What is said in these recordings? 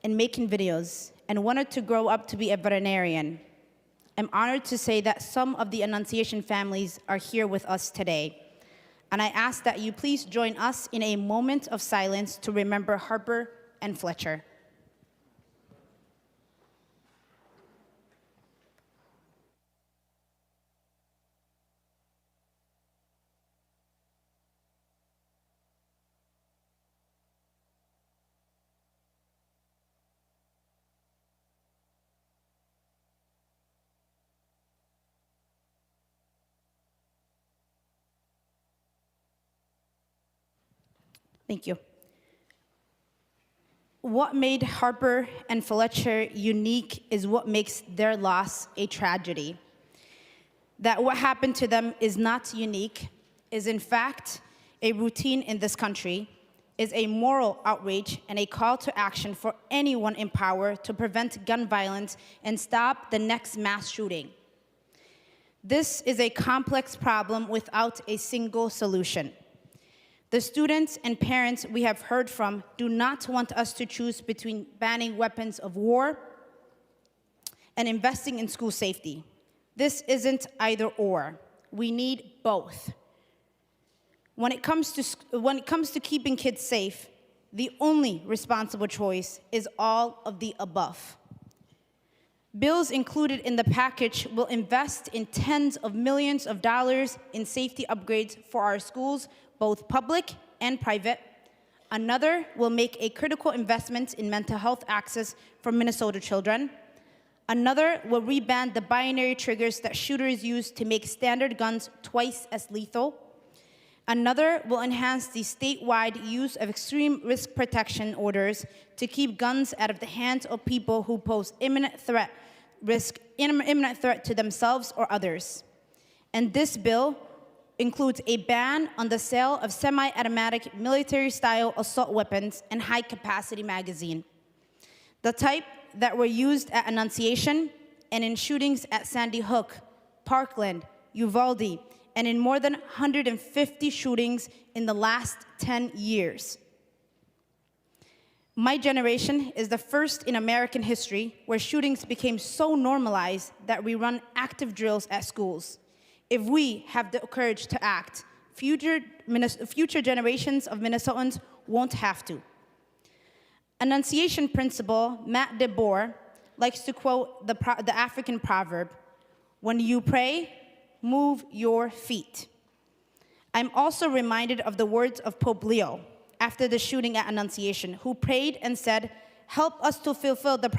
and making videos and wanted to grow up to be a veterinarian. I'm honored to say that some of the Annunciation families are here with us today. And I ask that you please join us in a moment of silence to remember Harper and Fletcher. Thank you. What made Harper and Fletcher unique is what makes their loss a tragedy. That what happened to them is not unique, is in fact a routine in this country, is a moral outrage and a call to action for anyone in power to prevent gun violence and stop the next mass shooting. This is a complex problem without a single solution. The students and parents we have heard from do not want us to choose between banning weapons of war and investing in school safety. This isn't either or. We need both. When it comes to keeping kids safe, the only responsible choice is all of the above. Bills included in the package will invest in tens of millions of dollars in safety upgrades for our schools, both public and private. Another will make a critical investment in mental health access for Minnesota children. Another will reban the binary triggers that shooters use to make standard guns twice as lethal. Another will enhance the statewide use of extreme risk protection orders to keep guns out of the hands of people who pose imminent threat to themselves or others. And this bill includes a ban on the sale of semi-automatic military-style assault weapons and high-capacity magazine, the type that were used at Annunciation and in shootings at Sandy Hook, Parkland, Uvalde, and in more than 150 shootings in the last 10 years. My generation is the first in American history where shootings became so normalized that we run active drills at schools. If we have the courage to act, future generations of Minnesotans won't have to. Annunciation principal Matt DeBoer likes to quote the African proverb, "When you pray, move your feet." I'm also reminded of the words of Pope Leo after the shooting at Annunciation, who prayed and said, "Help us to fulfill the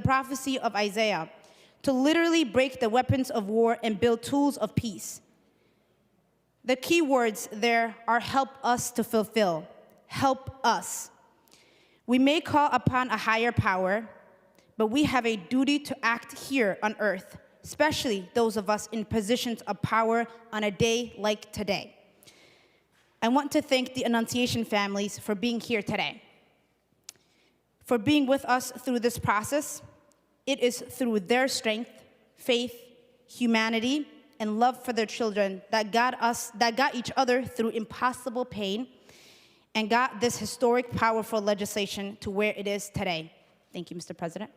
prophecy of Isaiah, to literally break the weapons of war and build tools of peace." The key words there are help us to fulfill. Help us. We may call upon a higher power, but we have a duty to act here on earth, especially those of us in positions of power on a day like today. I want to thank the Annunciation families for being here today, for being with us through this process. It is through their strength, faith, humanity, and love for their children that got each other through impossible pain and got this historic, powerful legislation to where it is today. Thank you, Mr. President.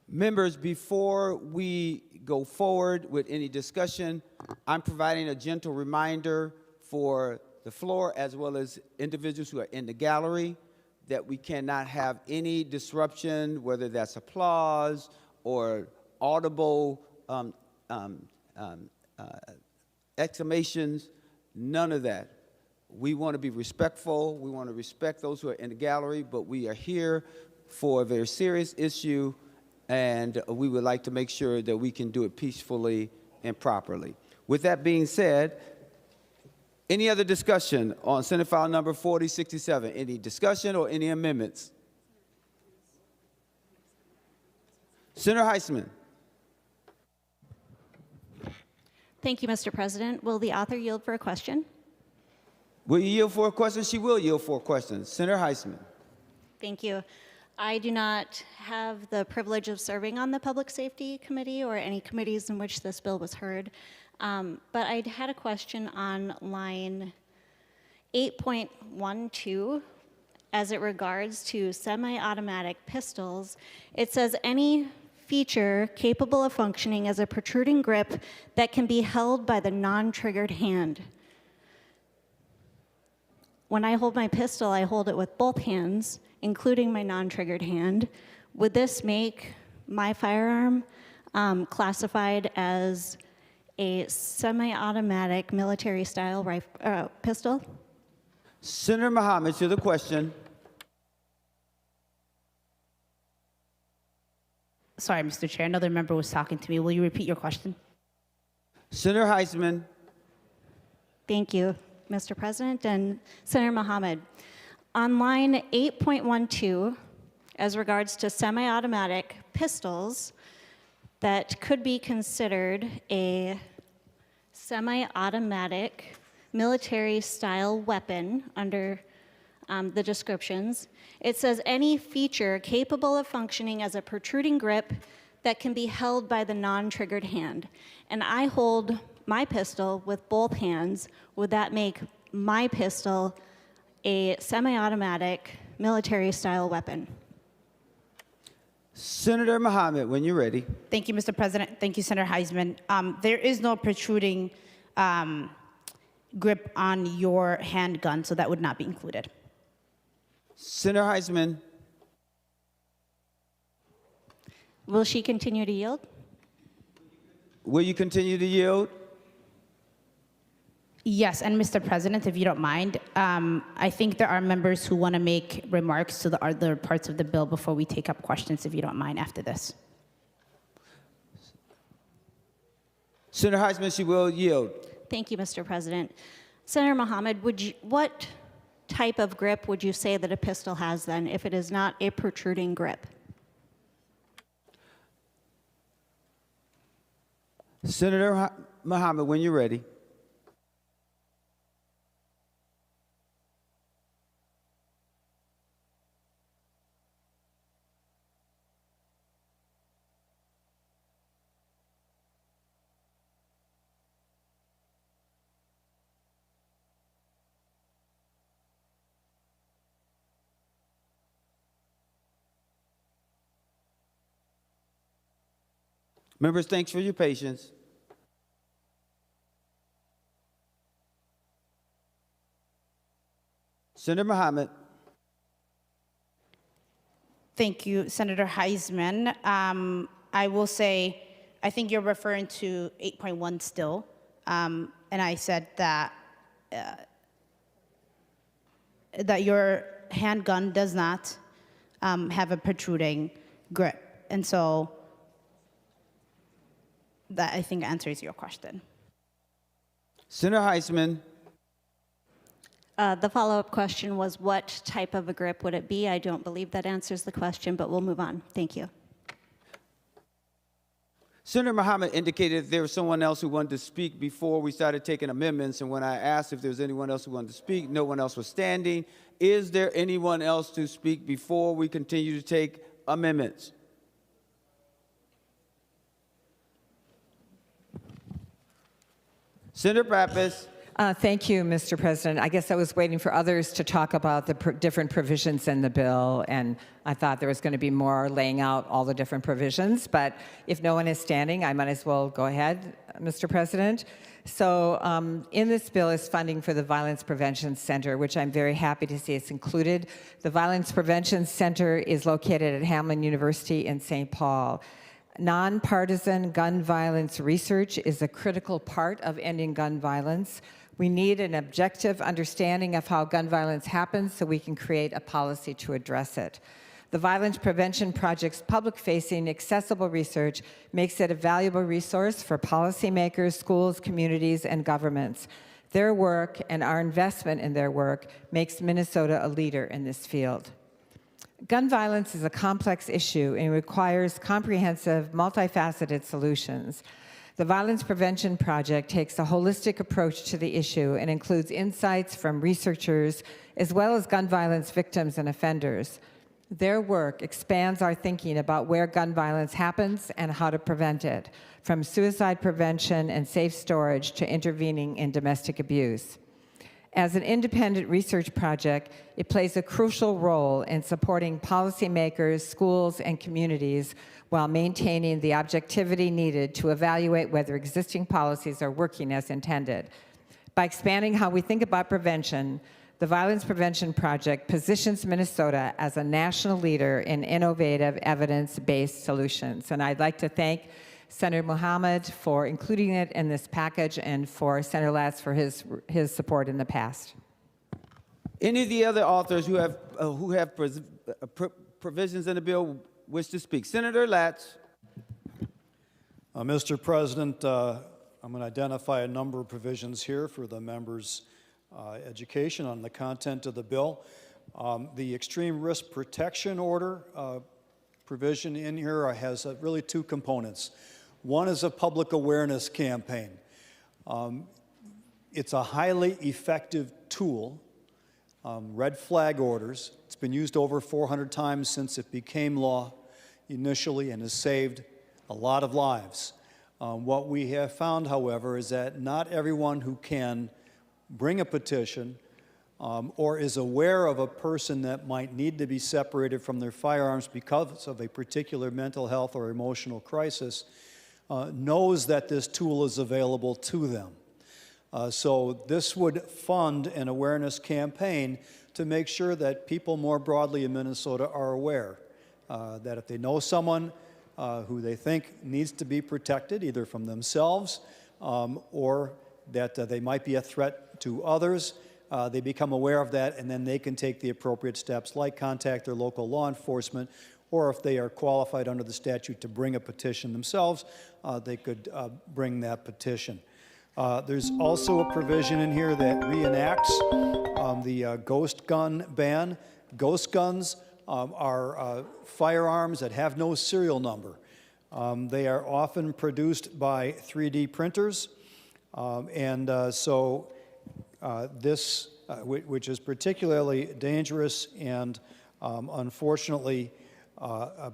Members, before we go forward with any discussion, I'm providing a gentle reminder for the floor as well as individuals who are in the gallery that we cannot have any disruption, whether that's applause or audible exclamations, none of that. We want to be respectful. We want to respect those who are in the gallery, but we are here for a very serious issue, and we would like to make sure that we can do it peacefully and properly. With that being said, any other discussion on Senate File Number 4067? Any discussion or any amendments? Senator Heisman. Thank you, Mr. President. Will the author yield for a question? Will you yield for a question? She will yield for a question. Senator Heisman. Thank you. I do not have the privilege of serving on the Public Safety Committee or any committees in which this bill was heard, but I had a question on line 8.12. as it regards to semi-automatic pistols, it says any feature capable of functioning as a protruding grip that can be held by the non-triggered hand. When I hold my pistol, I hold it with both hands, including my non-triggered hand. Would this make my firearm classified as a semi-automatic military-style pistol? Senator Mohammed, to the question. Sorry, Mr. Chair, another member was talking to me. Will you repeat your question? Senator Heisman. Thank you, Mr. President. And Senator Mohammed, on line 8.12, as regards to semi-automatic pistols that could be considered a semi-automatic military-style weapon under the descriptions, it says any feature capable of functioning as a protruding grip that can be held by the non-triggered hand. And I hold my pistol with both hands. Would that make my pistol a semi-automatic military-style weapon? Senator Mohammed, when you're ready. Thank you, Mr. President. Thank you, Senator Heisman. There is no protruding grip on your handgun, so that would not be included. Senator Heisman. Will she continue to yield? Will you continue to yield? Yes, and Mr. President, if you don't mind, I think there are members who want to make remarks to the other parts of the bill before we take up questions, if you don't mind, after this. Senator Heisman, she will yield. Thank you, Mr. President. Senator Mohammed, what type of grip would you say that a pistol has then, if it is not a protruding grip? Senator Mohammed, when you're ready. Members, thanks for your patience. Senator Mohammed. Thank you, Senator Heisman. I will say, I think you're referring to 8.1 still, and I said that that your handgun does not have a protruding grip, and so that I think answers your question. Senator Heisman. The follow-up question was, what type of a grip would it be? I don't believe that answers the question, but we'll move on. Thank you. Senator Mohammed indicated there was someone else who wanted to speak before we started taking amendments, and when I asked if there was anyone else who wanted to speak, no one else was standing. Is there anyone else to speak before we continue to take amendments? Senator Pappas. Thank you, Mr. President. I guess I was waiting for others to talk about the different provisions in the bill, and I thought there was going to be more laying out all the different provisions. But if no one is standing, I might as well go ahead, Mr. President. So in this bill is funding for the Violence Prevention Center, which I'm very happy to see is included. The Violence Prevention Center is located at Hamline University in St. Paul. Nonpartisan gun violence research is a critical part of ending gun violence. We need an objective understanding of how gun violence happens so we can create a policy to address it. The Violence Prevention Project's public-facing, accessible research makes it a valuable resource for policymakers, schools, communities, and governments. Their work and our investment in their work makes Minnesota a leader in this field. Gun violence is a complex issue and requires comprehensive, multifaceted solutions. The Violence Prevention Project takes a holistic approach to the issue and includes insights from researchers as well as gun violence victims and offenders. Their work expands our thinking about where gun violence happens and how to prevent it, from suicide prevention and safe storage to intervening in domestic abuse. As an independent research project, it plays a crucial role in supporting policymakers, schools, and communities while maintaining the objectivity needed to evaluate whether existing policies are working as intended. By expanding how we think about prevention, the Violence Prevention Project positions Minnesota as a national leader in innovative, evidence-based solutions. And I'd like to thank Senator Mohammed for including it in this package and for Senator Latz for his support in the past. Any of the other authors who have provisions in the bill wish to speak? Senator Latz. Mr. President, I'm going to identify a number of provisions here for the members' education on the content of the bill. The extreme risk protection order provision in here has really two components. One is a public awareness campaign. It's a highly effective tool, red flag orders. It's been used over 400 times since it became law initially and has saved a lot of lives. What we have found, however, is that not everyone who can bring a petition or is aware of a person that might need to be separated from their firearms because of a particular mental health or emotional crisis knows that this tool is available to them. So this would fund an awareness campaign to make sure that people more broadly in Minnesota are aware that if they know someone who they think needs to be protected, either from themselves or that they might be a threat to others, they become aware of that, and then they can take the appropriate steps, like contact their local law enforcement, or if they are qualified under the statute to bring a petition themselves, they could bring that petition. There's also a provision in here that reenacts the ghost gun ban. Ghost guns are firearms that have no serial number. They are often produced by 3D printers, so this, which is particularly dangerous and unfortunately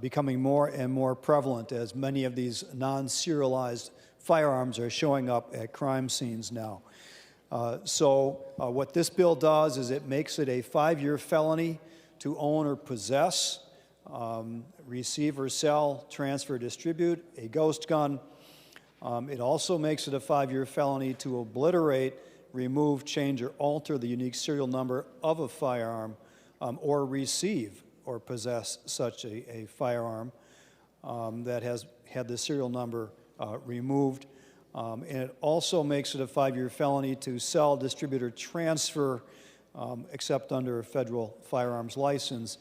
becoming more and more prevalent as many of these non-serialized firearms are showing up at crime scenes now. What this bill does is it makes it a 5-year felony to own or possess, receive or sell, transfer, distribute a ghost gun. It also makes it a 5-year felony to obliterate, remove, change, or alter the unique serial number of a firearm or receive or possess such a firearm that has had the serial number removed. And it also makes it a 5-year felony to sell, distribute, or transfer, except under a federal firearms license,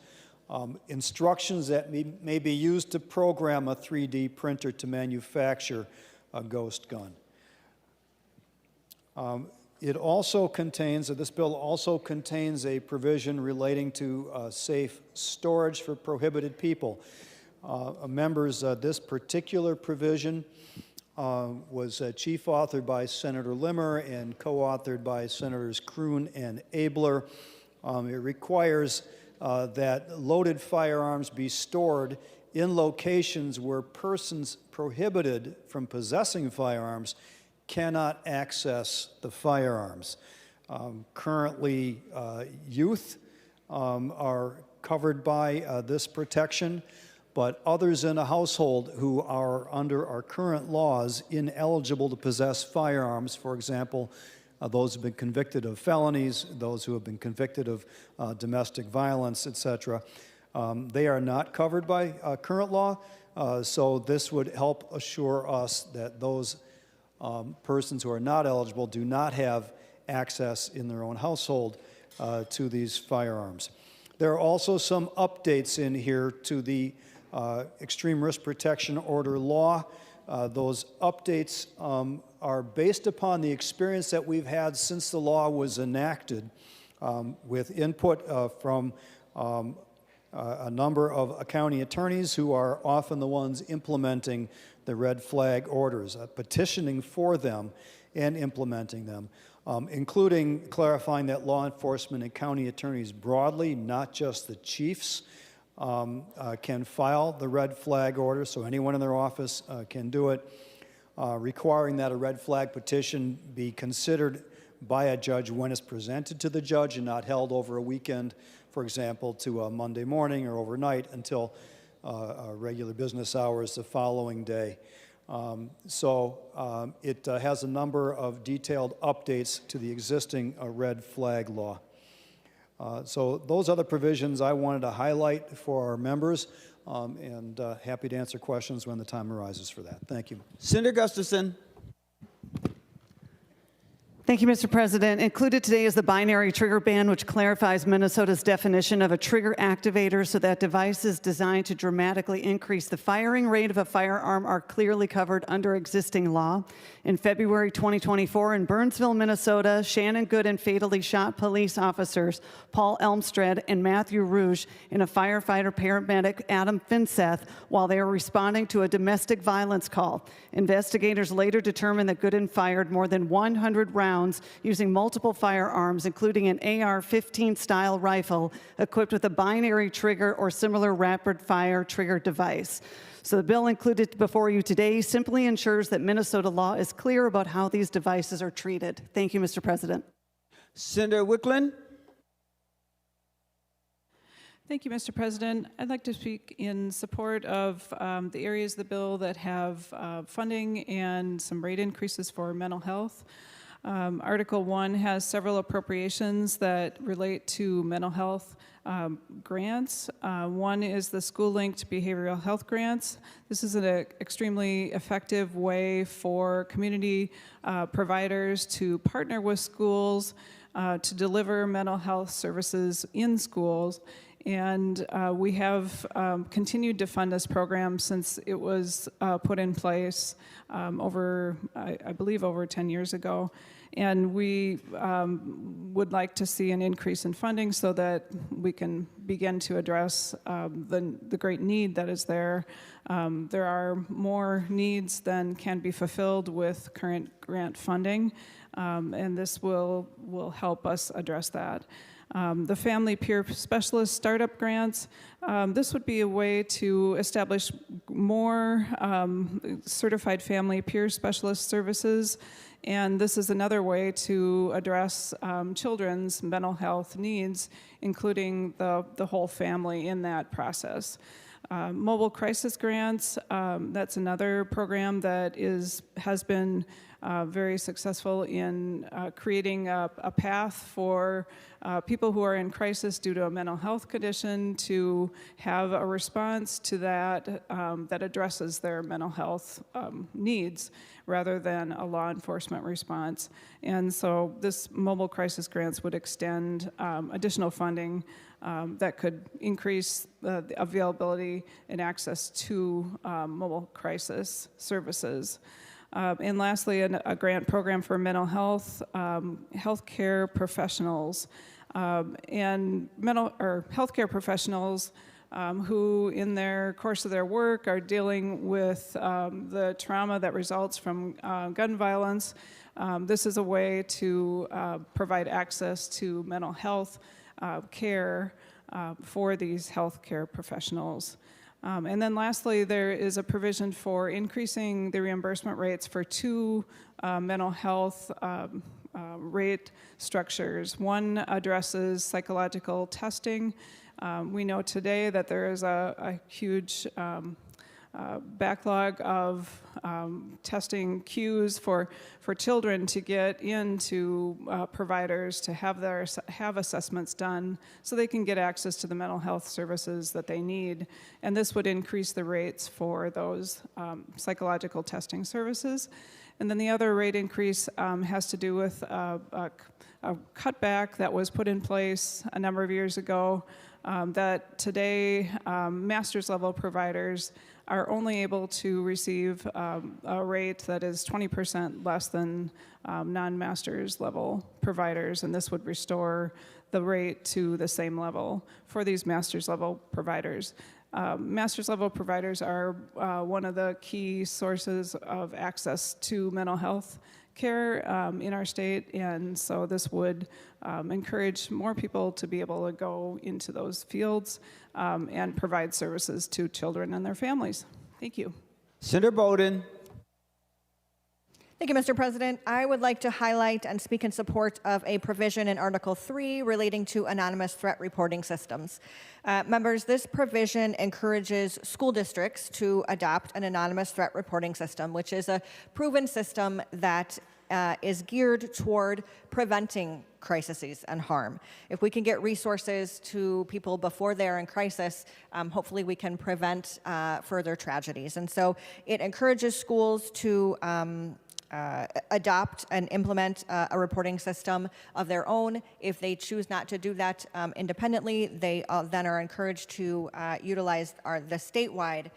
instructions that may be used to program a 3D printer to manufacture a ghost gun. It also contains, this bill also contains a provision relating to safe storage for prohibited people. Members, this particular provision was chief authored by Senator Limmer and co-authored by Senators Kroon and Abler. It requires that loaded firearms be stored in locations where persons prohibited from possessing firearms cannot access the firearms. Currently, youth are covered by this protection, but others in a household who are under our current laws ineligible to possess firearms, for example, those who have been convicted of felonies, those who have been convicted of domestic violence, etc., they are not covered by current law, so this would help assure us that those persons who are not eligible do not have access in their own household to these firearms. There are also some updates in here to the Extreme Risk Protection Order law. Those updates are based upon the experience that we've had since the law was enacted, with input from a number of county attorneys who are often the ones implementing the red flag orders, petitioning for them and implementing them, including clarifying that law enforcement and county attorneys broadly, not just the chiefs, can file the red flag order, so anyone in their office can do it, requiring that a red flag petition be considered by a judge when it's presented to the judge and not held over a weekend, for example, to a Monday morning or overnight until regular business hours the following day. It has a number of detailed updates to the existing red flag law. So those are the provisions I wanted to highlight for our members, and happy to answer questions when the time arises for that. Thank you. Senator Gustafson. Thank you, Mr. President. Included today is the binary trigger ban, which clarifies Minnesota's definition of a trigger activator so that devices designed to dramatically increase the firing rate of a firearm are clearly covered under existing law. In February 2024, in Burnsville, Minnesota, Shannon Gooden fatally shot police officers Paul Elmstead and Matthew Rouge and a firefighter paramedic, Adam Finseth, while they were responding to a domestic violence call. Investigators later determined that Gooden fired more than 100 rounds using multiple firearms, including an AR-15 style rifle equipped with a binary trigger or similar rapid fire trigger device. So the bill included before you today simply ensures that Minnesota law is clear about how these devices are treated. Thank you, Mr. President. Senator Wicklund. Thank you, Mr. President. I'd like to speak in support of the areas of the bill that have funding and some rate increases for mental health. Article 1 has several appropriations that relate to mental health grants. One is the school-linked behavioral health grants. This is an extremely effective way for community providers to partner with schools to deliver mental health services in schools. And we have continued to fund this program since it was put in place I believe over 10 years ago. And we would like to see an increase in funding so that we can begin to address the great need that is there. There are more needs than can be fulfilled with current grant funding, and this will help us address that. The Family Peer Specialist Startup Grants, this would be a way to establish more certified family peer specialist services, and this is another way to address children's mental health needs, including the whole family in that process. Mobile crisis grants, that's another program that has been very successful in creating a path for people who are in crisis due to a mental health condition to have a response to that that addresses their mental health needs rather than a law enforcement response. And so this mobile crisis grants would extend additional funding that could increase the availability and access to mobile crisis services. And lastly, a grant program for mental health, healthcare professionals, and healthcare professionals who, in their course of their work, are dealing with the trauma that results from gun violence. This is a way to provide access to mental health care for these healthcare professionals. And then lastly, there is a provision for increasing the reimbursement rates for two mental health rate structures. One addresses psychological testing. We know today that there is a huge backlog of testing queues for children to get into providers to have assessments done so they can get access to the mental health services that they need. And this would increase the rates for those psychological testing services. And then the other rate increase has to do with a cutback that was put in place a number of years ago that today master's level providers are only able to receive a rate that is 20% less than non-master's level providers, and this would restore the rate to the same level for these master's level providers. Master's level providers are one of the key sources of access to mental health care in our state, and so this would encourage more people to be able to go into those fields and provide services to children and their families. Thank you. Senator Bowden. Thank you, Mr. President. I would like to highlight and speak in support of a provision in Article 3 relating to anonymous threat reporting systems. Members, this provision encourages school districts to adopt an anonymous threat reporting system, which is a proven system that is geared toward preventing crises and harm. If we can get resources to people before they're in crisis, hopefully we can prevent further tragedies. And so it encourages schools to adopt and implement a reporting system of their own. If they choose not to do that independently, they then are encouraged to utilize the statewide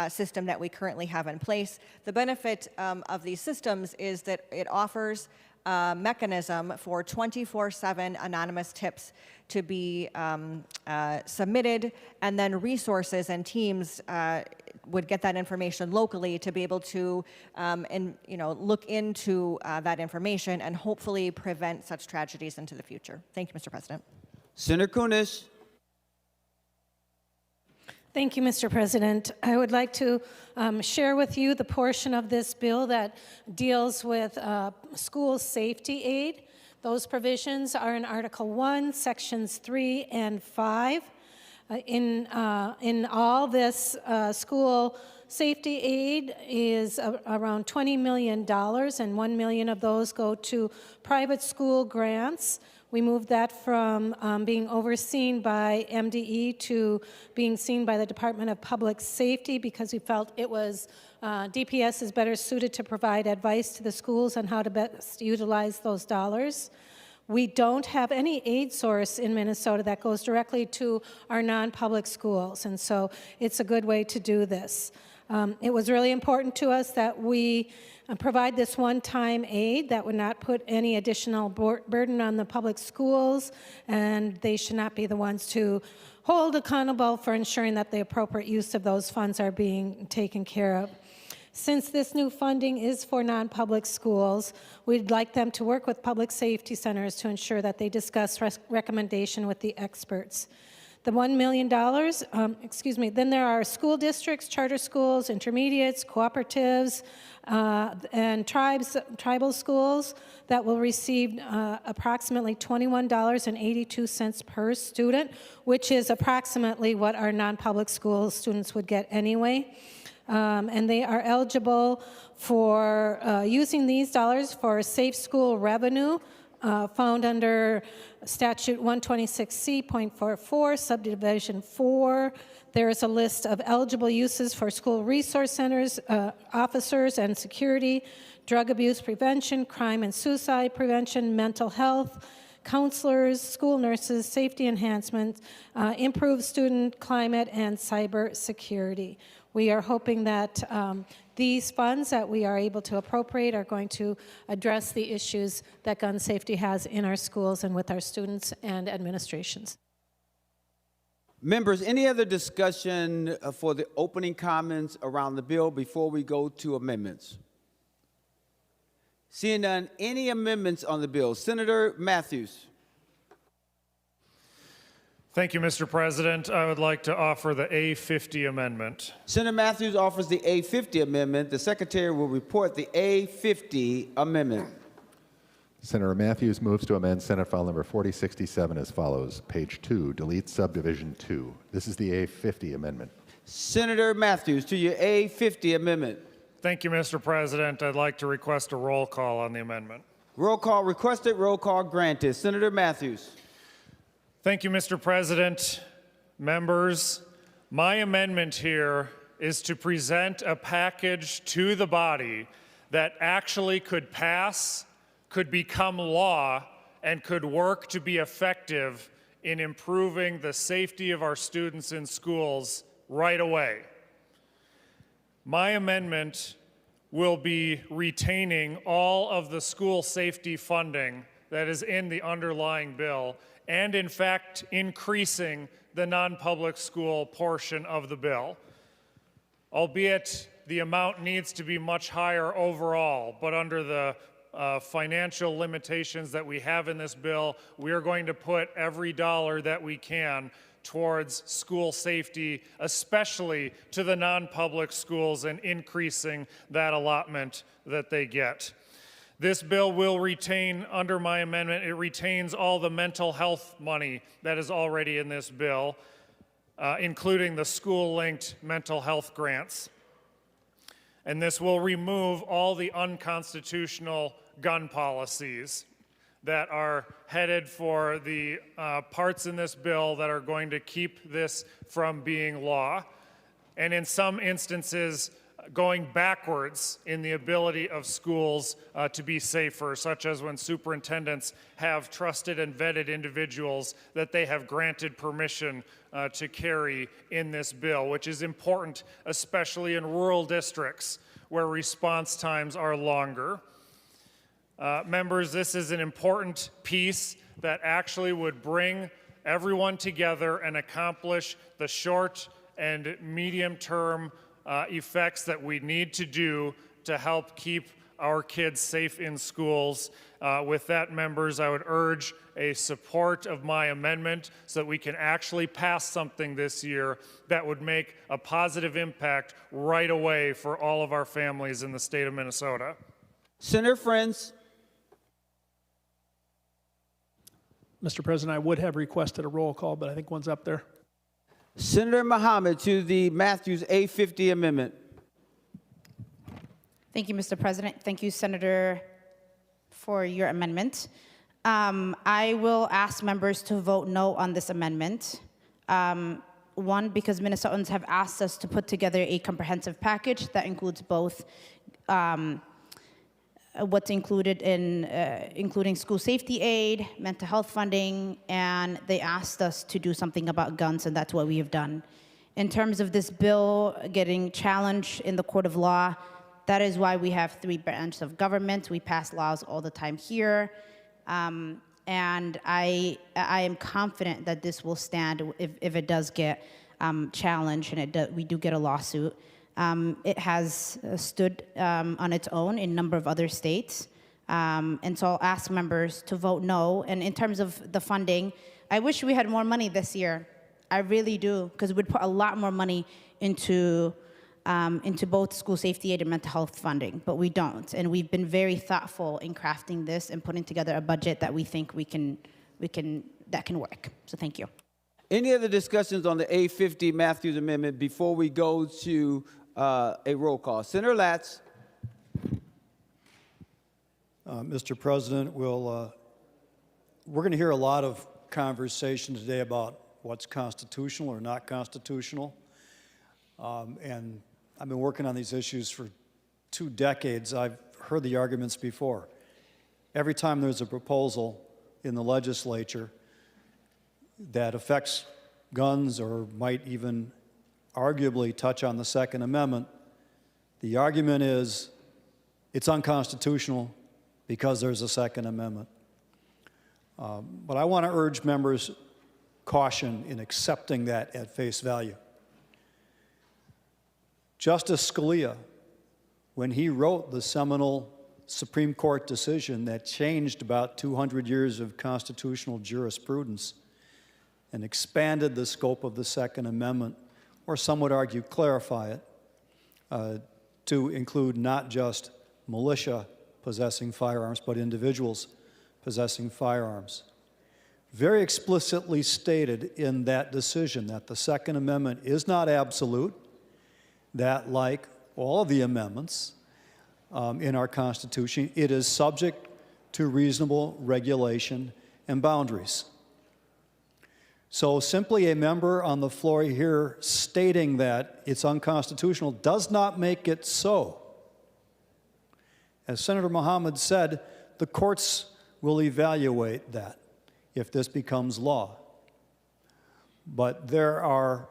system that we currently have in place. The benefit of these systems is that it offers a mechanism for 24/7 anonymous tips to be submitted, and then resources and teams would get that information locally to be able to look into that information and hopefully prevent such tragedies into the future. Thank you, Mr. President. Senator Kunesh. Thank you, Mr. President. I would like to share with you the portion of this bill that deals with school safety aid. Those provisions are in Article 1, Sections 3 and 5. In all, this school safety aid is around $20 million, and $1 million of those go to private school grants. We moved that from being overseen by MDE to being seen by the Department of Public Safety because we felt it was DPS is better suited to provide advice to the schools on how to best utilize those dollars. We don't have any aid source in Minnesota that goes directly to our non-public schools, and so it's a good way to do this. It was really important to us that we provide this one-time aid that would not put any additional burden on the public schools, and they should not be the ones to hold accountable for ensuring that the appropriate use of those funds are being taken care of. Since this new funding is for non-public schools, we'd like them to work with public safety centers to ensure that they discuss recommendation with the experts. The $1 million, then there are school districts, charter schools, intermediates, cooperatives, and tribal schools that will receive approximately $21.82 per student, which is approximately what our non-public school students would get anyway. And they are eligible for using these dollars for safe school revenue found under Statute 126C.44, Subdivision 4. There is a list of eligible uses for school resource centers, officers and security, drug abuse prevention, crime and suicide prevention, mental health, counselors, school nurses, safety enhancement, improved student climate, and cyber security. We are hoping that these funds that we are able to appropriate are going to address the issues that gun safety has in our schools and with our students and administrations. Members, any other discussion for the opening comments around the bill before we go to amendments? Seeing none, any amendments on the bill? Senator Matthews. Thank you, Mr. President. I would like to offer the A50 amendment. Senator Matthews offers the A50 amendment. The Secretary will report the A50 amendment. Senator Matthews moves to amend Senate File Number 4067 as follows. Page 2, delete Subdivision 2. This is the A50 amendment. Senator Matthews, to your A50 amendment. Thank you, Mr. President. I'd like to request a roll call on the amendment. Roll call requested, roll call granted. Senator Matthews. Thank you, Mr. President. Members, my amendment here is to present a package to the body that actually could pass, could become law, and could work to be effective in improving the safety of our students in schools right away. My amendment will be retaining all of the school safety funding that is in the underlying bill, and in fact increasing the non-public school portion of the bill. Albeit the amount needs to be much higher overall, but under the financial limitations that we have in this bill, we are going to put every dollar that we can towards school safety, especially to the non-public schools, and increasing that allotment that they get. This bill will retain, under my amendment, it retains all the mental health money that is already in this bill, including the school-linked mental health grants. And this will remove all the unconstitutional gun policies that are headed for the parts in this bill that are going to keep this from being law, and in some instances, going backwards in the ability of schools to be safer, such as when superintendents have trusted and vetted individuals that they have granted permission to carry in this bill, which is important, especially in rural districts where response times are longer. Members, this is an important piece that actually would bring everyone together and accomplish the short and medium-term effects that we need to do to help keep our kids safe in schools. With that, members, I would urge a support of my amendment so that we can actually pass something this year that would make a positive impact right away for all of our families in the state of Minnesota. Senator Friends. Mr. President, I would have requested a roll call, but I think one's up there. Senator Mohammed to the Matthews A50 amendment. Thank you, Mr. President. Thank you, Senator, for your amendment. I will ask members to vote no on this amendment. One, because Minnesotans have asked us to put together a comprehensive package that includes both what's included in including school safety aid, mental health funding, and they asked us to do something about guns, and that's what we have done. In terms of this bill getting challenged in the court of law, that is why we have 3 branches of government. We pass laws all the time here, and I am confident that this will stand if it does get challenged and we do get a lawsuit. It has stood on its own in a number of other states. And so I'll ask members to vote no. And in terms of the funding, I wish we had more money this year. I really do, because we'd put a lot more money into both school safety aid and mental health funding, but we don't. And we've been very thoughtful in crafting this and putting together a budget that we think that can work. So thank you. Any other discussions on the A50 Matthews amendment before we go to a roll call? Senator Latz. Mr. President, we're going to hear a lot of conversation today about what's constitutional or not constitutional. And I've been working on these issues for 2 decades. I've heard the arguments before. Every time there's a proposal in the legislature that affects guns or might even arguably touch on the Second Amendment, the argument is it's unconstitutional because there's a Second Amendment. But I want to urge members' caution in accepting that at face value. Justice Scalia, when he wrote the seminal Supreme Court decision that changed about 200 years of constitutional jurisprudence and expanded the scope of the Second Amendment, or some would argue clarify it, to include not just militia possessing firearms, but individuals possessing firearms, very explicitly stated in that decision that the Second Amendment is not absolute, that like all of the amendments in our Constitution, it is subject to reasonable regulation and boundaries. So simply a member on the floor here stating that it's unconstitutional does not make it so. As Senator Mohammed said, the courts will evaluate that if this becomes law. But there are,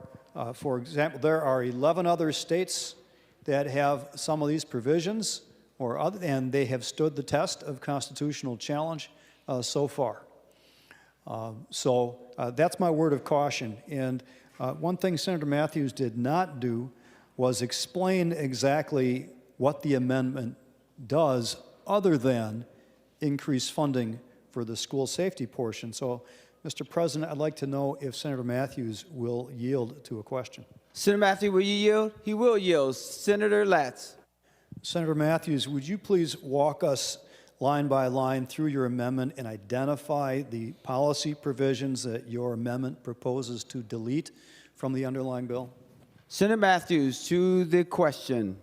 for example, there are 11 other states that have some of these provisions, and they have stood the test of constitutional challenge so far. So that's my word of caution. And one thing Senator Matthews did not do was explain exactly what the amendment does other than increase funding for the school safety portion. So, Mr. President, I'd like to know if Senator Matthews will yield to a question. Senator Matthews, will you yield? He will yield. Senator Latz. Senator Matthews, would you please walk us line by line through your amendment and identify the policy provisions that your amendment proposes to delete from the underlying bill? Senator Matthews, to the question.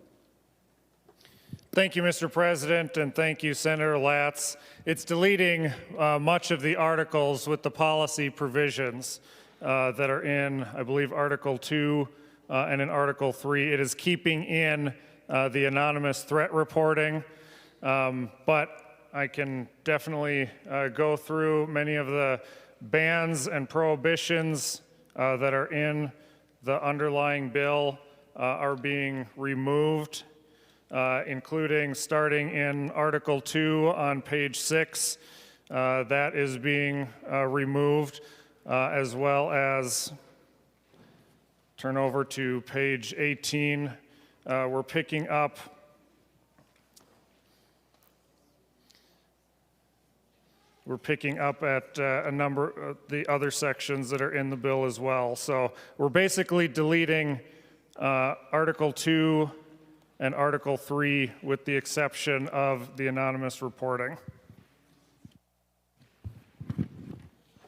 Thank you, Mr. President, and thank you, Senator Latz. It's deleting much of the articles with the policy provisions that are in, I believe, Article 2 and in Article 3. It is keeping in the anonymous threat reporting, but I can definitely go through many of the bans and prohibitions that are in the underlying bill are being removed, including starting in Article 2 on page 6. That is being removed, as well as turn over to page 18. We're picking up at a number of the other sections that are in the bill as well. So we're basically deleting Article 2 and Article 3 with the exception of the anonymous reporting.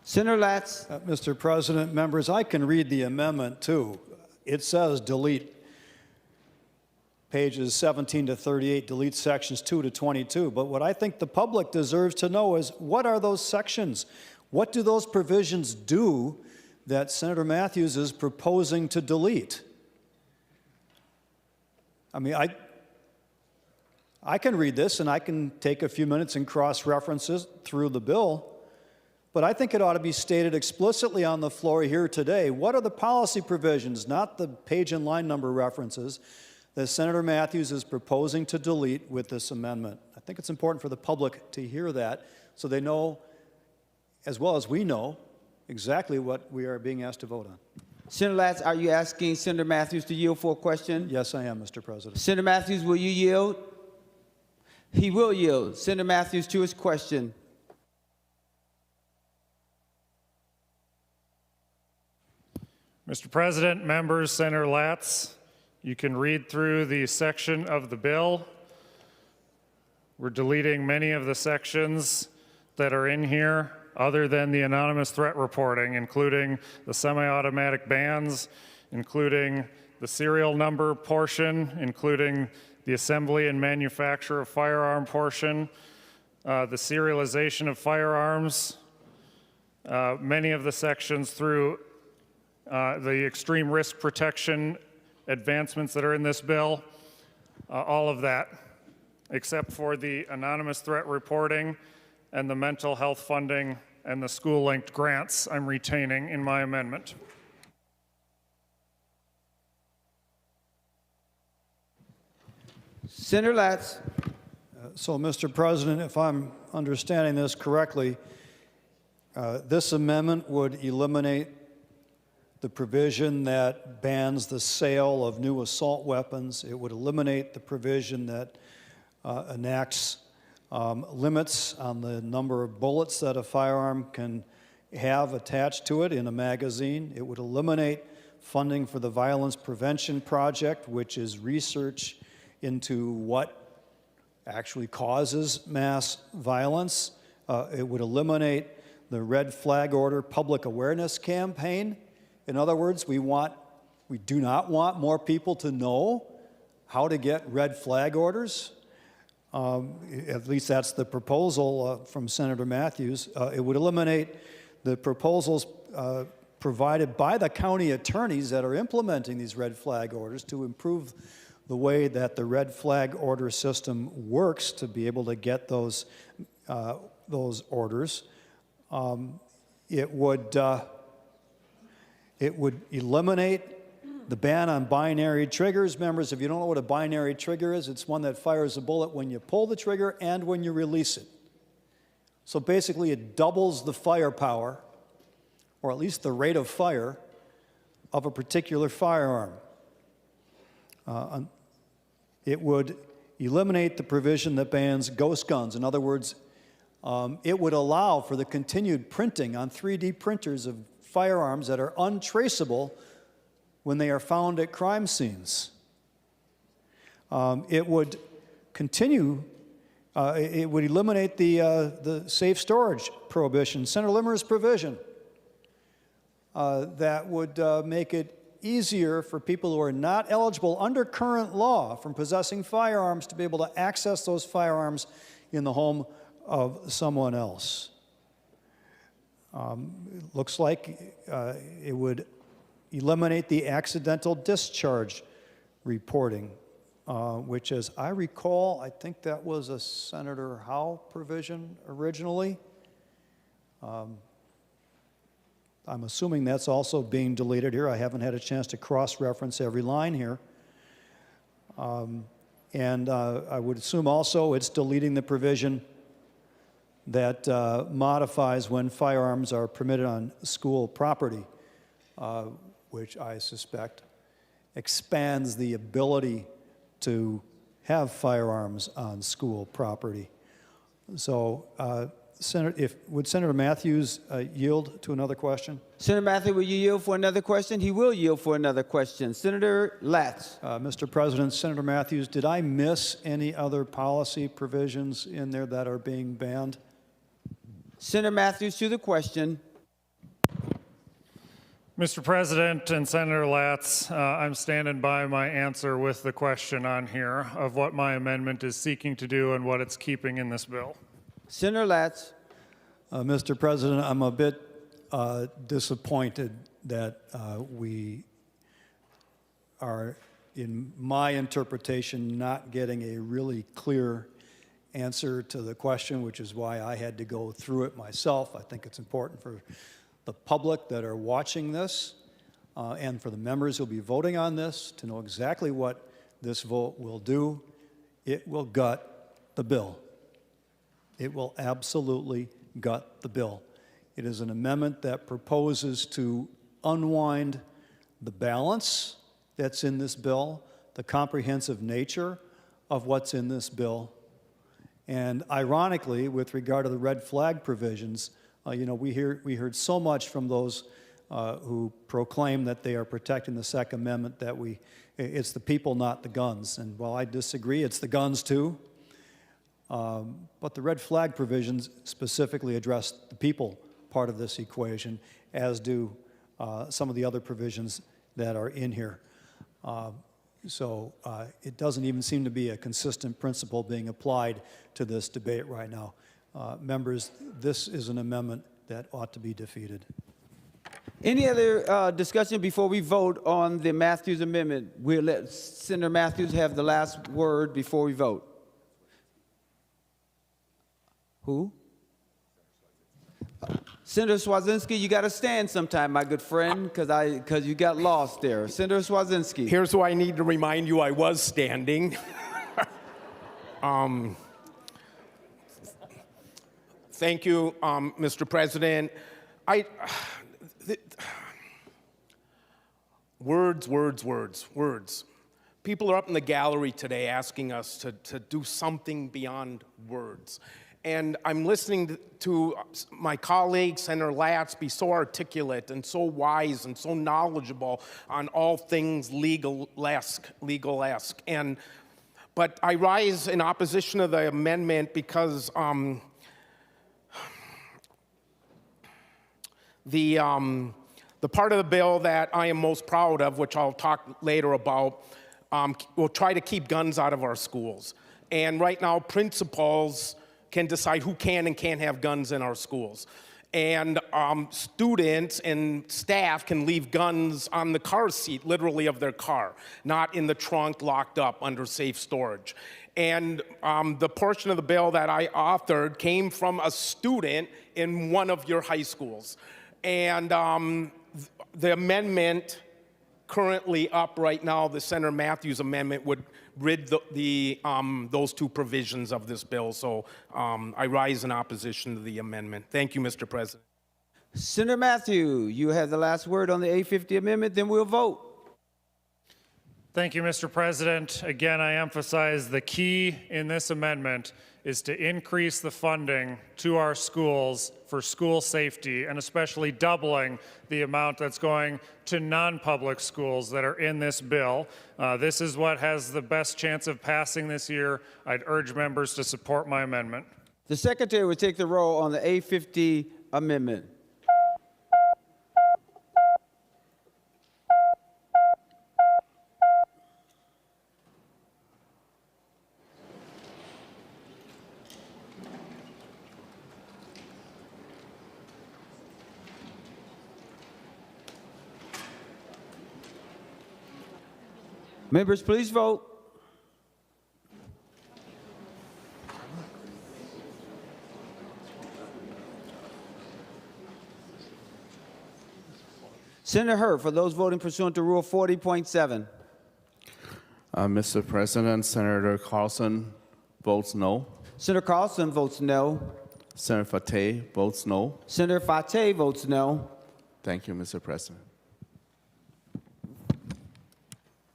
Senator Latz. Mr. President, members, I can read the amendment too. It says delete pages 17 to 38, delete sections 2 to 22. But what I think the public deserves to know is, what are those sections? What do those provisions do that Senator Matthews is proposing to delete? I mean, I can read this and I can take a few minutes and cross-references through the bill, but I think it ought to be stated explicitly on the floor here today. What are the policy provisions, not the page and line number references, that Senator Matthews is proposing to delete with this amendment? I think it's important for the public to hear that so they know, as well as we know, exactly what we are being asked to vote on. Senator Latz, are you asking Senator Matthews to yield for a question? Yes, I am, Mr. President. Senator Matthews, will you yield? He will yield. Senator Matthews, to his question. Mr. President, members, Senator Latz, you can read through the section of the bill. We're deleting many of the sections that are in here other than the anonymous threat reporting, including the semi-automatic bans, including the serial number portion, including the assembly and manufacture of firearm portion, the serialization of firearms, many of the sections through the extreme risk protection advancements that are in this bill, all of that, except for the anonymous threat reporting and the mental health funding and the school-linked grants I'm retaining in my amendment. Senator Latz. So, Mr. President, if I'm understanding this correctly, this amendment would eliminate the provision that bans the sale of new assault weapons. It would eliminate the provision that enacts limits on the number of bullets that a firearm can have attached to it in a magazine. It would eliminate funding for the Violence Prevention Project, which is research into what actually causes mass violence. It would eliminate the Red Flag Order public awareness campaign. In other words, we do not want more people to know how to get red flag orders. At least that's the proposal from Senator Matthews. It would eliminate the proposals provided by the county attorneys that are implementing these red flag orders to improve the way that the red flag order system works to be able to get those orders. It would eliminate the ban on binary triggers. Members, if you don't know what a binary trigger is, it's one that fires a bullet when you pull the trigger and when you release it. So basically, it doubles the firepower, or at least the rate of fire, of a particular firearm. It would eliminate the provision that bans ghost guns. In other words, it would allow for the continued printing on 3D printers of firearms that are untraceable when they are found at crime scenes. It would continue It would eliminate the safe storage prohibition, Senator Limmer's provision, that would make it easier for people who are not eligible under current law from possessing firearms to be able to access those firearms in the home of someone else. It looks like it would eliminate the accidental discharge reporting, which, as I recall, I think that was a Senator Howe provision originally. I'm assuming that's also being deleted here. I haven't had a chance to cross-reference every line here. And I would assume also it's deleting the provision that modifies when firearms are permitted on school property, which I suspect expands the ability to have firearms on school property. So, would Senator Matthews yield to another question? Senator Matthews, will you yield for another question? He will yield for another question. Senator Latz. Mr. President, Senator Matthews, did I miss any other policy provisions in there that are being banned? Senator Matthews to the question. Mr. President and Senator Latz, I'm standing by my answer with the question on here of what my amendment is seeking to do and what it's keeping in this bill. Senator Latz. Mr. President, I'm a bit disappointed that we are, in my interpretation, not getting a really clear answer to the question, which is why I had to go through it myself. I think it's important for the public that are watching this and for the members who will be voting on this to know exactly what this vote will do. It will gut the bill. It will absolutely gut the bill. It is an amendment that proposes to unwind the balance that's in this bill, the comprehensive nature of what's in this bill. And ironically, with regard to the red flag provisions, we heard so much from those who proclaim that they are protecting the Second Amendment that it's the people, not the guns. And while I disagree, it's the guns too. But the red flag provisions specifically address the people part of this equation, as do some of the other provisions that are in here. So it doesn't even seem to be a consistent principle being applied to this debate right now. Members, this is an amendment that ought to be defeated. Any other discussion before we vote on the Matthews amendment? We'll let Senator Matthews have the last word before we vote. Who? Senator Swazinski, you got to stand sometime, my good friend, because you got lost there. Senator Swazinski. Here's who I need to remind you I was standing. Thank you, Mr. President. Words. People are up in the gallery today asking us to do something beyond words. And I'm listening to my colleague, Senator Latz, be so articulate and so wise and so knowledgeable on all things legal-esque. But I rise in opposition to the amendment because the part of the bill that I am most proud of, which I'll talk later about, will try to keep guns out of our schools. And right now, principals can decide who can and can't have guns in our schools. And students and staff can leave guns on the car seat, literally, of their car, not in the trunk locked up under safe storage. And the portion of the bill that I authored came from a student in one of your high schools. And the amendment currently up right now, the Senator Matthews amendment, would rid those two provisions of this bill. So I rise in opposition to the amendment. Thank you, Mr. President. Senator Matthews, you have the last word on the 850 amendment, then we'll vote. Thank you, Mr. President. Again, I emphasize the key in this amendment is to increase the funding to our schools for school safety, and especially doubling the amount that's going to non-public schools that are in this bill. This is what has the best chance of passing this year. I'd urge members to support my amendment. The Secretary will take the roll on the A50 amendment. Members, please vote. Senator Hurd, for those voting pursuant to Rule 40.7. Mr. President, Senator Carlson votes no. Senator Carlson votes no. Senator Fateh votes no. Senator Fateh votes no. Thank you, Mr. President.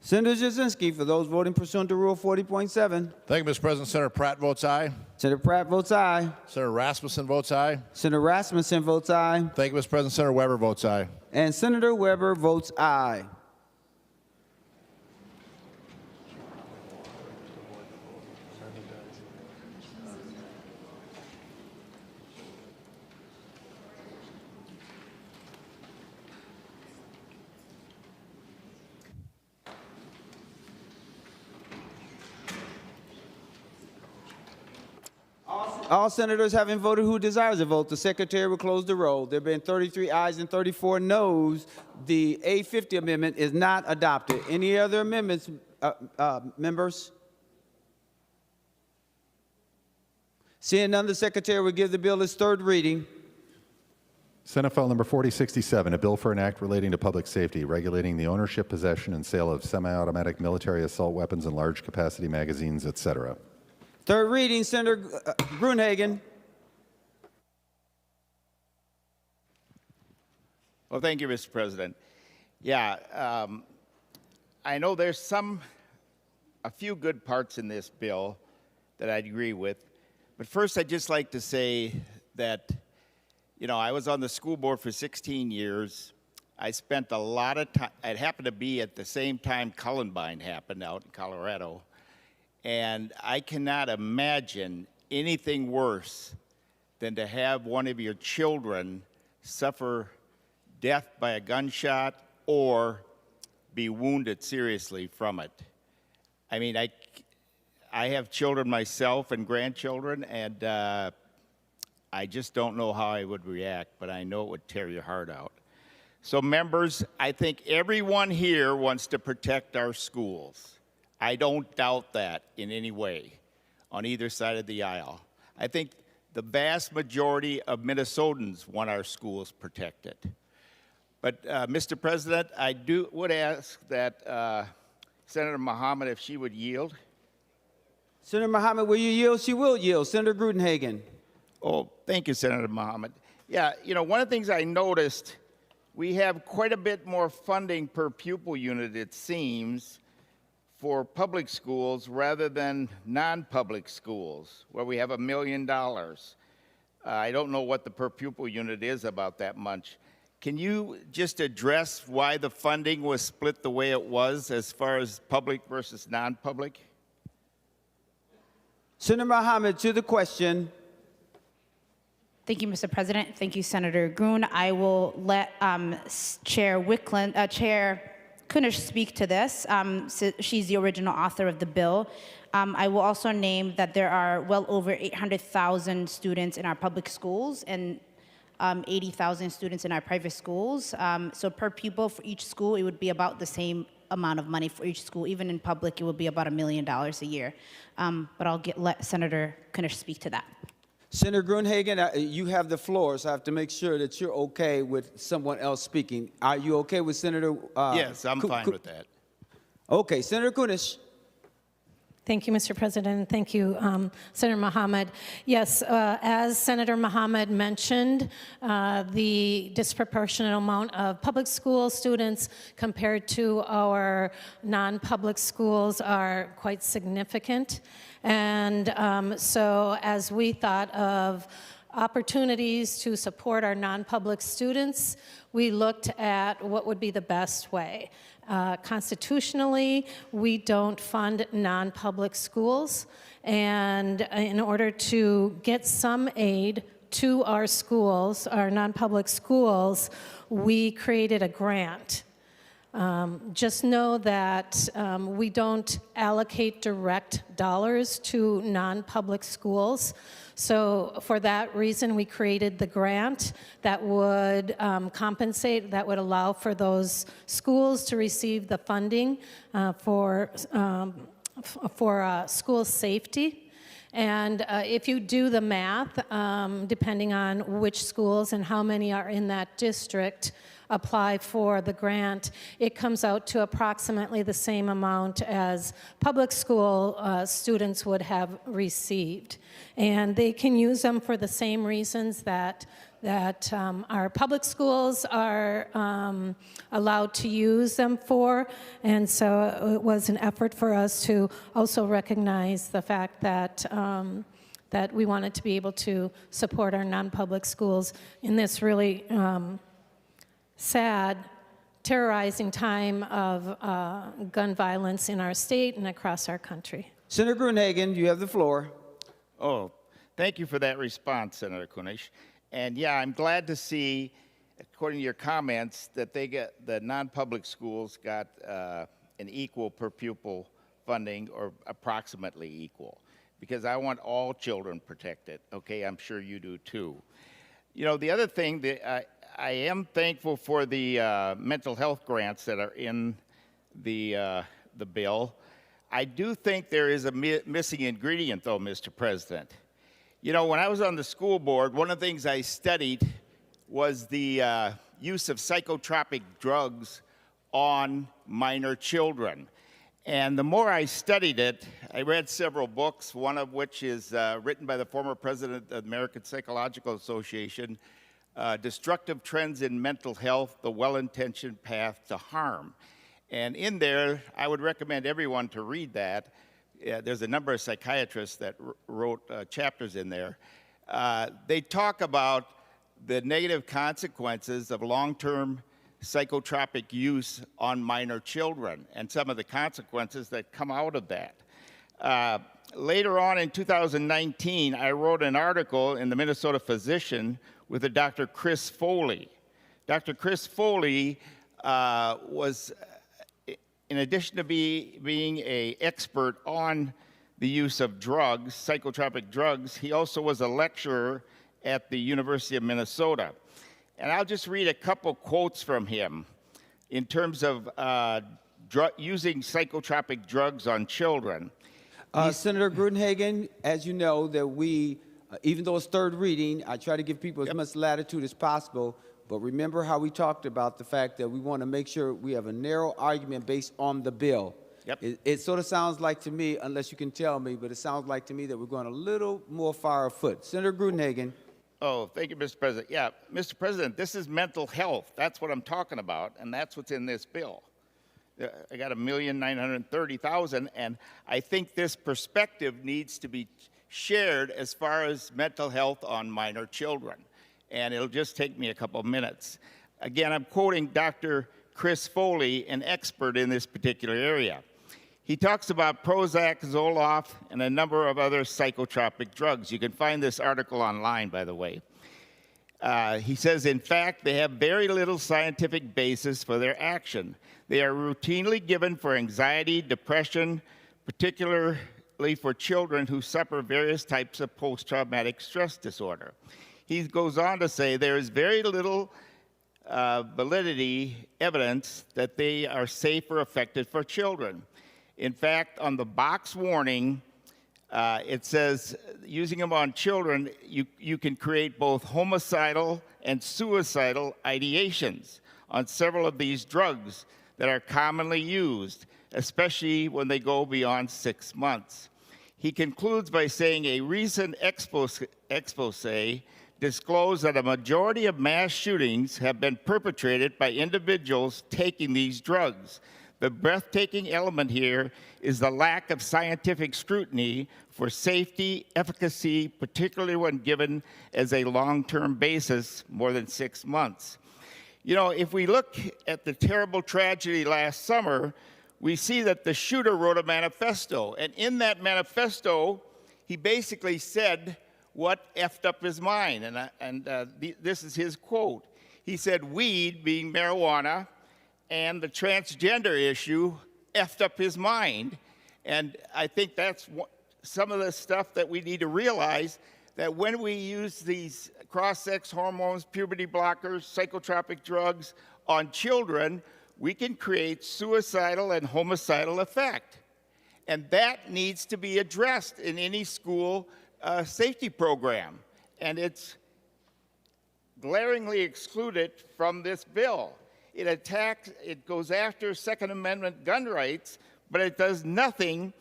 Senator Jasinski, for those voting pursuant to Rule 40.7. Thank you, Mr. President. Senator Pratt votes aye. Senator Pratt votes aye. Senator Rasmussen votes aye. Senator Rasmussen votes aye. Thank you, Mr. President. Senator Weber votes aye. And Senator Weber votes aye. All senators having voted who desires a vote, the Secretary will close the roll. There have been 33 ayes and 34 noes. The A50 amendment is not adopted. Any other amendments, members? Seeing none, the Secretary will give the bill its third reading. Senate File Number 4067, a bill for an act relating to public safety, regulating the ownership, possession, and sale of semi-automatic military assault weapons and large-capacity magazines, etc. Third reading, Senator Gruenhagen. Well, thank you, Mr. President. Yeah, I know there's a few good parts in this bill that I'd agree with. But first, I'd just like to say that, you know, I was on the school board for 16 years. I spent a lot of time, it happened to be at the same time Columbine happened out in Colorado. And I cannot imagine anything worse than to have one of your children suffer death by a gunshot or be wounded seriously from it. I mean, I have children myself and grandchildren, and I just don't know how I would react, but I know it would tear your heart out. So members, I think everyone here wants to protect our schools. I don't doubt that in any way on either side of the aisle. I think the vast majority of Minnesotans want our schools protected. But Mr. President, I would ask that Senator Mohammed if she would yield. Senator Mohammed, will you yield? She will yield. Senator Gruenhagen. Oh, thank you, Senator Mohammed. Yeah, you know, one of the things I noticed, we have quite a bit more funding per pupil unit, it seems, for public schools rather than non-public schools, where we have $1 million. I don't know what the per pupil unit is about that much. Can you just address why the funding was split the way it was as far as public versus non-public? Senator Mohammed, to the question. Thank you, Mr. President. Thank you, Senator Gruen. I will let Chair Kunish speak to this. She's the original author of the bill. I will also name that there are well over 800,000 students in our public schools and 80,000 students in our private schools. So per pupil for each school, it would be about the same amount of money for each school. Even in public, it would be about $1 million a year. But I'll let Senator Kunish speak to that. Senator Gruenhagen, you have the floor, so I have to make sure that you're okay with someone else speaking. Are you okay with Senator? Yes, I'm fine with that. Okay, Senator Kunish. Thank you, Mr. President, and thank you, Senator Mohammed. Yes, as Senator Mohammed mentioned, the disproportionate amount of public school students compared to our non-public schools are quite significant. And so as we thought of opportunities to support our non-public students, we looked at what would be the best way. Constitutionally, we don't fund non-public schools, and in order to get some aid to our schools, our non-public schools, we created a grant. Just know that we don't allocate direct dollars to non-public schools. So for that reason, we created the grant that would compensate, that would allow for those schools to receive the funding for school safety. And if you do the math, depending on which schools and how many are in that district apply for the grant, it comes out to approximately the same amount as public school students would have received. And they can use them for the same reasons that our public schools are allowed to use them for. And so it was an effort for us to also recognize the fact that that we wanted to be able to support our non-public schools in this really sad, terrorizing time of gun violence in our state and across our country. Senator Gruenhagen, you have the floor. Oh, thank you for that response, Senator Kunish. And yeah, I'm glad to see, according to your comments, that the non-public schools got an equal per pupil funding, or approximately equal, because I want all children protected. Okay, I'm sure you do too. You know, the other thing that I am thankful for the mental health grants that are in the bill. I do think there is a missing ingredient, though, Mr. President. You know, when I was on the school board, one of the things I studied was the use of psychotropic drugs on minor children. And the more I studied it, I read several books, one of which is written by the former president of the American Psychological Association, Destructive Trends in Mental Health, The Well-Intentioned Path to Harm. And in there, I would recommend everyone to read that. There's a number of psychiatrists that wrote chapters in there. They talk about the negative consequences of long-term psychotropic use on minor children and some of the consequences that come out of that. Later on in 2019, I wrote an article in the Minnesota Physician with a Dr. Chris Foley. Dr. Chris Foley was, in addition to being an expert on the use of drugs, psychotropic drugs, he also was a lecturer at the University of Minnesota. And I'll just read a couple quotes from him in terms of using psychotropic drugs on children. Senator Gruenhagen, as you know, that we, even though it's third reading, I try to give people as much latitude as possible. But remember how we talked about the fact that we want to make sure we have a narrow argument based on the bill. Yep. It sort of sounds like to me, unless you can tell me, but it sounds like to me that we're going a little more far afoot. Senator Gruenhagen. Oh, thank you, Mr. President. Yeah, Mr. President, this is mental health. That's what I'm talking about, and that's what's in this bill. I got 1,930,000, and I think this perspective needs to be shared as far as mental health on minor children. And it'll just take me a couple of minutes. Again, I'm quoting Dr. Chris Foley, an expert in this particular area. He talks about Prozac, Zoloft, and a number of other psychotropic drugs. You can find this article online, by the way. He says, in fact, they have very little scientific basis for their action. They are routinely given for anxiety, depression, particularly for children who suffer various types of post-traumatic stress disorder. He goes on to say there is very little validity evidence that they are safe or effective for children. In fact, on the box warning, it says using them on children, you can create both homicidal and suicidal ideations on several of these drugs that are commonly used. especially when they go beyond 6 months. He concludes by saying a recent expose disclosed that a majority of mass shootings have been perpetrated by individuals taking these drugs. The breathtaking element here is the lack of scientific scrutiny for safety, efficacy, particularly when given as a long-term basis, more than 6 months. You know, if we look at the terrible tragedy last summer, we see that the shooter wrote a manifesto. And in that manifesto, he basically said what effed up his mind. This is his quote. He said, weed, being marijuana, and the transgender issue effed up his mind. And I think that's some of the stuff that we need to realize, that when we use these cross-sex hormones, puberty blockers, psychotropic drugs on children, we can create suicidal and homicidal effect. And that needs to be addressed in any school safety program. And it's glaringly excluded from this bill. It goes after Second Amendment gun rights, but it does nothing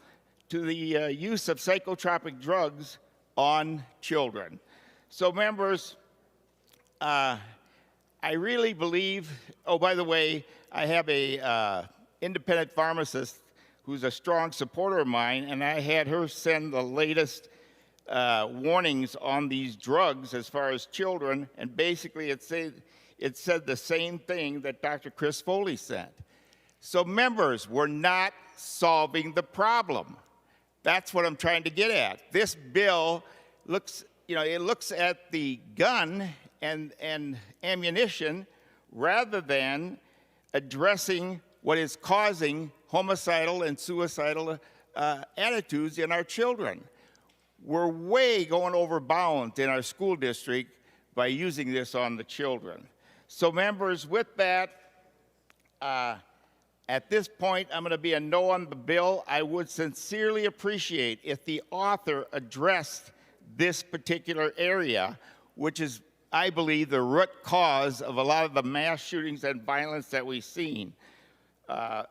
to the use of psychotropic drugs on children. So members, I really believe, oh, by the way, I have a independent pharmacist who's a strong supporter of mine, and I had her send the latest warnings on these drugs as far as children, and basically it said the same thing that Dr. Chris Foley said. So members, we're not solving the problem. That's what I'm trying to get at. This bill looks, it looks at the gun and ammunition rather than addressing what is causing homicidal and suicidal attitudes in our children. We're way going over bounds in our school district by using this on the children. So members, with that, at this point, I'm going to be a no on the bill. I would sincerely appreciate if the author addressed this particular area, which is, I believe, the root cause of a lot of the mass shootings and violence that we've seen,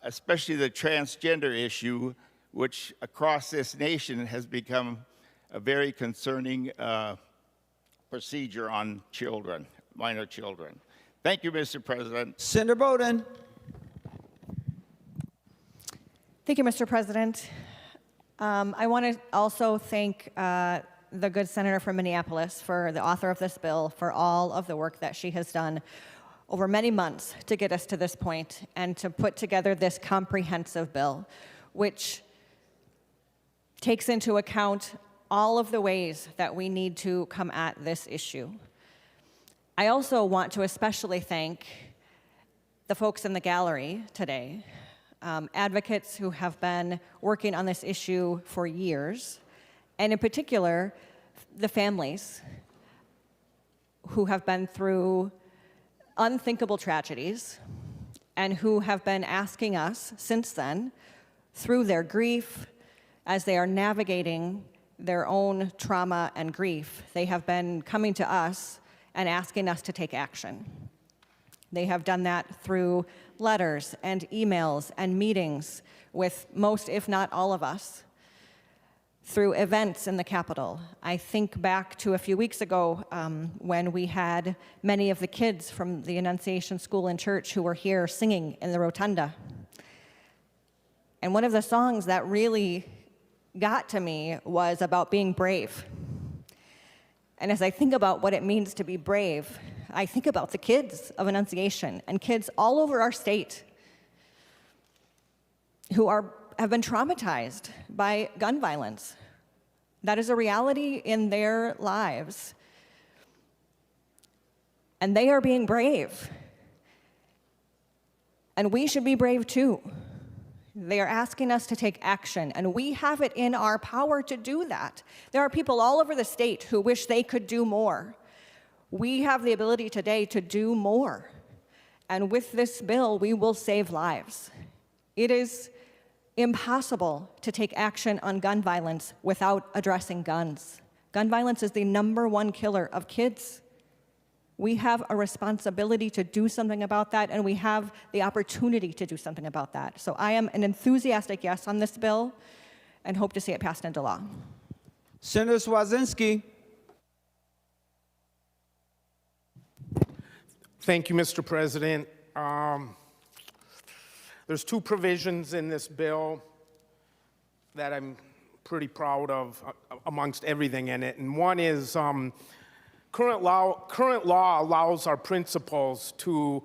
especially the transgender issue, which across this nation has become a very concerning procedure on children, minor children. Thank you, Mr. President. Senator Bowden. Thank you, Mr. President. I want to also thank the good senator from Minneapolis, for the author of this bill, for all of the work that she has done over many months to get us to this point and to put together this comprehensive bill, which takes into account all of the ways that we need to come at this issue. I also want to especially thank the folks in the gallery today, advocates who have been working on this issue for years, and in particular, the families who have been through unthinkable tragedies and who have been asking us since then, through their grief, as they are navigating their own trauma and grief, they have been coming to us and asking us to take action. They have done that through letters and emails and meetings with most, if not all of us, through events in the Capitol. I think back to a few weeks ago when we had many of the kids from the Annunciation School and Church who were here singing in the rotunda. And one of the songs that really got to me was about being brave. And as I think about what it means to be brave, I think about the kids of Annunciation and kids all over our state who have been traumatized by gun violence. That is a reality in their lives. And they are being brave. And we should be brave too. They are asking us to take action, and we have it in our power to do that. There are people all over the state who wish they could do more. We have the ability today to do more. And with this bill, we will save lives. It is impossible to take action on gun violence without addressing guns. Gun violence is the #1 killer of kids. We have a responsibility to do something about that, and we have the opportunity to do something about that. So I am an enthusiastic yes on this bill and hope to see it passed into law. Senator Swazinski. Thank you, Mr. President. There's two provisions in this bill that I'm pretty proud of amongst everything in it. And one is current law allows our principals to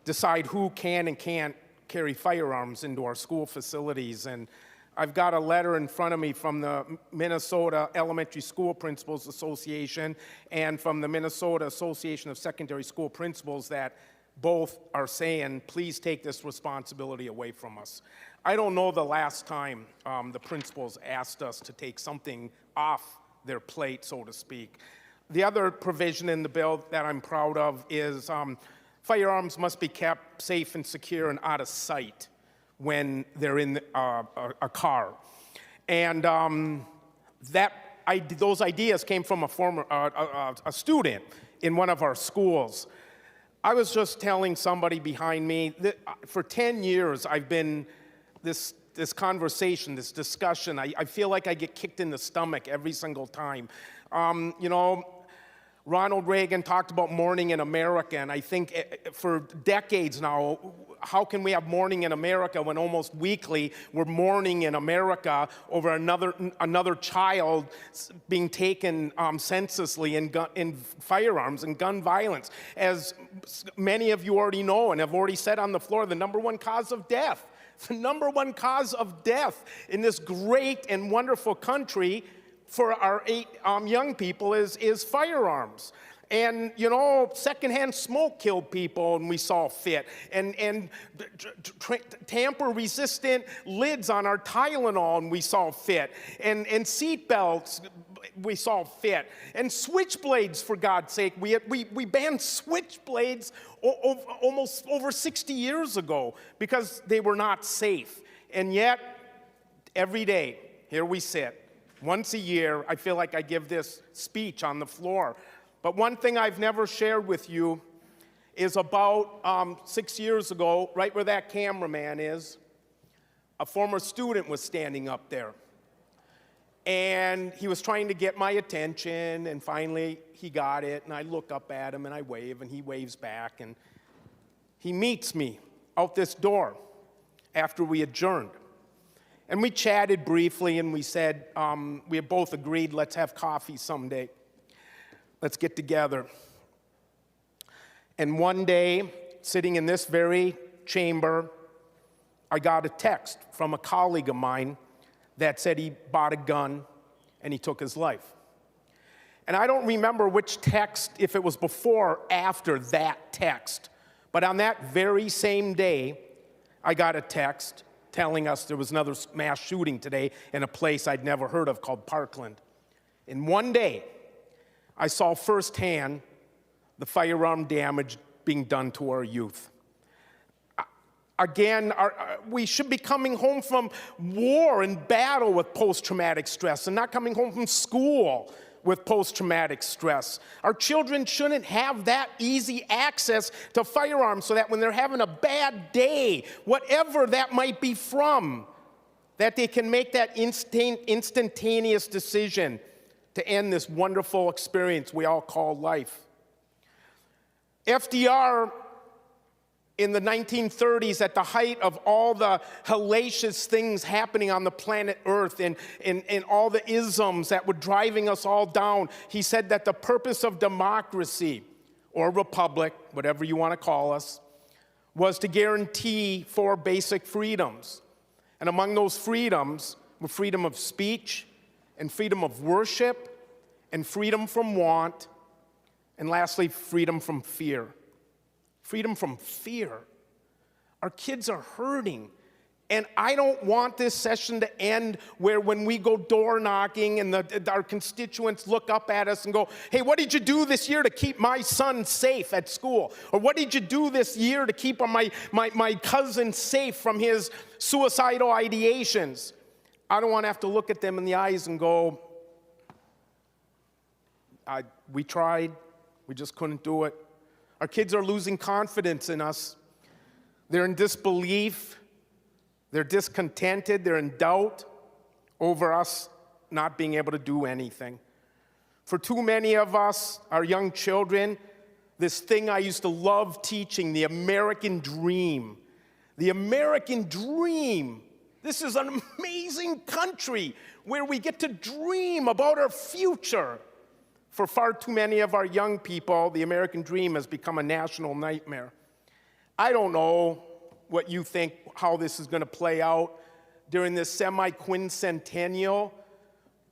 decide who can and can't carry firearms into our school facilities. And I've got a letter in front of me from the Minnesota Elementary School Principals Association and from the Minnesota Association of Secondary School Principals that both are saying, please take this responsibility away from us. I don't know the last time the principals asked us to take something off their plate, so to speak. The other provision in the bill that I'm proud of is firearms must be kept safe and secure and out of sight when they're in a car. And those ideas came from a student in one of our schools. I was just telling somebody behind me that for 10 years I've been this conversation, this discussion. I feel like I get kicked in the stomach every single time. You know, Ronald Reagan talked about mourning in America, and I think for decades now, how can we have mourning in America when almost weekly we're mourning in America over another child being taken senselessly in firearms and gun violence? As many of you already know and have already said on the floor, the number one cause of death. The number one cause of death in this great and wonderful country for our young people is firearms. And, you know, secondhand smoke killed people, and we saw fit. And tamper-resistant lids on our Tylenol, and we saw fit. And seat belts, we saw fit. And switchblades, for God's sake. We banned switchblades almost over 60 years ago because they were not safe. And yet, every day, here we sit. Once a year, I feel like I give this speech on the floor. But one thing I've never shared with you is about 6 years ago, right where that cameraman is, a former student was standing up there. And he was trying to get my attention, and finally he got it, and I look up at him and I wave, and he waves back, and he meets me out this door after we adjourned. And we chatted briefly, and we said, we had both agreed, let's have coffee someday. Let's get together. And one day, sitting in this very chamber, I got a text from a colleague of mine that said he bought a gun and he took his life. And I don't remember which text, if it was before or after that text, but on that very same day, I got a text telling us there was another mass shooting today in a place I'd never heard of called Parkland. In one day, I saw firsthand the firearm damage being done to our youth. Again, we should be coming home from war and battle with post-traumatic stress and not coming home from school with post-traumatic stress. Our children shouldn't have that easy access to firearms so that when they're having a bad day, whatever that might be from, that they can make that instantaneous decision to end this wonderful experience we all call life. FDR, in the 1930s, at the height of all the hellacious things happening on the planet Earth and all the isms that were driving us all down, he said that the purpose of democracy, or republic, whatever you want to call us, was to guarantee 4 basic freedoms. And among those freedoms were freedom of speech, and freedom of worship, and freedom from want, and lastly, freedom from fear. Freedom from fear. Our kids are hurting. And I don't want this session to end where when we go door knocking and our constituents look up at us and go, hey, what did you do this year to keep my son safe at school? Or what did you do this year to keep my cousin safe from his suicidal ideations? I don't want to have to look at them in the eyes and go, we tried, we just couldn't do it. Our kids are losing confidence in us. They're in disbelief. They're discontented. They're in doubt over us not being able to do anything. For too many of us, our young children, this thing I used to love teaching, the American dream. The American dream. This is an amazing country where we get to dream about our future. For far too many of our young people, the American dream has become a national nightmare. I don't know what you think, how this is going to play out during this semi-quincentennial.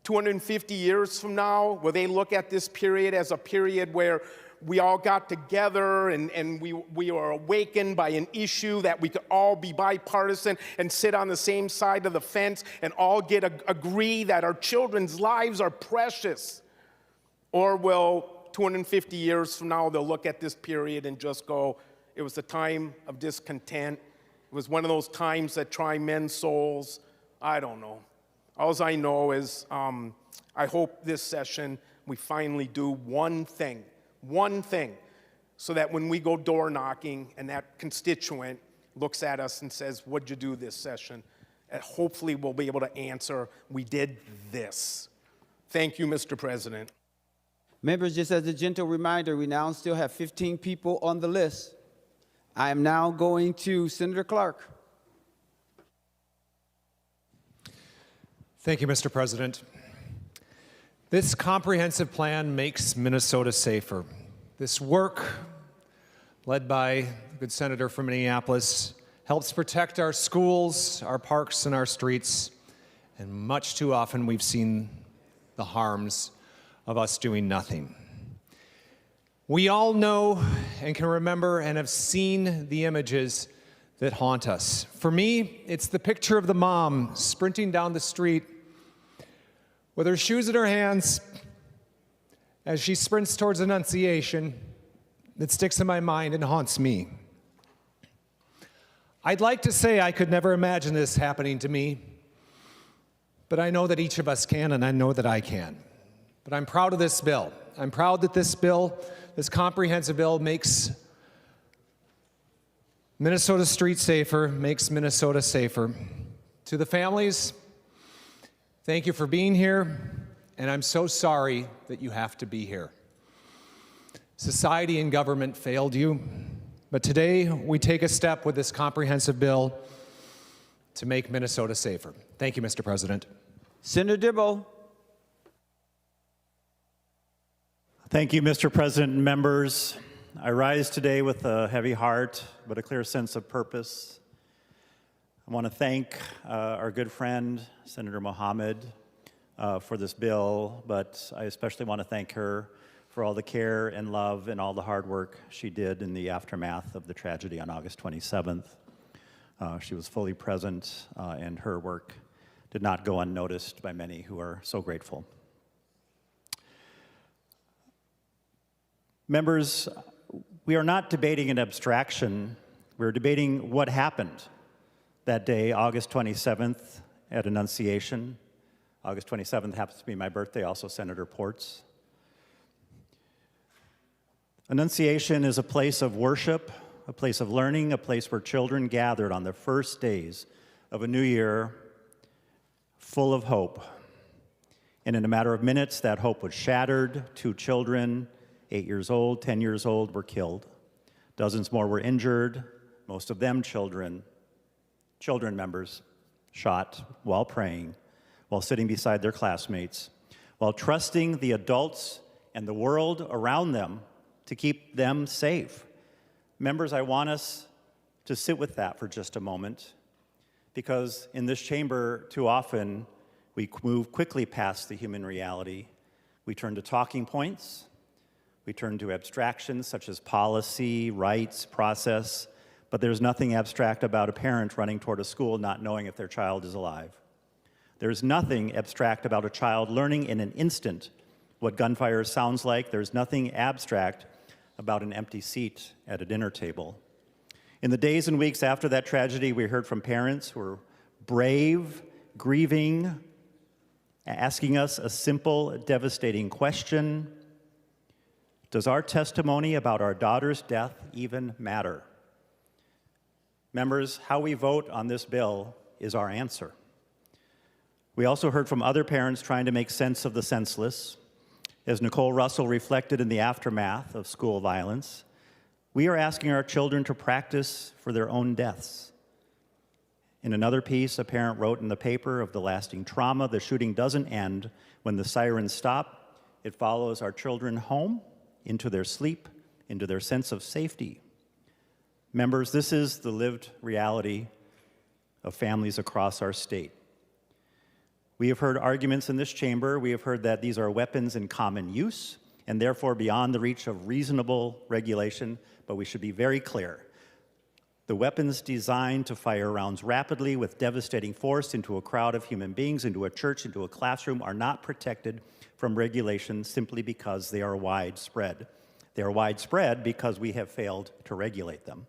250 years from now, will they look at this period as a period where we all got together and we were awakened by an issue that we could all be bipartisan and sit on the same side of the fence and all agree that our children's lives are precious? Or will 250 years from now, they'll look at this period and just go, it was a time of discontent. It was one of those times that try men's souls. I don't know. All I know is I hope this session we finally do one thing, so that when we go door knocking and that constituent looks at us and says, what'd you do this session? And hopefully we'll be able to answer, we did this. Thank you, Mr. President. Members, just as a gentle reminder, we now still have 15 people on the list. I am now going to Senator Clark. Thank you, Mr. President. This comprehensive plan makes Minnesota safer. This work, led by the good senator from Minneapolis, helps protect our schools, our parks, and our streets. And much too often we've seen the harms of us doing nothing. We all know and can remember and have seen the images that haunt us. For me, it's the picture of the mom sprinting down the street with her shoes in her hands as she sprints towards Annunciation that sticks in my mind and haunts me. I'd like to say I could never imagine this happening to me, but I know that each of us can, and I know that I can. But I'm proud of this bill. I'm proud that this bill, this comprehensive bill, makes Minnesota streets safer, makes Minnesota safer. To the families, thank you for being here, and I'm so sorry that you have to be here. Society and government failed you, but today we take a step with this comprehensive bill to make Minnesota safer. Thank you, Mr. President. Senator Dibble. Thank you, Mr. President and members. I rise today with a heavy heart, but a clear sense of purpose. I want to thank our good friend, Senator Mohammed, for this bill, but I especially want to thank her for all the care and love and all the hard work she did in the aftermath of the tragedy on August 27th. She was fully present, and her work did not go unnoticed by many who are so grateful. Members, we are not debating an abstraction. We're debating what happened that day, August 27th, at Annunciation. August 27th happens to be my birthday, also Senator Port's. Annunciation is a place of worship, a place of learning, a place where children gathered on the first days of a new year full of hope. And in a matter of minutes, that hope was shattered. 2 children, 8 years old, 10 years old, were killed. Dozens more were injured, most of them children members, shot while praying, while sitting beside their classmates, while trusting the adults and the world around them to keep them safe. Members, I want us to sit with that for just a moment, because in this chamber, too often, we move quickly past the human reality. We turn to talking points. We turn to abstractions such as policy, rights, process, but there's nothing abstract about a parent running toward a school not knowing if their child is alive. There's nothing abstract about a child learning in an instant what gunfire sounds like. There's nothing abstract about an empty seat at a dinner table. In the days and weeks after that tragedy, we heard from parents who were brave, grieving, asking us a simple, devastating question: Does our testimony about our daughter's death even matter? Members, how we vote on this bill is our answer. We also heard from other parents trying to make sense of the senseless. As Nicole Russell reflected in the aftermath of school violence, we are asking our children to practice for their own deaths. In another piece, a parent wrote in the paper of the lasting trauma, the shooting doesn't end when the sirens stop. It follows our children home, into their sleep, into their sense of safety. Members, this is the lived reality of families across our state. We have heard arguments in this chamber. We have heard that these are weapons in common use and therefore beyond the reach of reasonable regulation, but we should be very clear. The weapons designed to fire rounds rapidly with devastating force into a crowd of human beings, into a church, into a classroom, are not protected from regulation simply because they are widespread. They are widespread because we have failed to regulate them.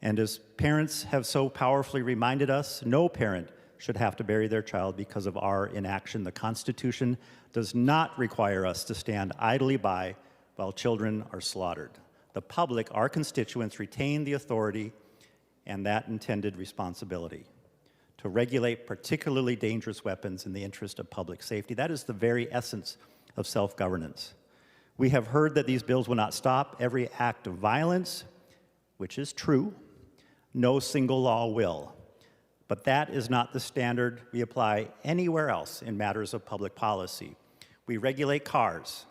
And as parents have so powerfully reminded us, no parent should have to bury their child because of our inaction. The Constitution does not require us to stand idly by while children are slaughtered. The public, our constituents, retain the authority and that intended responsibility to regulate particularly dangerous weapons in the interest of public safety. That is the very essence of self-governance. We have heard that these bills will not stop every act of violence, which is true. No single law will. But that is not the standard we apply anywhere else in matters of public policy. We regulate cars,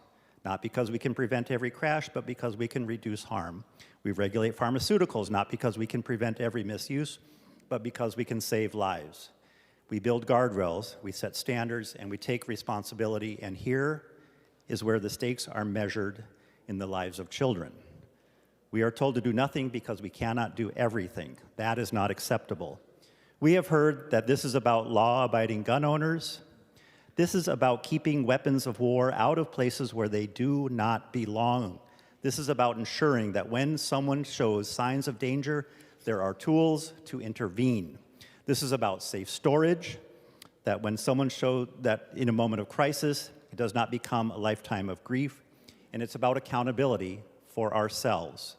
not because we can prevent every crash, but because we can reduce harm. We regulate pharmaceuticals, not because we can prevent every misuse, but because we can save lives. We build guardrails, we set standards, and we take responsibility, and here is where the stakes are measured in the lives of children. We are told to do nothing because we cannot do everything. That is not acceptable. We have heard that this is about law-abiding gun owners. This is about keeping weapons of war out of places where they do not belong. This is about ensuring that when someone shows signs of danger, there are tools to intervene. This is about safe storage, that when someone shows that in a moment of crisis, it does not become a lifetime of grief, and it's about accountability for ourselves.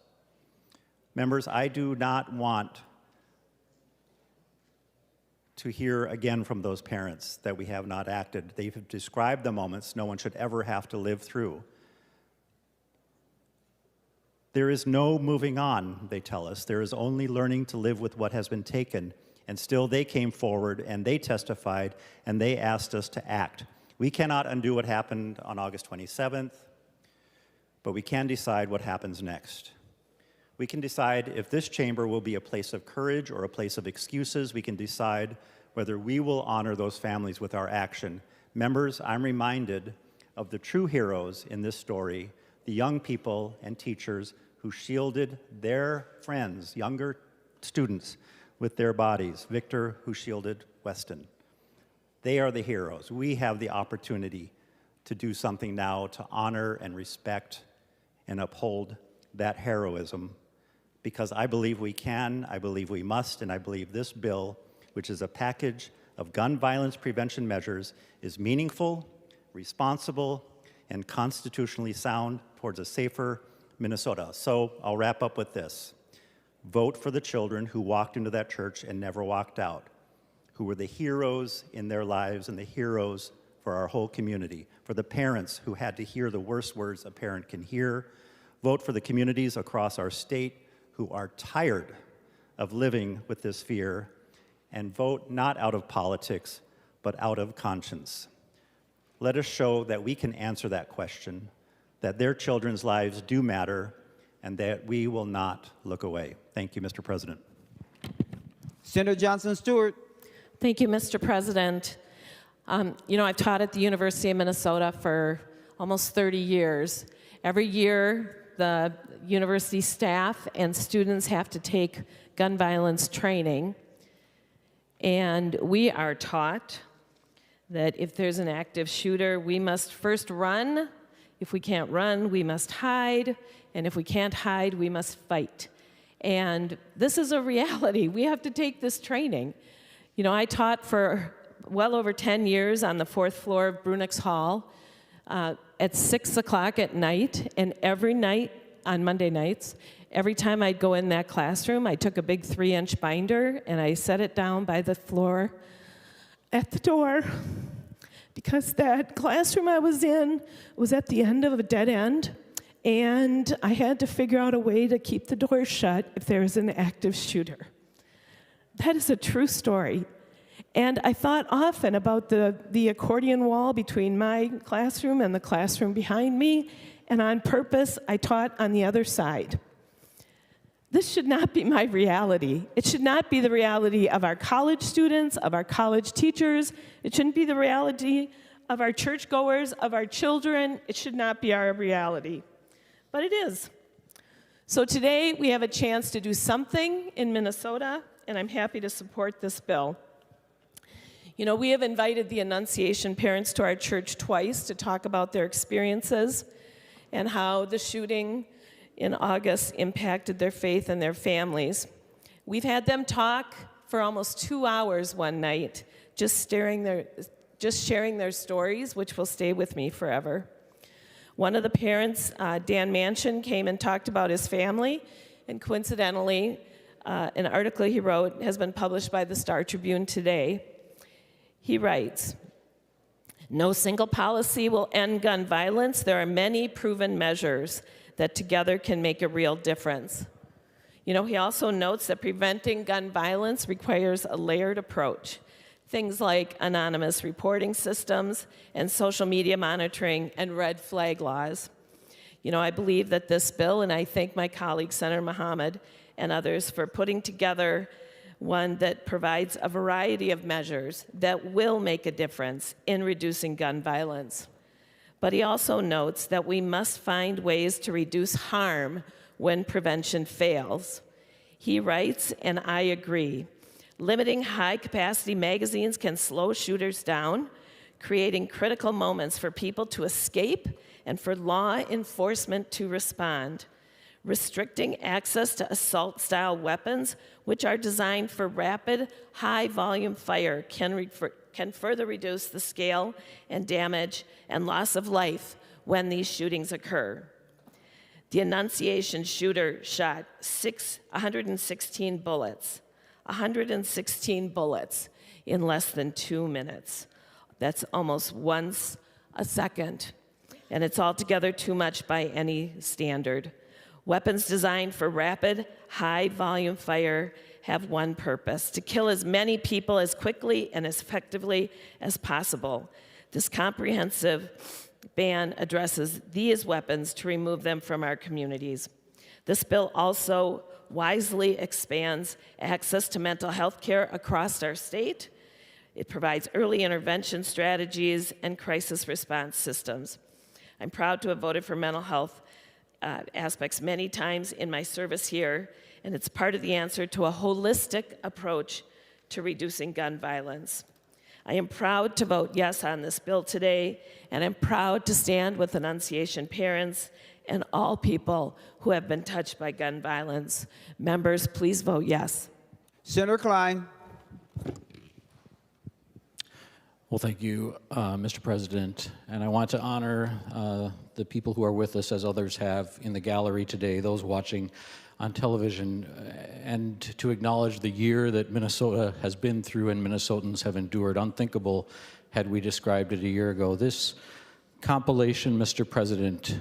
Members, I do not want to hear again from those parents that we have not acted. They've described the moments no one should ever have to live through. There is no moving on, they tell us. There is only learning to live with what has been taken. And still they came forward and they testified and they asked us to act. We cannot undo what happened on August 27th, but we can decide what happens next. We can decide if this chamber will be a place of courage or a place of excuses. We can decide whether we will honor those families with our action. Members, I'm reminded of the true heroes in this story, the young people and teachers who shielded their friends, younger students, with their bodies. Victor, who shielded Weston. They are the heroes. We have the opportunity to do something now to honor and respect and uphold that heroism, because I believe we can, I believe we must, and I believe this bill, which is a package of gun violence prevention measures, is meaningful, responsible, and constitutionally sound towards a safer Minnesota. So I'll wrap up with this. Vote for the children who walked into that church and never walked out, who were the heroes in their lives and the heroes for our whole community, for the parents who had to hear the worst words a parent can hear. Vote for the communities across our state who are tired of living with this fear, and vote not out of politics, but out of conscience. Let us show that we can answer that question, that their children's lives do matter, and that we will not look away. Thank you, Mr. President. Senator Johnson Stewart. Thank you, Mr. President. You know, I've taught at the University of Minnesota for almost 30 years. Every year, the university staff and students have to take gun violence training. And we are taught that if there's an active shooter, we must first run. If we can't run, we must hide. And if we can't hide, we must fight. And this is a reality. We have to take this training. You know, I taught for well over 10 years on the 4th floor of Brunick's Hall. at 6 o'clock at night, and every night on Monday nights, every time I'd go in that classroom, I took a big 3-inch binder and I set it down by the floor at the door, because that classroom I was in was at the end of a dead end, and I had to figure out a way to keep the door shut if there was an active shooter. That is a true story. And I thought often about the accordion wall between my classroom and the classroom behind me, and on purpose, I taught on the other side. This should not be my reality. It should not be the reality of our college students, of our college teachers. It shouldn't be the reality of our churchgoers, of our children. It should not be our reality. But it is. So today, we have a chance to do something in Minnesota, and I'm happy to support this bill. You know, we have invited the Annunciation parents to our church twice to talk about their experiences and how the shooting in August impacted their faith and their families. We've had them talk for almost 2 hours one night, just sharing their stories, which will stay with me forever. One of the parents, Dan Manchin, came and talked about his family, and coincidentally, an article he wrote has been published by the Star Tribune today. He writes, "No single policy will end gun violence. There are many proven measures that together can make a real difference." You know, he also notes that preventing gun violence requires a layered approach. Things like anonymous reporting systems and social media monitoring and red flag laws. You know, I believe that this bill, and I thank my colleague, Senator Mohammed, and others for putting together one that provides a variety of measures that will make a difference in reducing gun violence. But he also notes that we must find ways to reduce harm when prevention fails. He writes, and I agree, limiting high-capacity magazines can slow shooters down, creating critical moments for people to escape and for law enforcement to respond. Restricting access to assault-style weapons, which are designed for rapid, high-volume fire, can further reduce the scale and damage and loss of life when these shootings occur. The Annunciation shooter shot 116 bullets, 116 bullets in less than 2 minutes. That's almost once a second, and it's altogether too much by any standard. Weapons designed for rapid, high-volume fire have one purpose: to kill as many people as quickly and as effectively as possible. This comprehensive ban addresses these weapons to remove them from our communities. This bill also wisely expands access to mental health care across our state. It provides early intervention strategies and crisis response systems. I'm proud to have voted for mental health aspects many times in my service here, and it's part of the answer to a holistic approach to reducing gun violence. I am proud to vote yes on this bill today, and I'm proud to stand with Annunciation parents and all people who have been touched by gun violence. Members, please vote yes. Senator Klein. Well, thank you, Mr. President. And I want to honor the people who are with us, as others have in the gallery today, those watching on television, and to acknowledge the year that Minnesota has been through and Minnesotans have endured. Unthinkable had we described it a year ago. This compilation, Mr. President,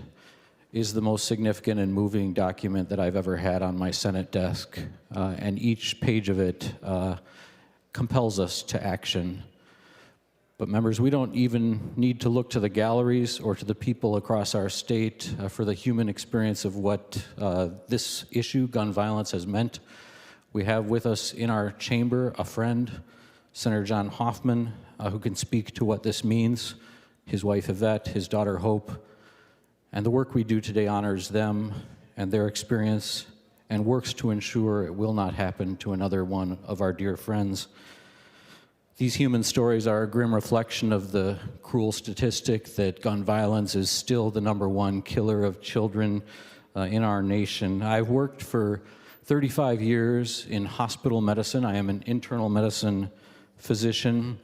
is the most significant and moving document that I've ever had on my Senate desk. And each page of it compels us to action. But members, we don't even need to look to the galleries or to the people across our state for the human experience of what this issue, gun violence, has meant. We have with us in our chamber a friend, Senator John Hoffman, who can speak to what this means, his wife Yvette, his daughter Hope, and the work we do today honors them and their experience and works to ensure it will not happen to another one of our dear friends. These human stories are a grim reflection of the cruel statistic that gun violence is still the #1 killer of children in our nation. I've worked for 35 years in hospital medicine. I am an internal medicine physician,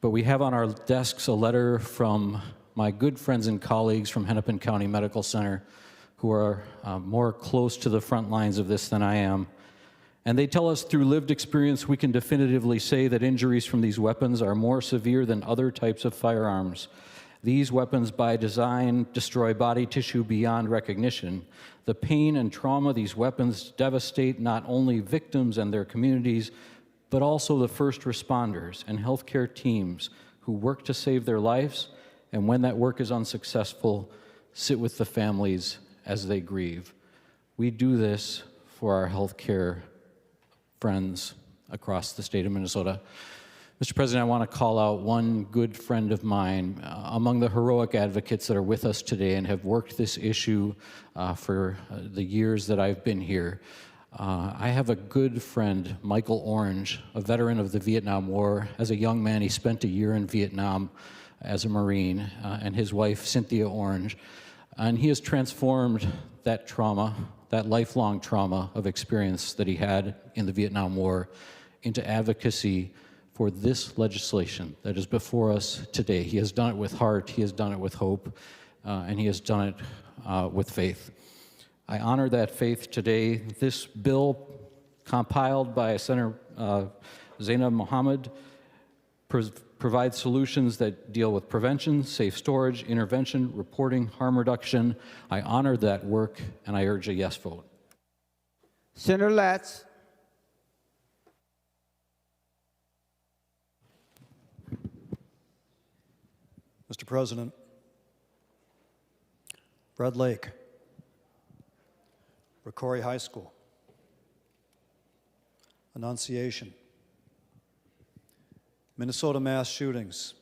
but we have on our desks a letter from my good friends and colleagues from Hennepin County Medical Center who are more close to the front lines of this than I am. And they tell us through lived experience we can definitively say that injuries from these weapons are more severe than other types of firearms. These weapons, by design, destroy body tissue beyond recognition. The pain and trauma these weapons devastate not only victims and their communities, but also the first responders and healthcare teams who work to save their lives, and when that work is unsuccessful, sit with the families as they grieve. We do this for our healthcare friends across the state of Minnesota. Mr. President, I want to call out one good friend of mine among the heroic advocates that are with us today and have worked this issue for the years that I've been here. I have a good friend, Michael Orange, a veteran of the Vietnam War. As a young man, he spent a year in Vietnam as a Marine, and his wife, Cynthia Orange. And he has transformed that trauma, that lifelong trauma of experience that he had in the Vietnam War, into advocacy for this legislation that is before us today. He has done it with heart, he has done it with hope, and he has done it with faith. I honor that faith today. This bill, compiled by Senator Zainab Mohammed, provides solutions that deal with prevention, safe storage, intervention, reporting, harm reduction. I honor that work, and I urge a yes vote. Senator Latz. Mr. President, Red Lake, Rocori High School, Annunciation, Minnesota mass shootings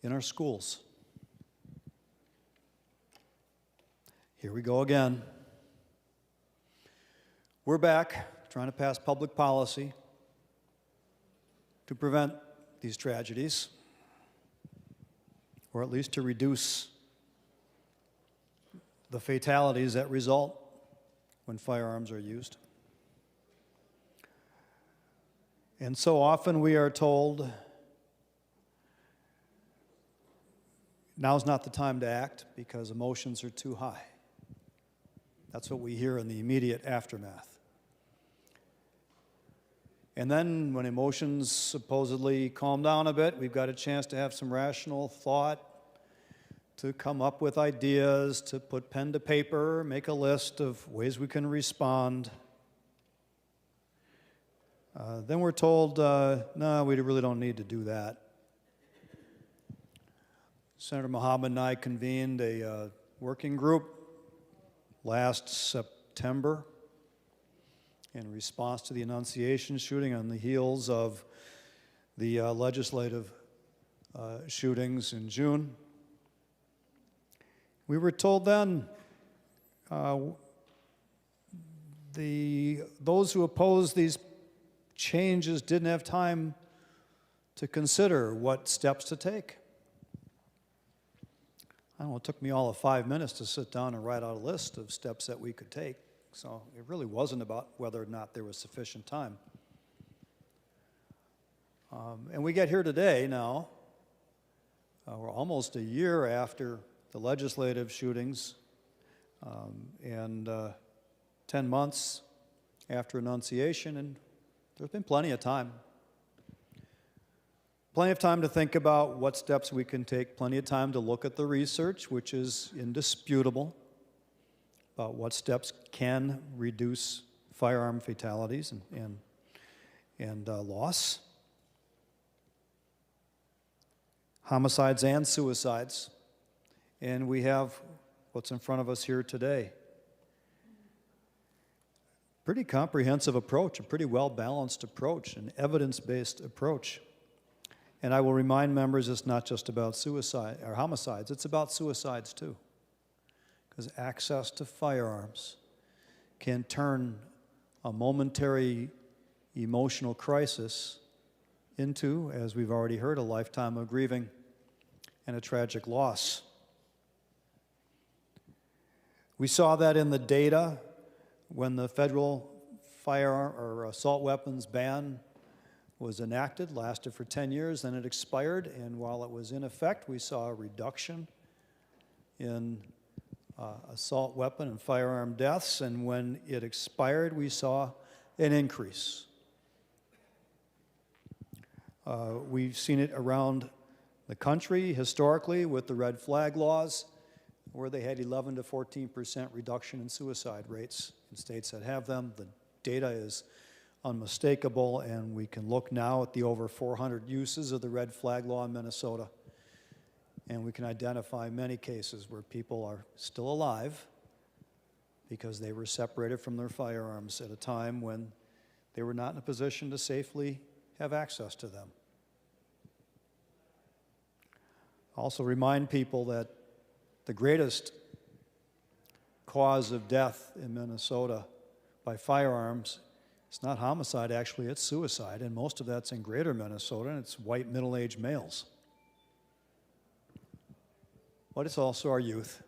in our schools. Here we go again. We're back trying to pass public policy to prevent these tragedies, or at least to reduce the fatalities that result when firearms are used. And so often we are told, now's not the time to act because emotions are too high. That's what we hear in the immediate aftermath. And then when emotions supposedly calm down a bit, we've got a chance to have some rational thought, to come up with ideas, to put pen to paper, make a list of ways we can respond. Then we're told, no, we really don't need to do that. Senator Mohammed and I convened a working group last September in response to the Annunciation shooting on the heels of the legislative shootings in June. We were told then those who opposed these changes didn't have time to consider what steps to take. I don't know, it took me all of 5 minutes to sit down and write out a list of steps that we could take. So it really wasn't about whether or not there was sufficient time. And we get here today now. We're almost a year after the legislative shootings and 10 months after Annunciation, and there's been plenty of time. Plenty of time to think about what steps we can take, plenty of time to look at the research, which is indisputable, about what steps can reduce firearm fatalities and loss, homicides and suicides. And we have what's in front of us here today. Pretty comprehensive approach, a pretty well-balanced approach, an evidence-based approach. And I will remind members it's not just about suicide or homicides, it's about suicides too. Because access to firearms can turn a momentary emotional crisis into, as we've already heard, a lifetime of grieving and a tragic loss. We saw that in the data when the federal firearm or assault weapons ban was enacted, lasted for 10 years, then it expired, and while it was in effect, we saw a reduction in assault weapon and firearm deaths, and when it expired, we saw an increase. We've seen it around the country historically with the red flag laws, where they had 11 to 14% reduction in suicide rates in states that have them. The data is unmistakable, and we can look now at the over 400 uses of the red flag law in Minnesota, and we can identify many cases where people are still alive because they were separated from their firearms at a time when they were not in a position to safely have access to them. Also remind people that the greatest cause of death in Minnesota by firearms, it's not homicide, actually, it's suicide, and most of that's in greater Minnesota, and it's white middle-aged males. But it's also our youth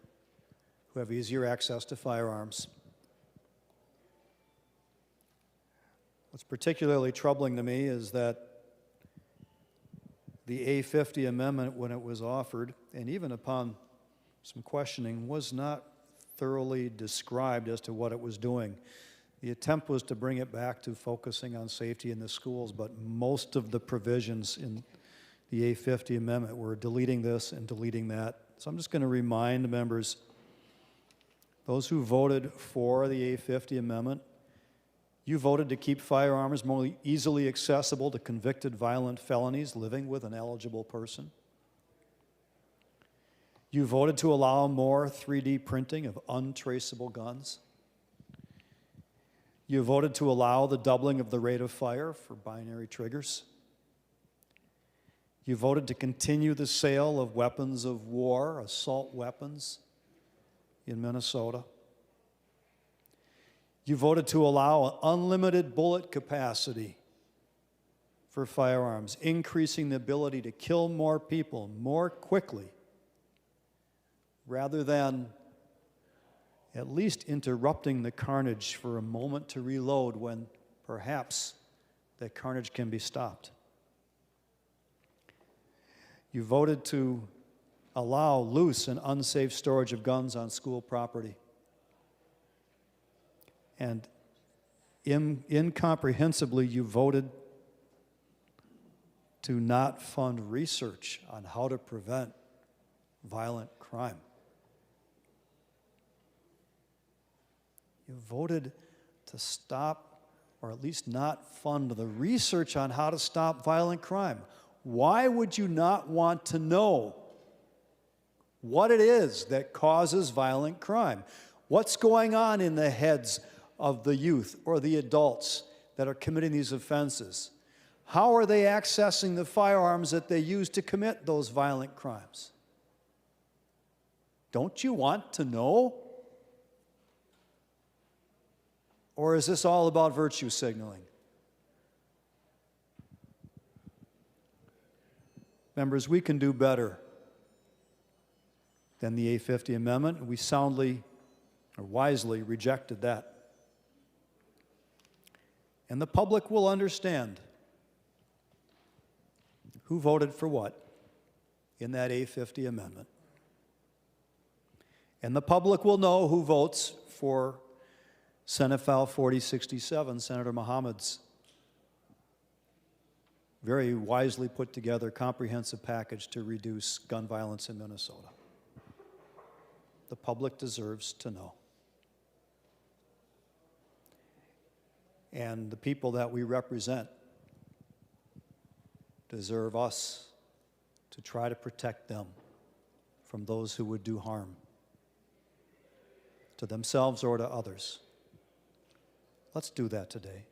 who have easier access to firearms. What's particularly troubling to me is that the A50 amendment, when it was offered, and even upon some questioning, was not thoroughly described as to what it was doing. The attempt was to bring it back to focusing on safety in the schools, but most of the provisions in the A50 amendment were deleting this and deleting that. So I'm just going to remind members, those who voted for the A50 amendment, you voted to keep firearms more easily accessible to convicted violent felonies living with an eligible person. You voted to allow more 3D printing of untraceable guns. You voted to allow the doubling of the rate of fire for binary triggers. You voted to continue the sale of weapons of war, assault weapons, in Minnesota. You voted to allow unlimited bullet capacity for firearms, increasing the ability to kill more people more quickly, rather than at least interrupting the carnage for a moment to reload when perhaps that carnage can be stopped. You voted to allow loose and unsafe storage of guns on school property. And incomprehensibly, you voted to not fund research on how to prevent violent crime. You voted to stop, or at least not fund, the research on how to stop violent crime. Why would you not want to know what it is that causes violent crime? What's going on in the heads of the youth or the adults that are committing these offenses? How are they accessing the firearms that they use to commit those violent crimes? Don't you want to know? Or is this all about virtue signaling? Members, we can do better than the A50 amendment. We soundly or wisely rejected that. And the public will understand who voted for what in that A50 amendment. And the public will know who votes for Senate File 4067, Senator Mohammed's very wisely put together comprehensive package to reduce gun violence in Minnesota. The public deserves to know. And the people that we represent deserve us to try to protect them from those who would do harm to themselves or to others. Let's do that today.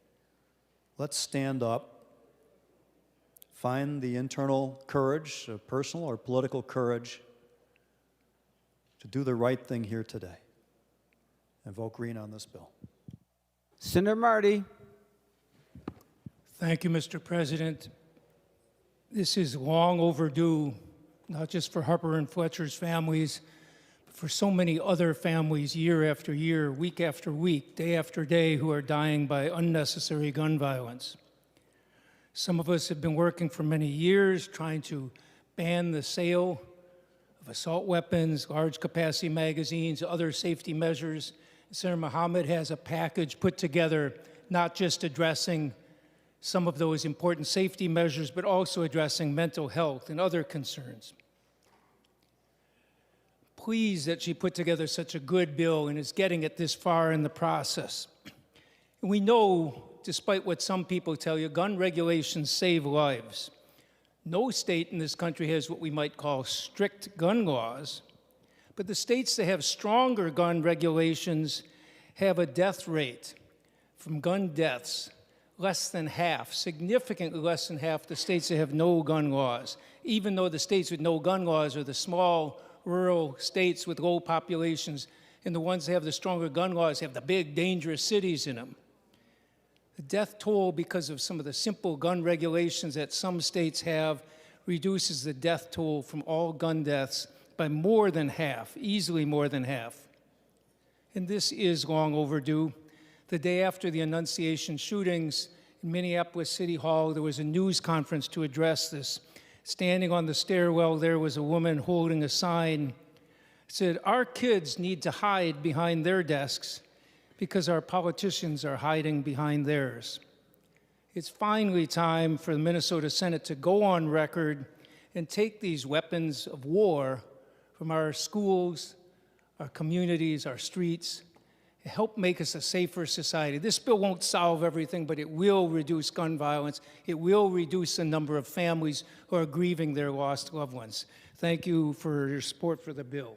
Let's stand up, find the internal courage, personal or political courage, to do the right thing here today and vote green on this bill. Senator Marty. Thank you, Mr. President. This is long overdue, not just for Harper and Fletcher's families, but for so many other families year after year, week after week, day after day, who are dying by unnecessary gun violence. Some of us have been working for many years trying to ban the sale of assault weapons, large capacity magazines, other safety measures. Senator Mohammed has a package put together not just addressing some of those important safety measures, but also addressing mental health and other concerns. Pleased that she put together such a good bill and is getting it this far in the process. And we know, despite what some people tell you, gun regulations save lives. No state in this country has what we might call strict gun laws, but the states that have stronger gun regulations have a death rate from gun deaths less than half, significantly less than half the states that have no gun laws, even though the states with no gun laws are the small rural states with low populations, and the ones that have the stronger gun laws have the big, dangerous cities in them. The death toll, because of some of the simple gun regulations that some states have, reduces the death toll from all gun deaths by more than half, easily more than half. And this is long overdue. The day after the Annunciation shootings in Minneapolis City Hall, there was a news conference to address this. Standing on the stairwell there was a woman holding a sign that said, "Our kids need to hide behind their desks because our politicians are hiding behind theirs." It's finally time for the Minnesota Senate to go on record and take these weapons of war from our schools, our communities, our streets, and help make us a safer society. This bill won't solve everything, but it will reduce gun violence. It will reduce the number of families who are grieving their lost loved ones. Thank you for your support for the bill.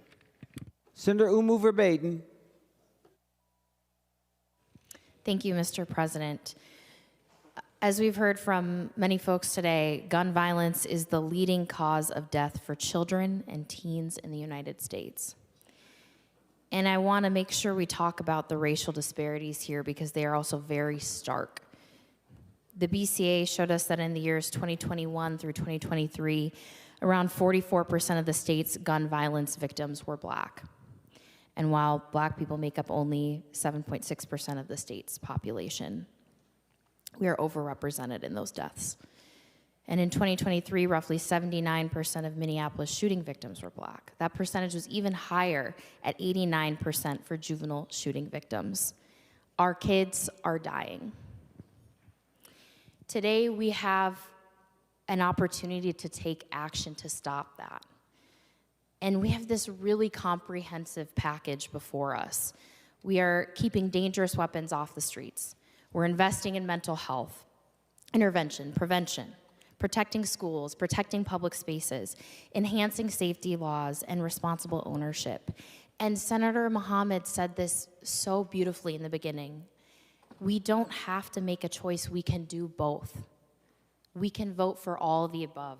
Senator Umu Verbatim. Thank you, Mr. President. As we've heard from many folks today, gun violence is the leading cause of death for children and teens in the United States. And I want to make sure we talk about the racial disparities here because they are also very stark. The BCA showed us that in the years 2021 through 2023, around 44% of the state's gun violence victims were Black. And while Black people make up only 7.6% of the state's population, we are overrepresented in those deaths. And in 2023, roughly 79% of Minneapolis shooting victims were Black. That percentage was even higher at 89% for juvenile shooting victims. Our kids are dying. Today, we have an opportunity to take action to stop that. And we have this really comprehensive package before us. We are keeping dangerous weapons off the streets. We're investing in mental health, intervention, prevention, protecting schools, protecting public spaces, enhancing safety laws, and responsible ownership. And Senator Mohammed said this so beautifully in the beginning. We don't have to make a choice. We can do both. We can vote for all of the above.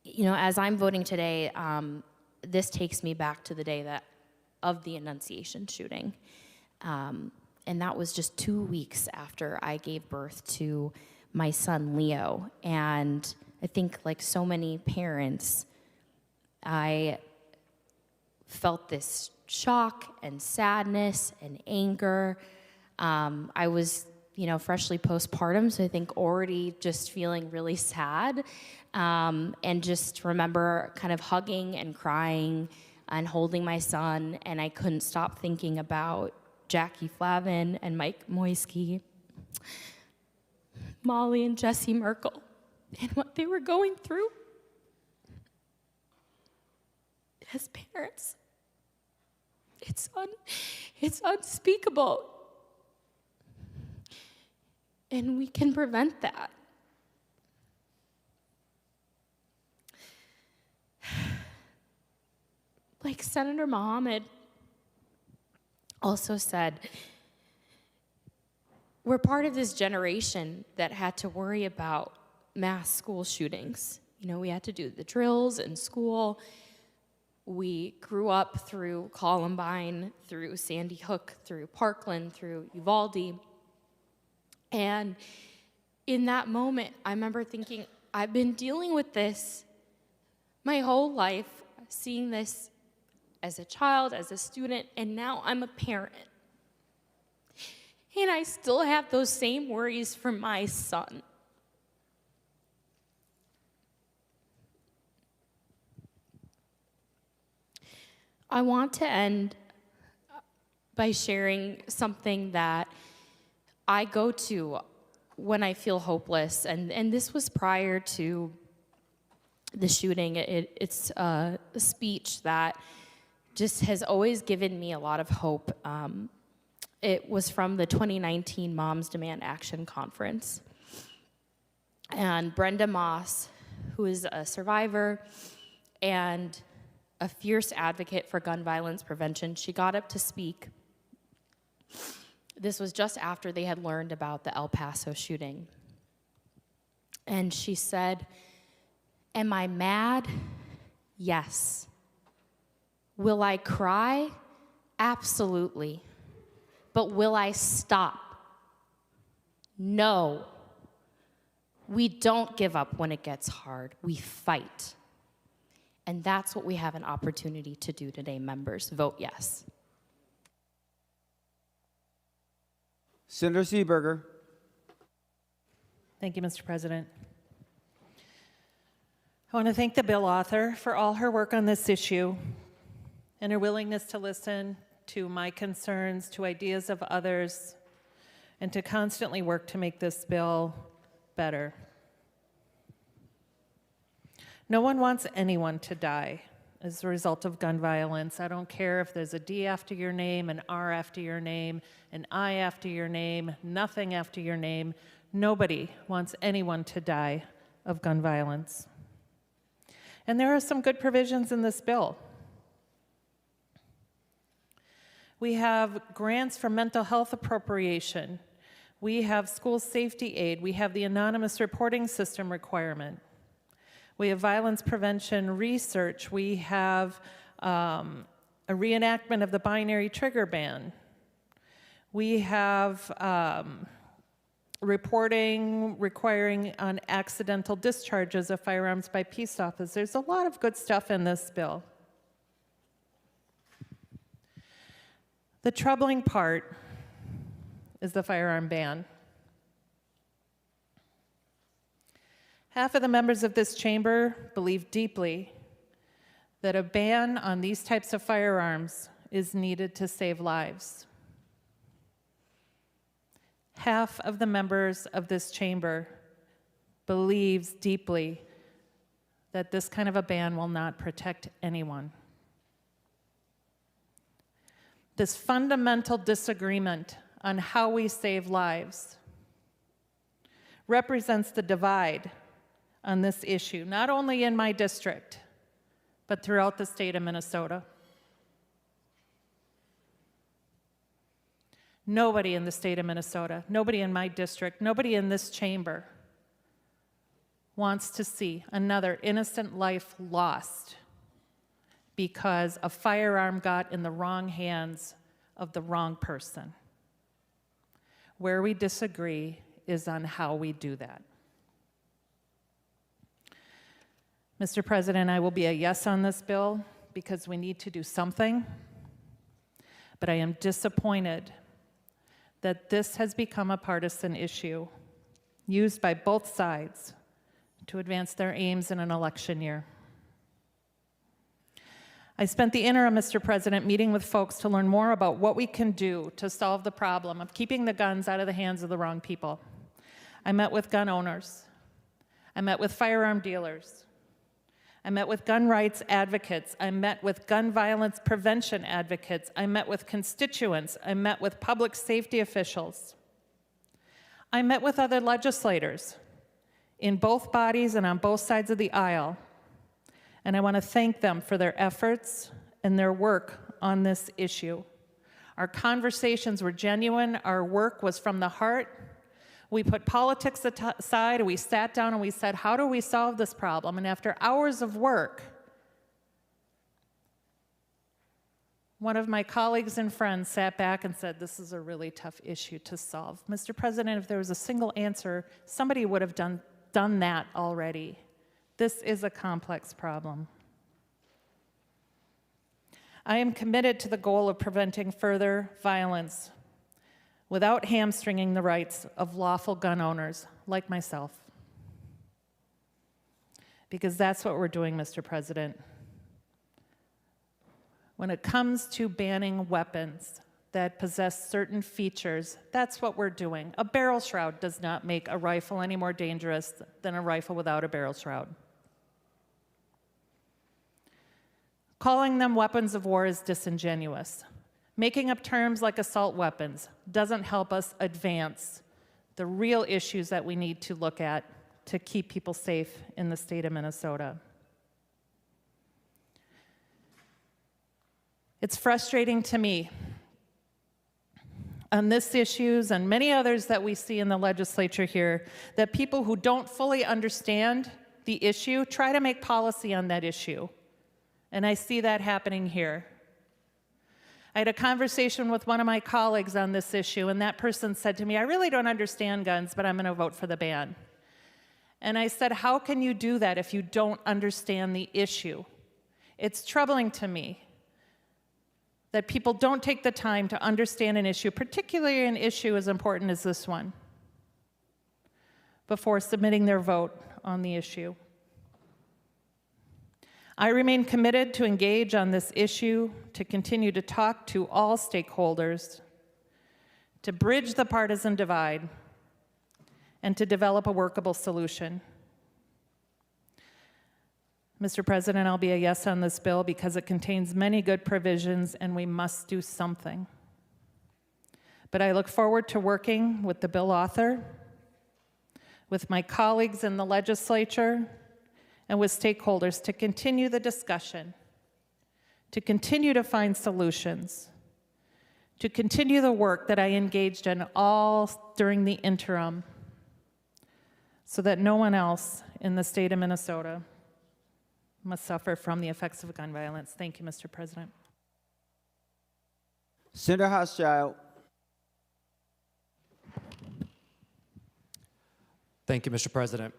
You know, as I'm voting today, this takes me back to the day of the Annunciation shooting. And that was just 2 weeks after I gave birth to my son, Leo. And I think, like so many parents, I felt this shock and sadness and anger. I was, freshly postpartum, so I think already just feeling really sad. And just remember kind of hugging and crying and holding my son. And I couldn't stop thinking about Jackie Flavin and Mike Moisky, Molly and Jesse Merkel, and what they were going through as parents. It's unspeakable. And we can prevent that. Like Senator Mohammed also said, we're part of this generation that had to worry about mass school shootings. We had to do the drills in school. We grew up through Columbine, through Sandy Hook, through Parkland, through Uvalde. And in that moment, I remember thinking, I've been dealing with this my whole life, seeing this as a child, as a student, and now I'm a parent. And I still have those same worries for my son. I want to end by sharing something that I go to when I feel hopeless, and this was prior to the shooting. It's a speech that just has always given me a lot of hope. It was from the 2019 Moms Demand Action Conference. And Brenda Moss, who is a survivor and a fierce advocate for gun violence prevention, she got up to speak. This was just after they had learned about the El Paso shooting. And she said, "Am I mad? Yes. Will I cry? Absolutely. But will I stop? No. We don't give up when it gets hard. We fight." And that's what we have an opportunity to do today, members. Vote yes. Senator Seeberger. Thank you, Mr. President. I want to thank the bill author for all her work on this issue and her willingness to listen to my concerns, to ideas of others, and to constantly work to make this bill better. No one wants anyone to die as a result of gun violence. I don't care if there's a D after your name, an R after your name, an I after your name, nothing after your name. Nobody wants anyone to die of gun violence. And there are some good provisions in this bill. We have grants for mental health appropriation. We have school safety aid. We have the anonymous reporting system requirement. We have violence prevention research. We have a reenactment of the binary trigger ban. We have reporting requiring on accidental discharges of firearms by peace officers. There's a lot of good stuff in this bill. The troubling part is the firearm ban. Half of the members of this chamber believe deeply that a ban on these types of firearms is needed to save lives. Half of the members of this chamber believes deeply that this kind of a ban will not protect anyone. This fundamental disagreement on how we save lives represents the divide on this issue, not only in my district, but throughout the state of Minnesota. Nobody in the state of Minnesota, nobody in my district, nobody in this chamber wants to see another innocent life lost because a firearm got in the wrong hands of the wrong person. Where we disagree is on how we do that. Mr. President, I will be a yes on this bill because we need to do something, but I am disappointed that this has become a partisan issue used by both sides to advance their aims in an election year. I spent the interim, Mr. President, meeting with folks to learn more about what we can do to solve the problem of keeping the guns out of the hands of the wrong people. I met with gun owners. I met with firearm dealers. I met with gun rights advocates. I met with gun violence prevention advocates. I met with constituents. I met with public safety officials. I met with other legislators in both bodies and on both sides of the aisle. And I want to thank them for their efforts and their work on this issue. Our conversations were genuine. Our work was from the heart. We put politics aside, and we sat down and we said, how do we solve this problem? And after hours of work, one of my colleagues and friends sat back and said, this is a really tough issue to solve. Mr. President, if there was a single answer, somebody would have done that already. This is a complex problem. I am committed to the goal of preventing further violence without hamstringing the rights of lawful gun owners like myself. Because that's what we're doing, Mr. President. when it comes to banning weapons that possess certain features, that's what we're doing. A barrel shroud does not make a rifle any more dangerous than a rifle without a barrel shroud. Calling them weapons of war is disingenuous. Making up terms like assault weapons doesn't help us advance the real issues that we need to look at to keep people safe in the state of Minnesota. It's frustrating to me on this issues and many others that we see in the legislature here that people who don't fully understand the issue try to make policy on that issue. And I see that happening here. I had a conversation with one of my colleagues on this issue, and that person said to me, I really don't understand guns, but I'm going to vote for the ban. And I said, how can you do that if you don't understand the issue? It's troubling to me that people don't take the time to understand an issue, particularly an issue as important as this one, before submitting their vote on the issue. I remain committed to engage on this issue, to continue to talk to all stakeholders, to bridge the partisan divide, and to develop a workable solution. Mr. President, I'll be a yes on this bill because it contains many good provisions and we must do something. But I look forward to working with the bill author, with my colleagues in the legislature, and with stakeholders to continue the discussion, to continue to find solutions, to continue the work that I engaged in all during the interim, so that no one else in the state of Minnesota must suffer from the effects of gun violence. Thank you, Mr. President. Senator Hochschild. Thank you, Mr. President.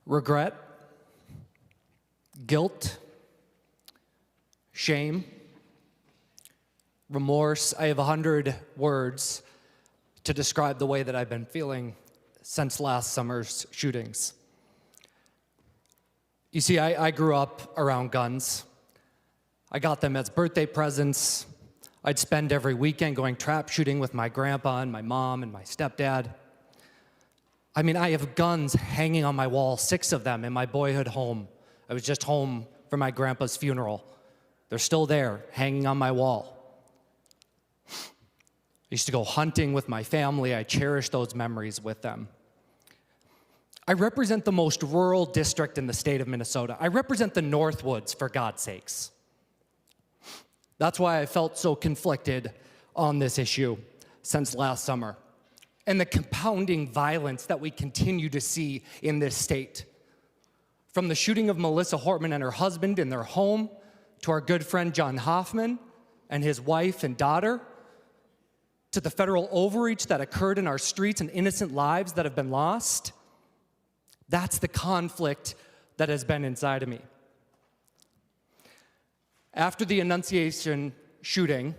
Regret, guilt, shame, remorse. I have 100 words to describe the way that I've been feeling since last summer's shootings. You see, I grew up around guns. I got them as birthday presents. I'd spend every weekend going trap shooting with my grandpa and my mom and my stepdad. I mean, I have guns hanging on my wall, 6 of them in my boyhood home. I was just home for my grandpa's funeral. They're still there, hanging on my wall. I used to go hunting with my family. I cherish those memories with them. I represent the most rural district in the state of Minnesota. I represent the Northwoods, for God's sakes. That's why I felt so conflicted on this issue since last summer, and the compounding violence that we continue to see in this state. From the shooting of Melissa Hortman and her husband in their home, to our good friend John Hoffman and his wife and daughter, to the federal overreach that occurred in our streets and innocent lives that have been lost. That's the conflict that has been inside of me. After the Annunciation shooting,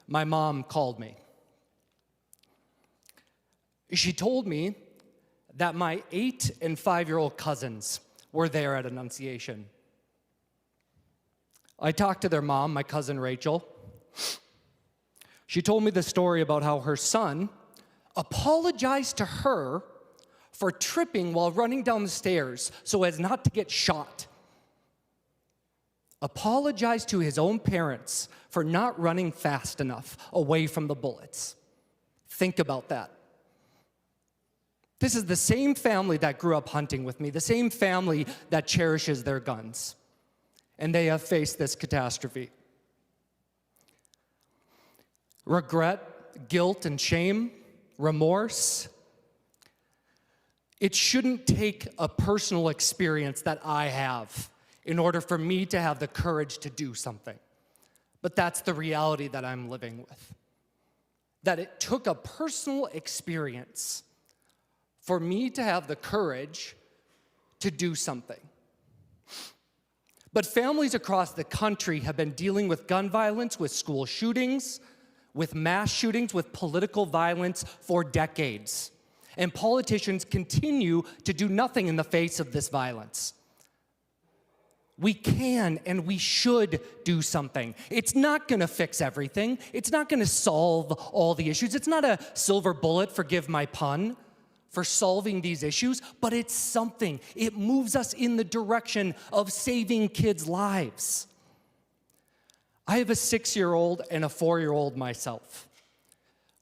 my mom called me. She told me that my 8- and 5-year-old cousins were there at Annunciation. I talked to their mom, my cousin Rachel. She told me the story about how her son apologized to her for tripping while running down the stairs so as not to get shot. Apologized to his own parents for not running fast enough away from the bullets. Think about that. This is the same family that grew up hunting with me, the same family that cherishes their guns. And they have faced this catastrophe. Regret, guilt, and shame, remorse. It shouldn't take a personal experience that I have in order for me to have the courage to do something. But that's the reality that I'm living with. That it took a personal experience for me to have the courage to do something. But families across the country have been dealing with gun violence, with school shootings, with mass shootings, with political violence for decades. And politicians continue to do nothing in the face of this violence. We can and we should do something. It's not going to fix everything. It's not going to solve all the issues. It's not a silver bullet, forgive my pun, for solving these issues, but it's something. It moves us in the direction of saving kids' lives. I have a 6-year-old and a 4-year-old myself.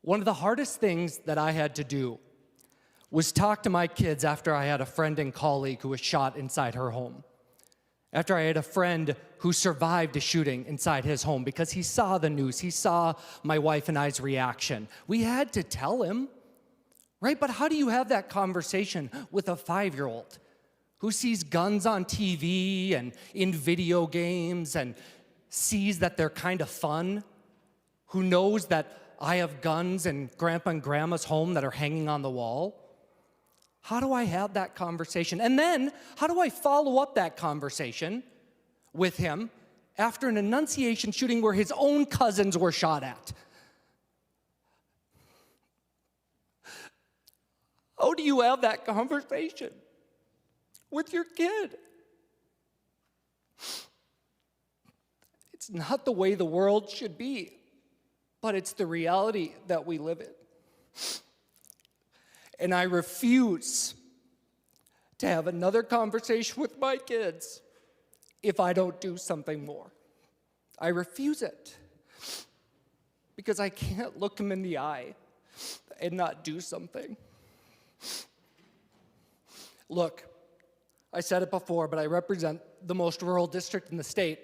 One of the hardest things that I had to do was talk to my kids after I had a friend and colleague who was shot inside her home. After I had a friend who survived a shooting inside his home because he saw the news, he saw my wife and I's reaction. We had to tell him, right? But how do you have that conversation with a 5-year-old who sees guns on TV and in video games and sees that they're kind of fun, who knows that I have guns in Grandpa and Grandma's home that are hanging on the wall? How do I have that conversation? And then, how do I follow up that conversation with him after an Annunciation shooting where his own cousins were shot at? How do you have that conversation with your kid? It's not the way the world should be, but it's the reality that we live in. And I refuse to have another conversation with my kids if I don't do something more. I refuse it because I can't look them in the eye and not do something. Look, I said it before, but I represent the most rural district in the state.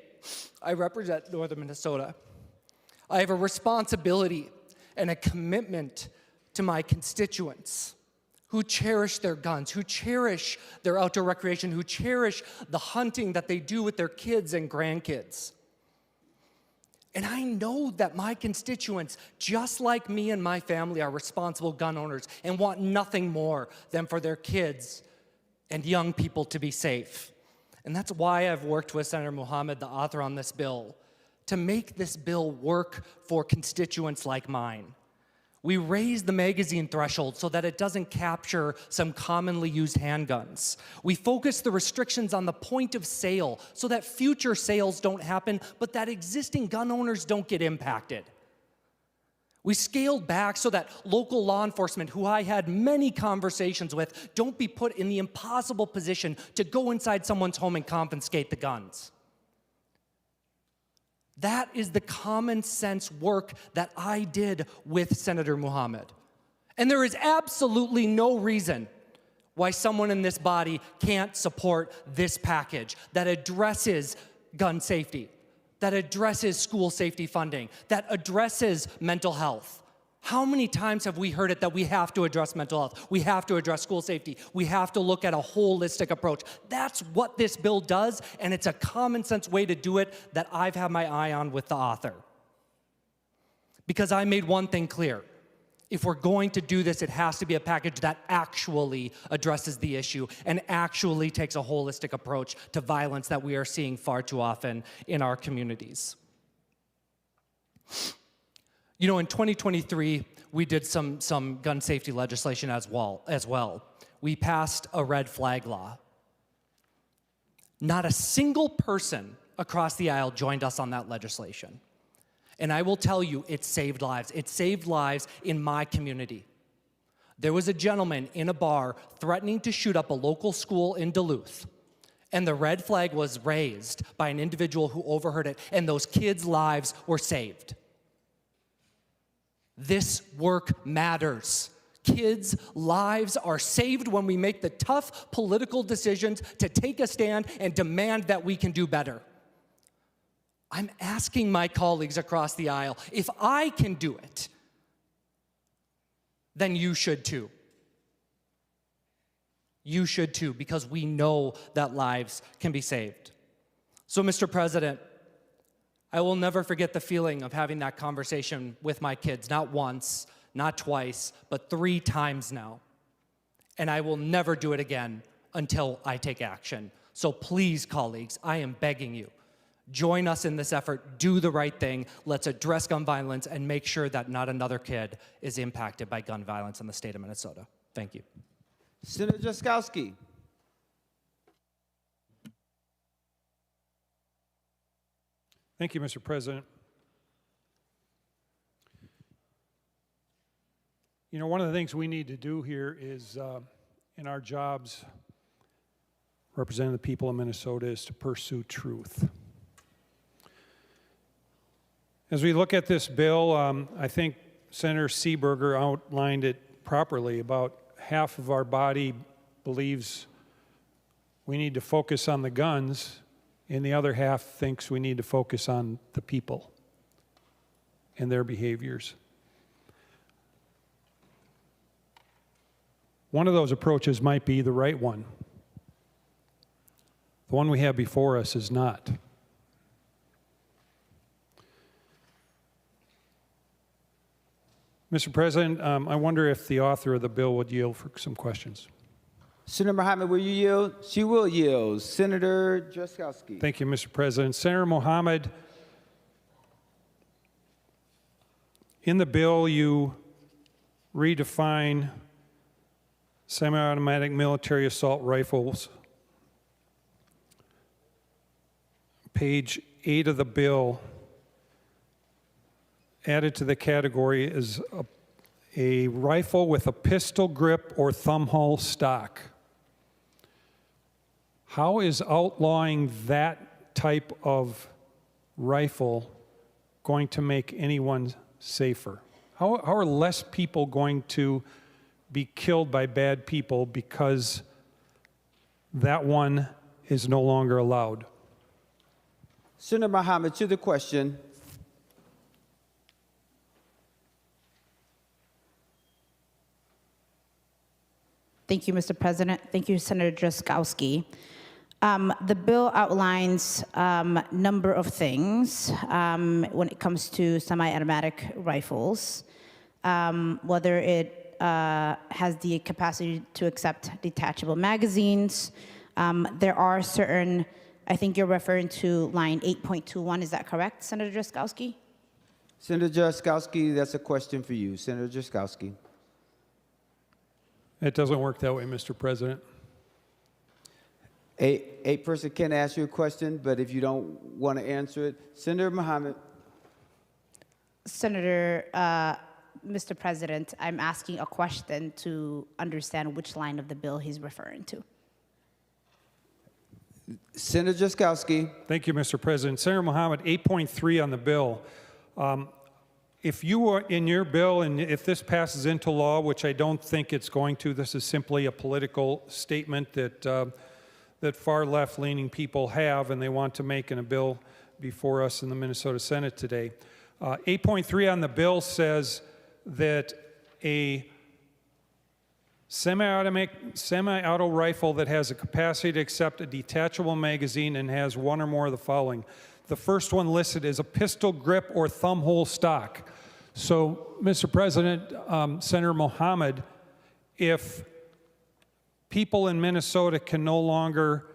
I represent northern Minnesota. I have a responsibility and a commitment to my constituents who cherish their guns, who cherish their outdoor recreation, who cherish the hunting that they do with their kids and grandkids. And I know that my constituents, just like me and my family, are responsible gun owners and want nothing more than for their kids and young people to be safe. And that's why I've worked with Senator Muhammad, the author on this bill, to make this bill work for constituents like mine. We raised the magazine threshold so that it doesn't capture some commonly used handguns. We focused the restrictions on the point of sale so that future sales don't happen, but that existing gun owners don't get impacted. We scaled back so that local law enforcement, who I had many conversations with, don't be put in the impossible position to go inside someone's home and confiscate the guns. That is the common sense work that I did with Senator Muhammad. And there is absolutely no reason why someone in this body can't support this package that addresses gun safety, that addresses school safety funding, that addresses mental health. How many times have we heard it that we have to address mental health, we have to address school safety, we have to look at a holistic approach? That's what this bill does, and it's a common sense way to do it that I've had my eye on with the author. Because I made one thing clear. If we're going to do this, it has to be a package that actually addresses the issue and actually takes a holistic approach to violence that we are seeing far too often in our communities. You know, in 2023, we did some gun safety legislation as well. We passed a red flag law. Not a single person across the aisle joined us on that legislation. And I will tell you, it saved lives. It saved lives in my community. There was a gentleman in a bar threatening to shoot up a local school in Duluth. And the red flag was raised by an individual who overheard it, and those kids' lives were saved. This work matters. Kids' lives are saved when we make the tough political decisions to take a stand and demand that we can do better. I'm asking my colleagues across the aisle, if I can do it, then you should too. You should too, because we know that lives can be saved. So, Mr. President, I will never forget the feeling of having that conversation with my kids, not once, not twice, but 3 times now. And I will never do it again until I take action. So please, colleagues, I am begging you, join us in this effort, do the right thing, let's address gun violence and make sure that not another kid is impacted by gun violence in the state of Minnesota. Thank you. Senator Jaskowski. Thank you, Mr. President. You know, one of the things we need to do here is, in our jobs, representing the people of Minnesota, is to pursue truth. As we look at this bill, I think Senator Seeberger outlined it properly. About half of our body believes we need to focus on the guns, and the other half thinks we need to focus on the people and their behaviors. One of those approaches might be the right one. The one we have before us is not. Mr. President, I wonder if the author of the bill would yield for some questions. Senator Mohammed, will you yield? She will yield. Senator Drazkowski. Thank you, Mr. President. Senator Mohammed, in the bill you redefine semi-automatic military assault rifles. Page 8 of the bill, added to the category is a rifle with a pistol grip or thumb hole stock. How is outlawing that type of rifle going to make anyone safer? How are less people going to be killed by bad people because that one is no longer allowed? Senator Mohammed, to the question. Thank you, Mr. President. Thank you, Senator Drazkowski. The bill outlines a number of things when it comes to semi-automatic rifles, whether it has the capacity to accept detachable magazines. There are certain, I think you're referring to line 8.21, is that correct, Senator Drazkowski? Senator Drazkowski, that's a question for you. Senator Drazkowski. It doesn't work that way, Mr. President. A person can ask you a question, but if you don't want to answer it, Senator Mohammed. Senator, Mr. President, I'm asking a question to understand which line of the bill he's referring to. Senator Drazkowski. Thank you, Mr. President. Senator Mohammed, 8.3 on the bill. If you were in your bill, and if this passes into law, which I don't think it's going to, this is simply a political statement that that far left-leaning people have, and they want to make in a bill before us in the Minnesota Senate today. 8.3 on the bill says that a semi-auto rifle that has a capacity to accept a detachable magazine and has one or more of the following. The first one listed is a pistol grip or thumb hole stock. So, Mr. President, Senator Mohammed, if people in Minnesota can no longer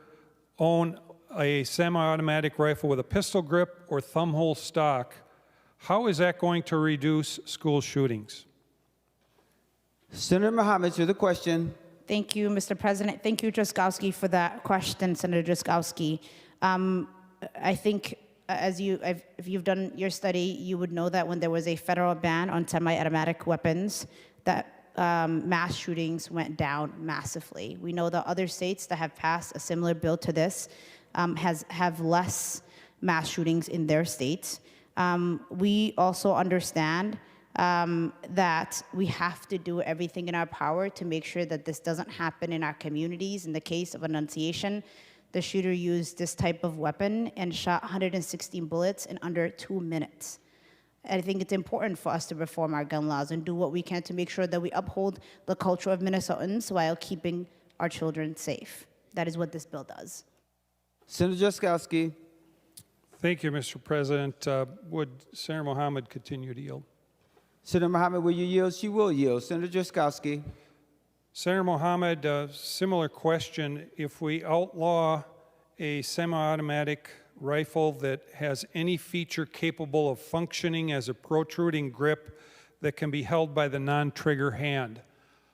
own a semi-automatic rifle with a pistol grip or thumb hole stock, how is that going to reduce school shootings? Senator Mohammed, to the question. Thank you, Mr. President. Thank you, Drazkowski, for that question, Senator Drazkowski. I think if you've done your study, you would know that when there was a federal ban on semi-automatic weapons, that mass shootings went down massively. We know that other states that have passed a similar bill to this have less mass shootings in their states. We also understand that we have to do everything in our power to make sure that this doesn't happen in our communities. In the case of Annunciation, the shooter used this type of weapon and shot 116 bullets in under 2 minutes. I think it's important for us to reform our gun laws and do what we can to make sure that we uphold the culture of Minnesotans while keeping our children safe. That is what this bill does. Senator Drazkowski. Thank you, Mr. President. Would Senator Mohammed continue to yield? Senator Mohammed, will you yield? She will yield. Senator Drazkowski. Senator Mohammed, similar question. If we outlaw a semi-automatic rifle that has any feature capable of functioning as a protruding grip that can be held by the non-trigger hand,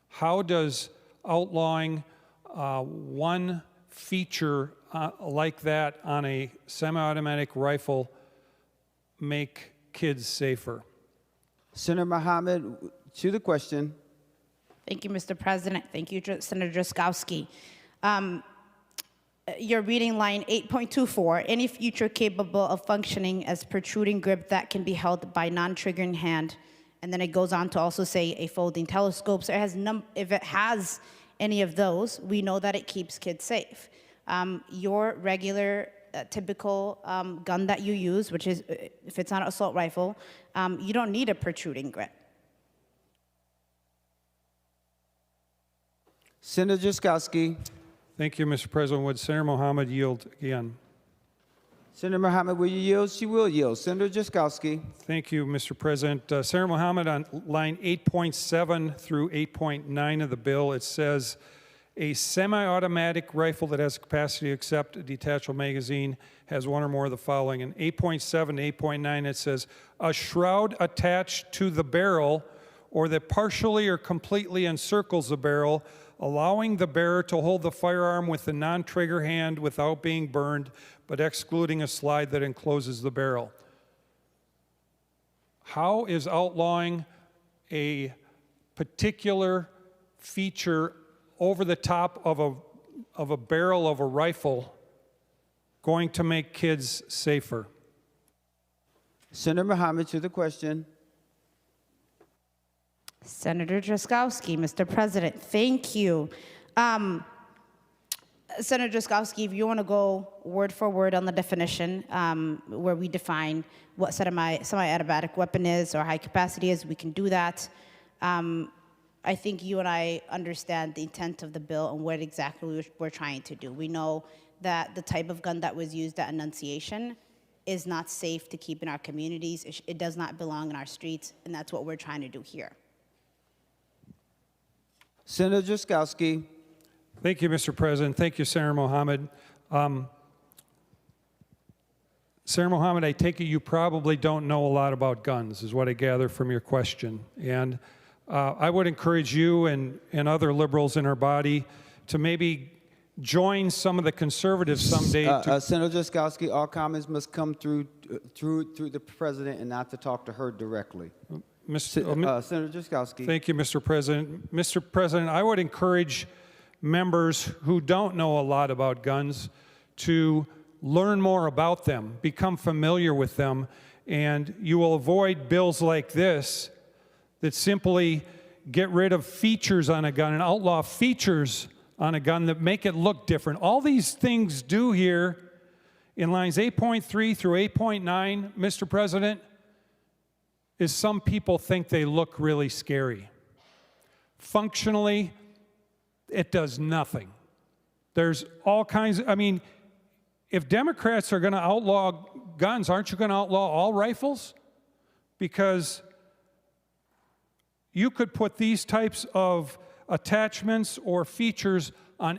how does outlawing one feature like that on a semi-automatic rifle make kids safer? Senator Mohammed, to the question. Thank you, Mr. President. Thank you, Senator Drazkowski. You're reading line 8.24, any feature capable of functioning as protruding grip that can be held by non-triggering hand. And then it goes on to also say a folding telescope. So it has if it has any of those, we know that it keeps kids safe. Your regular, typical gun that you use, which is, if it's not an assault rifle, you don't need a protruding grip. Senator Drazkowski. Thank you, Mr. President. Would Senator Mohammed yield again? Senator Mohammed, will you yield? She will yield. Senator Drazkowski. Thank you, Mr. President. Senator Mohammed, on line 8.7 through 8.9 of the bill, it says, a semi-automatic rifle that has capacity to accept a detachable magazine has one or more of the following. In 8.7 to 8.9, it says, a shroud attached to the barrel or that partially or completely encircles the barrel, allowing the bearer to hold the firearm with the non-trigger hand without being burned, but excluding a slide that encloses the barrel. How is outlawing a particular feature over the top of a barrel of a rifle going to make kids safer? Senator Mohammed, to the question. Senator Drazkowski, Mr. President, thank you. Senator Drazkowski, if you want to go word for word on the definition, where we define what semi-automatic weapon is or high capacity is, we can do that. I think you and I understand the intent of the bill and what exactly we're trying to do. We know that the type of gun that was used at Annunciation is not safe to keep in our communities. It does not belong in our streets, and that's what we're trying to do here. Senator Drazkowski. Thank you, Mr. President. Thank you, Senator Mohammed. Senator Mohammed, I take it you probably don't know a lot about guns, is what I gather from your question. And I would encourage you and other liberals in our body to maybe join some of the conservatives someday. Senator Drazkowski, all comments must come through the president and not to talk to her directly. Senator Drazkowski. Thank you, Mr. President. Mr. President, I would encourage members who don't know a lot about guns to learn more about them, become familiar with them, and you will avoid bills like this that simply get rid of features on a gun and outlaw features on a gun that make it look different. All these things do here in lines 8.3 through 8.9, Mr. President, is some people think they look really scary. Functionally, it does nothing. There's all kinds of, I mean, if Democrats are going to outlaw guns, aren't you going to outlaw all rifles? Because you could put these types of attachments or features on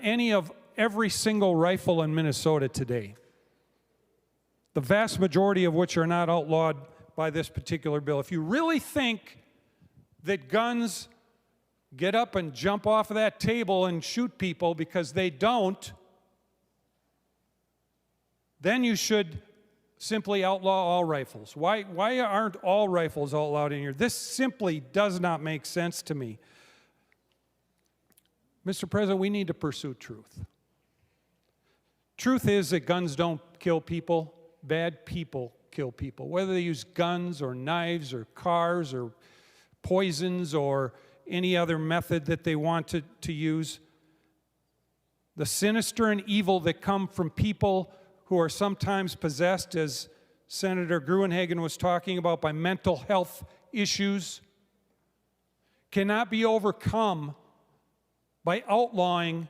every single rifle in Minnesota today. The vast majority of which are not outlawed by this particular bill. If you really think that guns get up and jump off of that table and shoot people, because they don't, then you should simply outlaw all rifles. Why aren't all rifles outlawed in here? This simply does not make sense to me. Mr. President, we need to pursue truth. Truth is that guns don't kill people. Bad people kill people, whether they use guns or knives or cars or poisons or any other method that they want to use. The sinister and evil that come from people who are sometimes possessed, as Senator Gruenhagen was talking about, by mental health issues, cannot be overcome by outlawing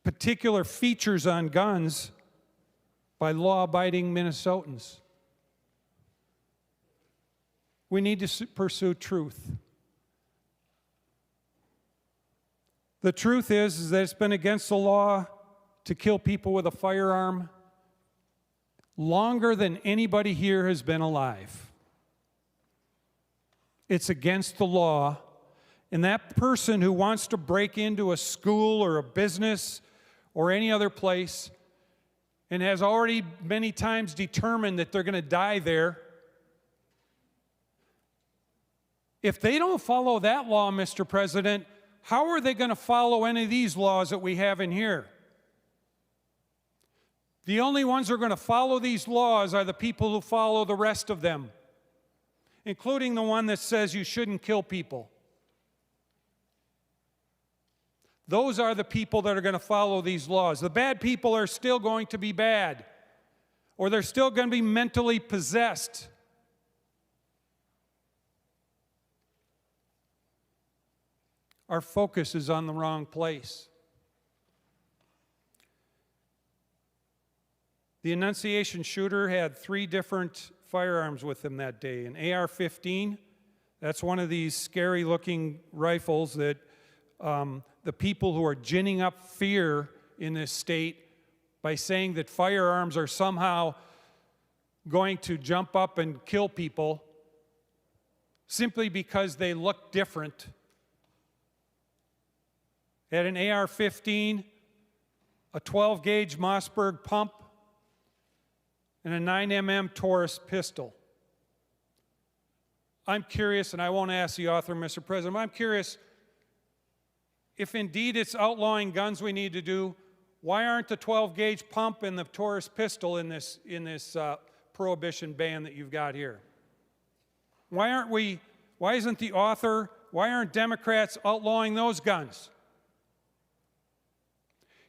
particular features on guns by law-abiding Minnesotans. We need to pursue truth. The truth is that it's been against the law to kill people with a firearm longer than anybody here has been alive. It's against the law, and that person who wants to break into a school or a business or any other place and has already many times determined that they're going to die there. If they don't follow that law, Mr. President, how are they going to follow any of these laws that we have in here? The only ones who are going to follow these laws are the people who follow the rest of them, including the one that says you shouldn't kill people. Those are the people that are going to follow these laws. The bad people are still going to be bad, or they're still going to be mentally possessed. Our focus is on the wrong place. The Annunciation shooter had 3 different firearms with him that day. An AR-15, that's one of these scary-looking rifles that the people who are ginning up fear in this state by saying that firearms are somehow going to jump up and kill people simply because they look different. Had an AR-15, a 12-gauge Mossberg pump, and a 9mm Taurus pistol. I'm curious, and I won't ask the author, Mr. President, but I'm curious, if indeed it's outlawing guns we need to do, why aren't the 12-gauge pump and the Taurus pistol in this prohibition ban that you've got here? Why isn't the author, why aren't Democrats outlawing those guns?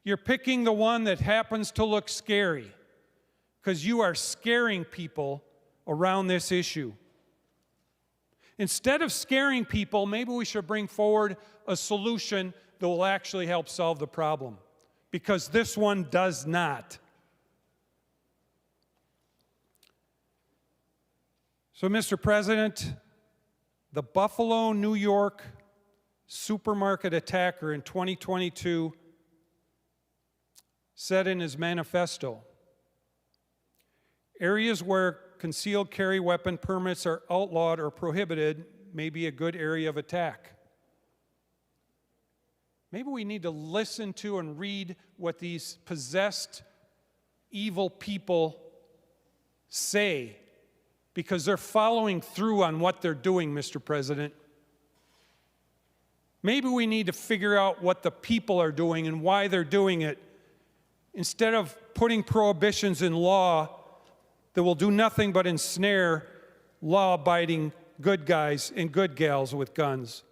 You're picking the one that happens to look scary because you are scaring people around this issue. Instead of scaring people, maybe we should bring forward a solution that will actually help solve the problem, because this one does not. So, Mr. President, the Buffalo, New York supermarket attacker in 2022 said in his manifesto, areas where concealed carry weapon permits are outlawed or prohibited may be a good area of attack. Maybe we need to listen to and read what these possessed, evil people say, because they're following through on what they're doing, Mr. President. Maybe we need to figure out what the people are doing and why they're doing it, instead of putting prohibitions in law that will do nothing but ensnare law-abiding good guys and good gals with guns.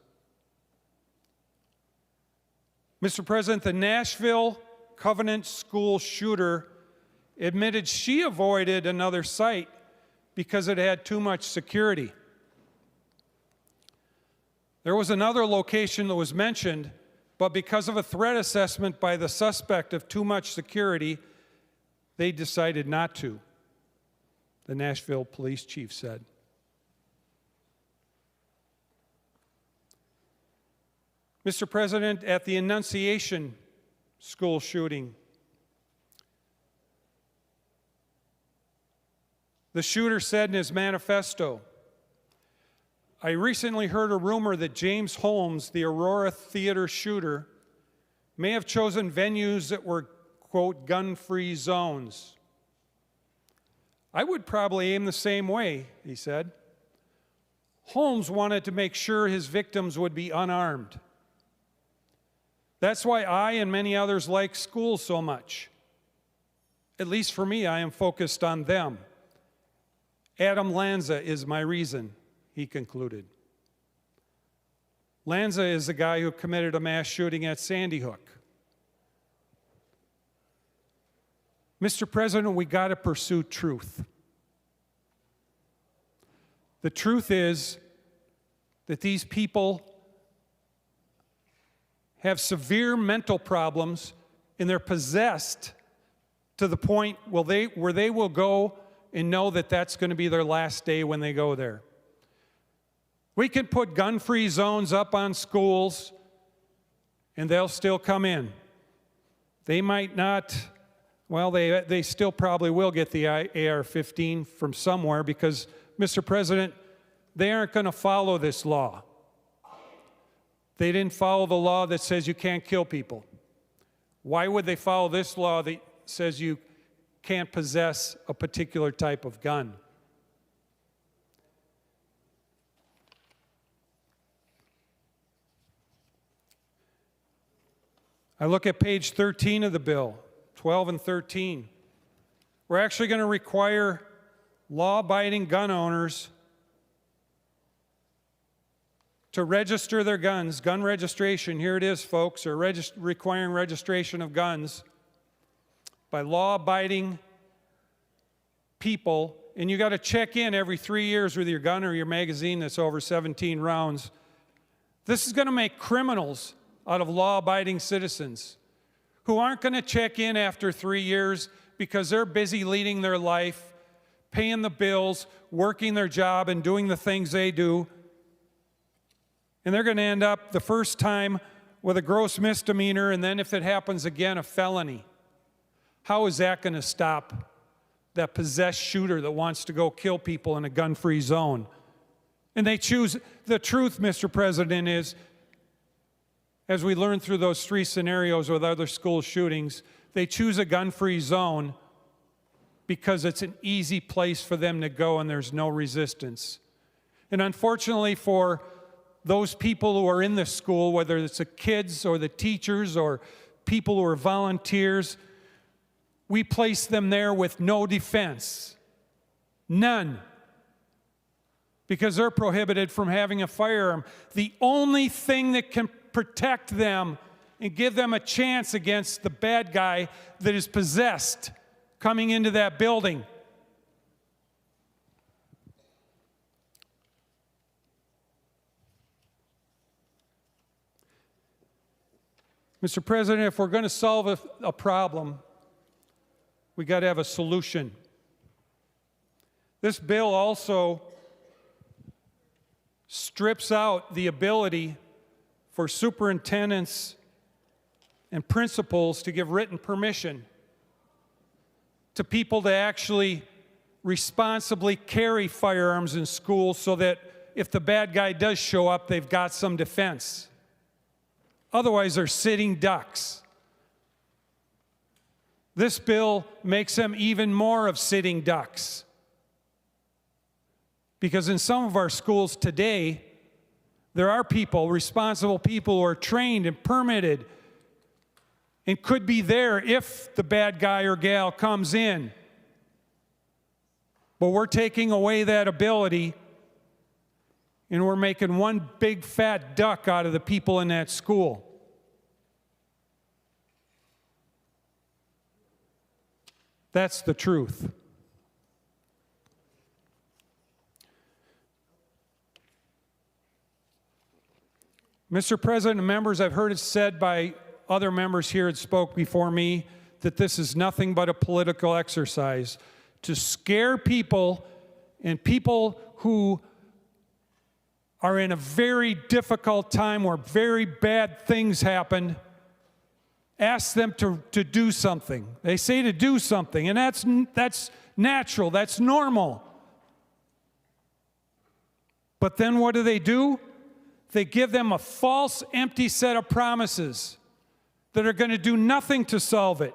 Mr. President, the Nashville Covenant School shooter admitted she avoided another site because it had too much security. There was another location that was mentioned, but because of a threat assessment by the suspect of too much security, they decided not to, the Nashville police chief said. Mr. President, at the Annunciation school shooting, the shooter said in his manifesto, I recently heard a rumor that James Holmes, the Aurora Theater shooter, may have chosen venues that were, quote, gun-free zones. I would probably aim the same way, he said. Holmes wanted to make sure his victims would be unarmed. That's why I and many others like schools so much. At least for me, I am focused on them. Adam Lanza is my reason, he concluded. Lanza is the guy who committed a mass shooting at Sandy Hook. Mr. President, we got to pursue truth. The truth is that these people have severe mental problems and they're possessed to the point where they will go and know that that's going to be their last day when they go there. We can put gun-free zones up on schools and they'll still come in. They might not, well, they still probably will get the AR-15 from somewhere because, Mr. President, they aren't going to follow this law. They didn't follow the law that says you can't kill people. Why would they follow this law that says you can't possess a particular type of gun. I look at page 13 of the bill, 12 and 13. We're actually going to require law-abiding gun owners to register their guns. Gun registration, here it is, folks, are requiring registration of guns by law-abiding people. And you got to check in every 3 years with your gun or your magazine that's over 17 rounds. This is going to make criminals out of law-abiding citizens who aren't going to check in after 3 years because they're busy leading their life, paying the bills, working their job, and doing the things they do. And they're going to end up the first time with a gross misdemeanor, and then if it happens again, a felony. How is that going to stop that possessed shooter that wants to go kill people in a gun-free zone? And they choose, the truth, Mr. President, is, as we learned through those 3 scenarios with other school shootings, they choose a gun-free zone because it's an easy place for them to go and there's no resistance. And unfortunately for those people who are in the school, whether it's the kids or the teachers or people who are volunteers, we place them there with no defense. None. Because they're prohibited from having a firearm. The only thing that can protect them and give them a chance against the bad guy that is possessed coming into that building. Mr. President, if we're going to solve a problem, we got to have a solution. This bill also strips out the ability for superintendents and principals to give written permission to people to actually responsibly carry firearms in schools so that if the bad guy does show up, they've got some defense. Otherwise, they're sitting ducks. This bill makes them even more of sitting ducks. Because in some of our schools today, there are people, responsible people who are trained and permitted and could be there if the bad guy or gal comes in. But we're taking away that ability and we're making one big fat duck out of the people in that school. That's the truth. Mr. President and members, I've heard it said by other members here that spoke before me that this is nothing but a political exercise to scare people, and people who are in a very difficult time where very bad things happen, ask them to do something. They say to do something, and that's natural, that's normal. But then what do? They give them a false, empty set of promises that are going to do nothing to solve it.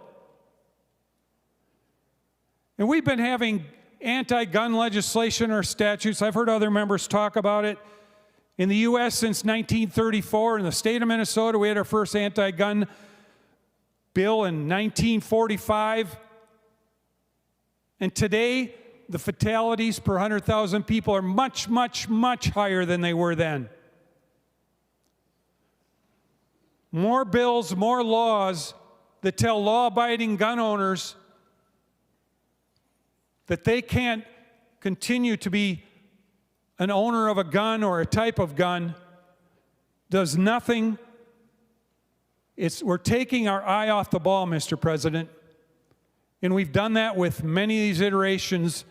And we've been having anti-gun legislation or statutes. I've heard other members talk about it. In the U.S. since 1934, in the state of Minnesota, we had our first anti-gun bill in 1945. And today, the fatalities per 100,000 people are much, much, much higher than they were then. More bills, more laws that tell law-abiding gun owners that they can't continue to be an owner of a gun or a type of gun does nothing. We're taking our eye off the ball, Mr. President, and we've done that with many of these iterations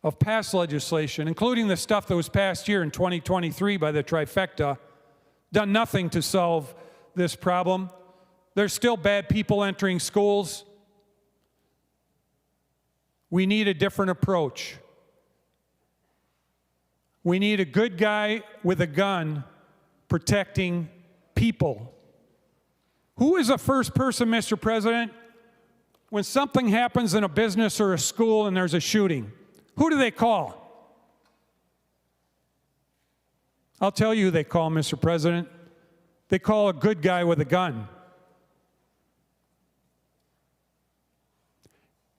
of past legislation, including the stuff that was passed here in 2023 by the trifecta. Done nothing to solve this problem. There's still bad people entering schools. We need a different approach. We need a good guy with a gun protecting people. Who is the first person, Mr. President, when something happens in a business or a school and there's a shooting? Who do they call? I'll tell you who they call, Mr. President. They call a good guy with a gun.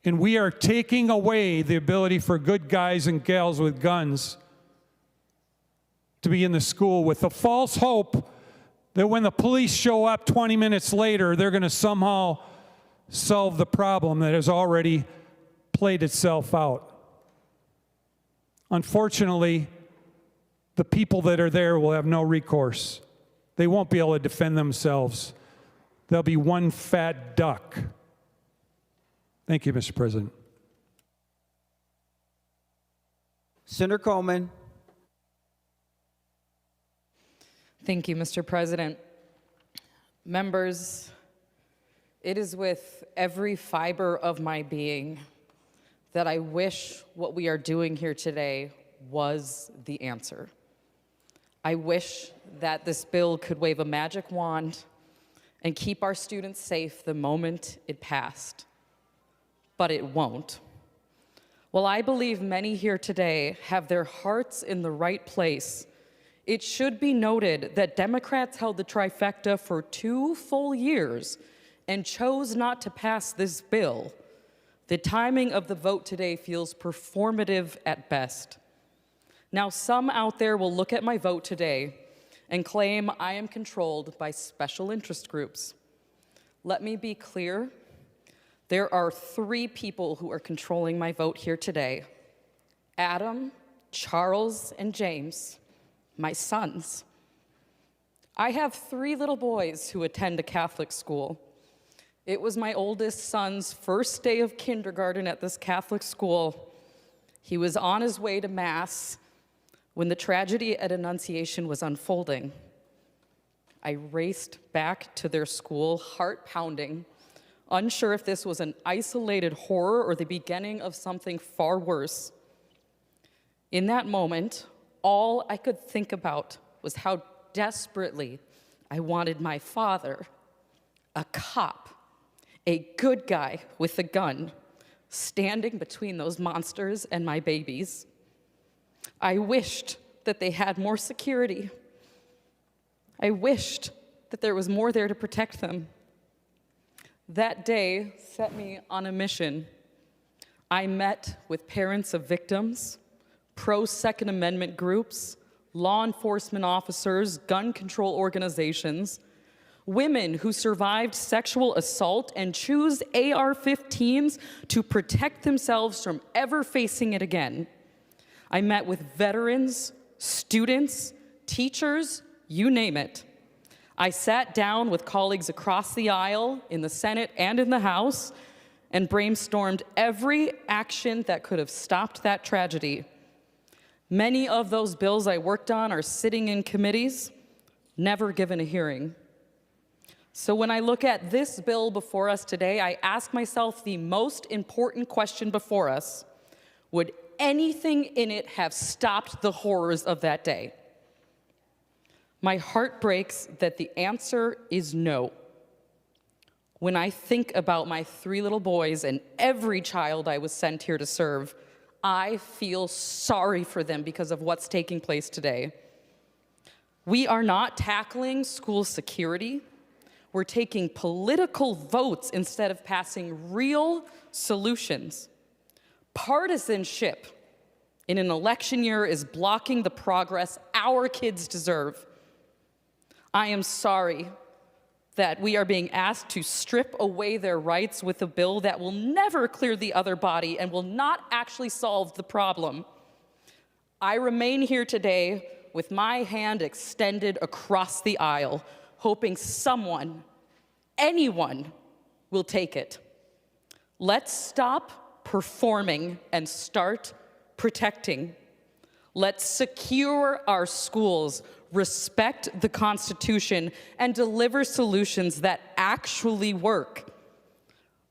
And we are taking away the ability for good guys and gals with guns to be in the school with the false hope that when the police show up 20 minutes later, they're going to somehow solve the problem that has already played itself out. Unfortunately, the people that are there will have no recourse. They won't be able to defend themselves. They'll be one fat duck. Thank you, Mr. President. Senator Coleman. Thank you, Mr. President. Members, it is with every fiber of my being that I wish what we are doing here today was the answer. I wish that this bill could wave a magic wand and keep our students safe the moment it passed. But it won't. While I believe many here today have their hearts in the right place, it should be noted that Democrats held the trifecta for 2 full years and chose not to pass this bill. The timing of the vote today feels performative at best. Now, some out there will look at my vote today and claim I am controlled by special interest groups. Let me be clear. There are 3 people who are controlling my vote here today: Adam, Charles, and James, my sons. I have 3 little boys who attend a Catholic school. It was my oldest son's first day of kindergarten at this Catholic school. He was on his way to Mass when the tragedy at Annunciation was unfolding. I raced back to their school, heart pounding, unsure if this was an isolated horror or the beginning of something far worse. In that moment, all I could think about was how desperately I wanted my father, a cop, a good guy with a gun, standing between those monsters and my babies. I wished that they had more security. I wished that there was more there to protect them. That day set me on a mission. I met with parents of victims, pro-Second Amendment groups, law enforcement officers, gun control organizations, women who survived sexual assault and choose AR-15s to protect themselves from ever facing it again. I met with veterans, students, teachers, you name it. I sat down with colleagues across the aisle, in the Senate and in the House, and brainstormed every action that could have stopped that tragedy. Many of those bills I worked on are sitting in committees, never given a hearing. So when I look at this bill before us today, I ask myself the most important question before us: would anything in it have stopped the horrors of that day? My heart breaks that the answer is no. When I think about my 3 little boys and every child I was sent here to serve, I feel sorry for them because of what's taking place today. We are not tackling school security. We're taking political votes instead of passing real solutions. Partisanship in an election year is blocking the progress our kids deserve. I am sorry that we are being asked to strip away their rights with a bill that will never clear the other body and will not actually solve the problem. I remain here today with my hand extended across the aisle, hoping someone, anyone, will take it. Let's stop performing and start protecting. Let's secure our schools, respect the Constitution, and deliver solutions that actually work.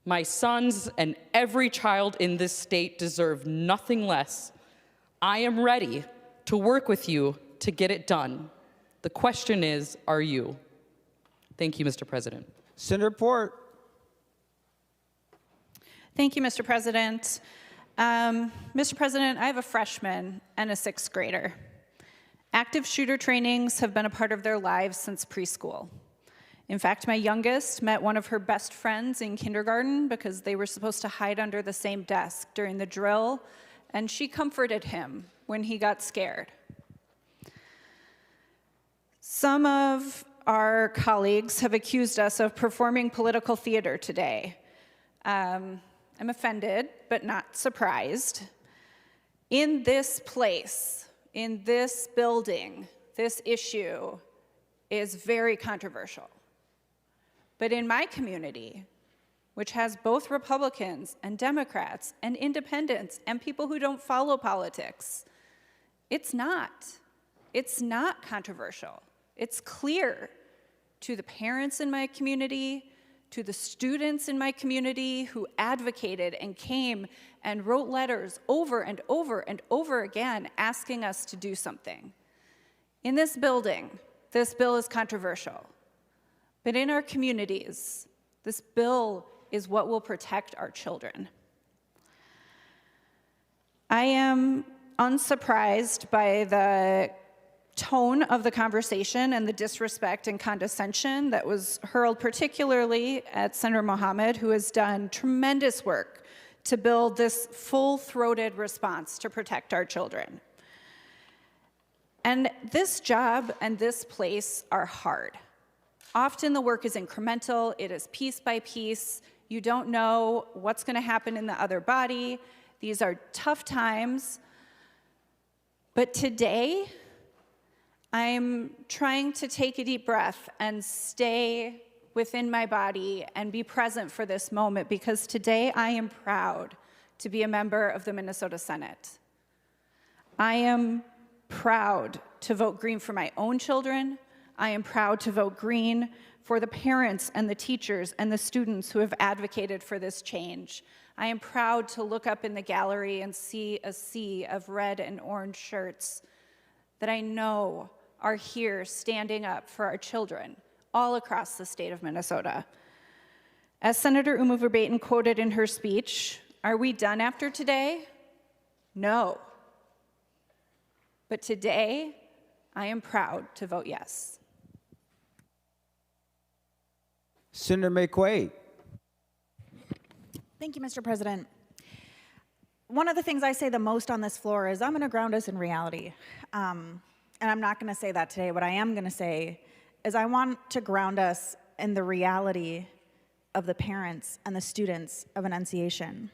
My sons and every child in this state deserve nothing less. I am ready to work with you to get it done. The question is, are you? Thank you, Mr. President. Senator Port. Thank you, Mr. President. Mr. President, I have a freshman and a sixth grader. Active shooter trainings have been a part of their lives since preschool. In fact, my youngest met one of her best friends in kindergarten because they were supposed to hide under the same desk during the drill, and she comforted him when he got scared. Some of our colleagues have accused us of performing political theater today. I'm offended, but not surprised. In this place, in this building, this issue is very controversial. But in my community, which has both Republicans and Democrats and independents and people who don't follow politics, it's not. It's not controversial. It's clear to the parents in my community, to the students in my community who advocated and came and wrote letters over and over and over again asking us to do something. In this building, this bill is controversial. But in our communities, this bill is what will protect our children. I am unsurprised by the tone of the conversation and the disrespect and condescension that was hurled particularly at Senator Mohammed, who has done tremendous work to build this full-throated response to protect our children. And this job and this place are hard. Often the work is incremental, it is piece by piece. You don't know what's going to happen in the other body. These are tough times. But today, I'm trying to take a deep breath and stay within my body and be present for this moment, because today I am proud to be a member of the Minnesota Senate. I am proud to vote green for my own children. I am proud to vote green for the parents and the teachers and the students who have advocated for this change. I am proud to look up in the gallery and see a sea of red and orange shirts that I know are here standing up for our children all across the state of Minnesota. As Senator Uma Verbaeten quoted in her speech, are we done after today? No. But today, I am proud to vote yes. Senator McQuaid. Thank you, Mr. President. One of the things I say the most on this floor is I'm going to ground us in reality. And I'm not going to say that today. What I am going to say is I want to ground us in the reality of the parents and the students of Annunciation.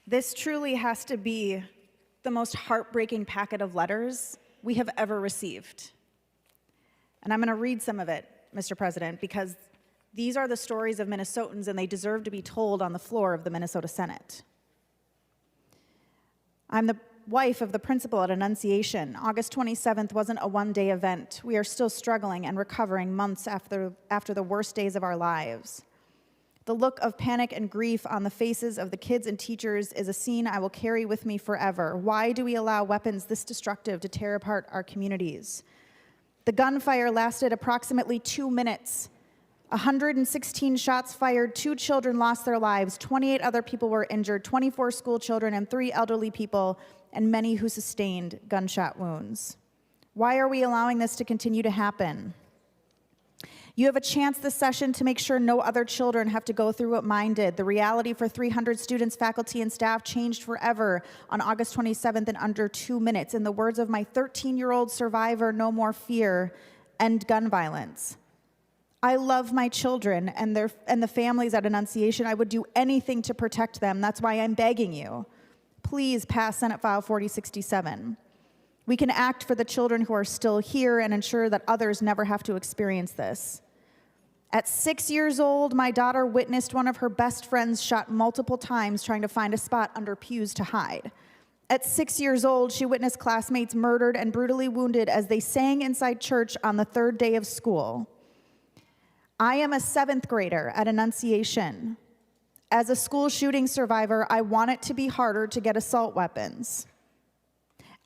This truly has to be the most heartbreaking packet of letters we have ever received. And I'm going to read some of it, Mr. President, because these are the stories of Minnesotans and they deserve to be told on the floor of the Minnesota Senate. I'm the wife of the principal at Annunciation. August 27th wasn't a one-day event. We are still struggling and recovering months after the worst days of our lives. The look of panic and grief on the faces of the kids and teachers is a scene I will carry with me forever. Why do we allow weapons this destructive to tear apart our communities? The gunfire lasted approximately 2 minutes. 116 shots fired, 2 children lost their lives, 28 other people were injured, 24 school children and 3 elderly people, and many who sustained gunshot wounds. Why are we allowing this to continue to happen? You have a chance this session to make sure no other children have to go through what mine did. The reality for 300 students, faculty, and staff changed forever on August 27th in under 2 minutes. In the words of my 13-year-old survivor, no more fear, end gun violence. I love my children and the families at Annunciation. I would do anything to protect them. That's why I'm begging you. Please pass Senate File 4067. We can act for the children who are still here and ensure that others never have to experience this. At 6 years old, my daughter witnessed one of her best friends shot multiple times trying to find a spot under pews to hide. At 6 years old, she witnessed classmates murdered and brutally wounded as they sang inside church on the 3rd day of school. I am a 7th grader at Annunciation. As a school shooting survivor, I want it to be harder to get assault weapons.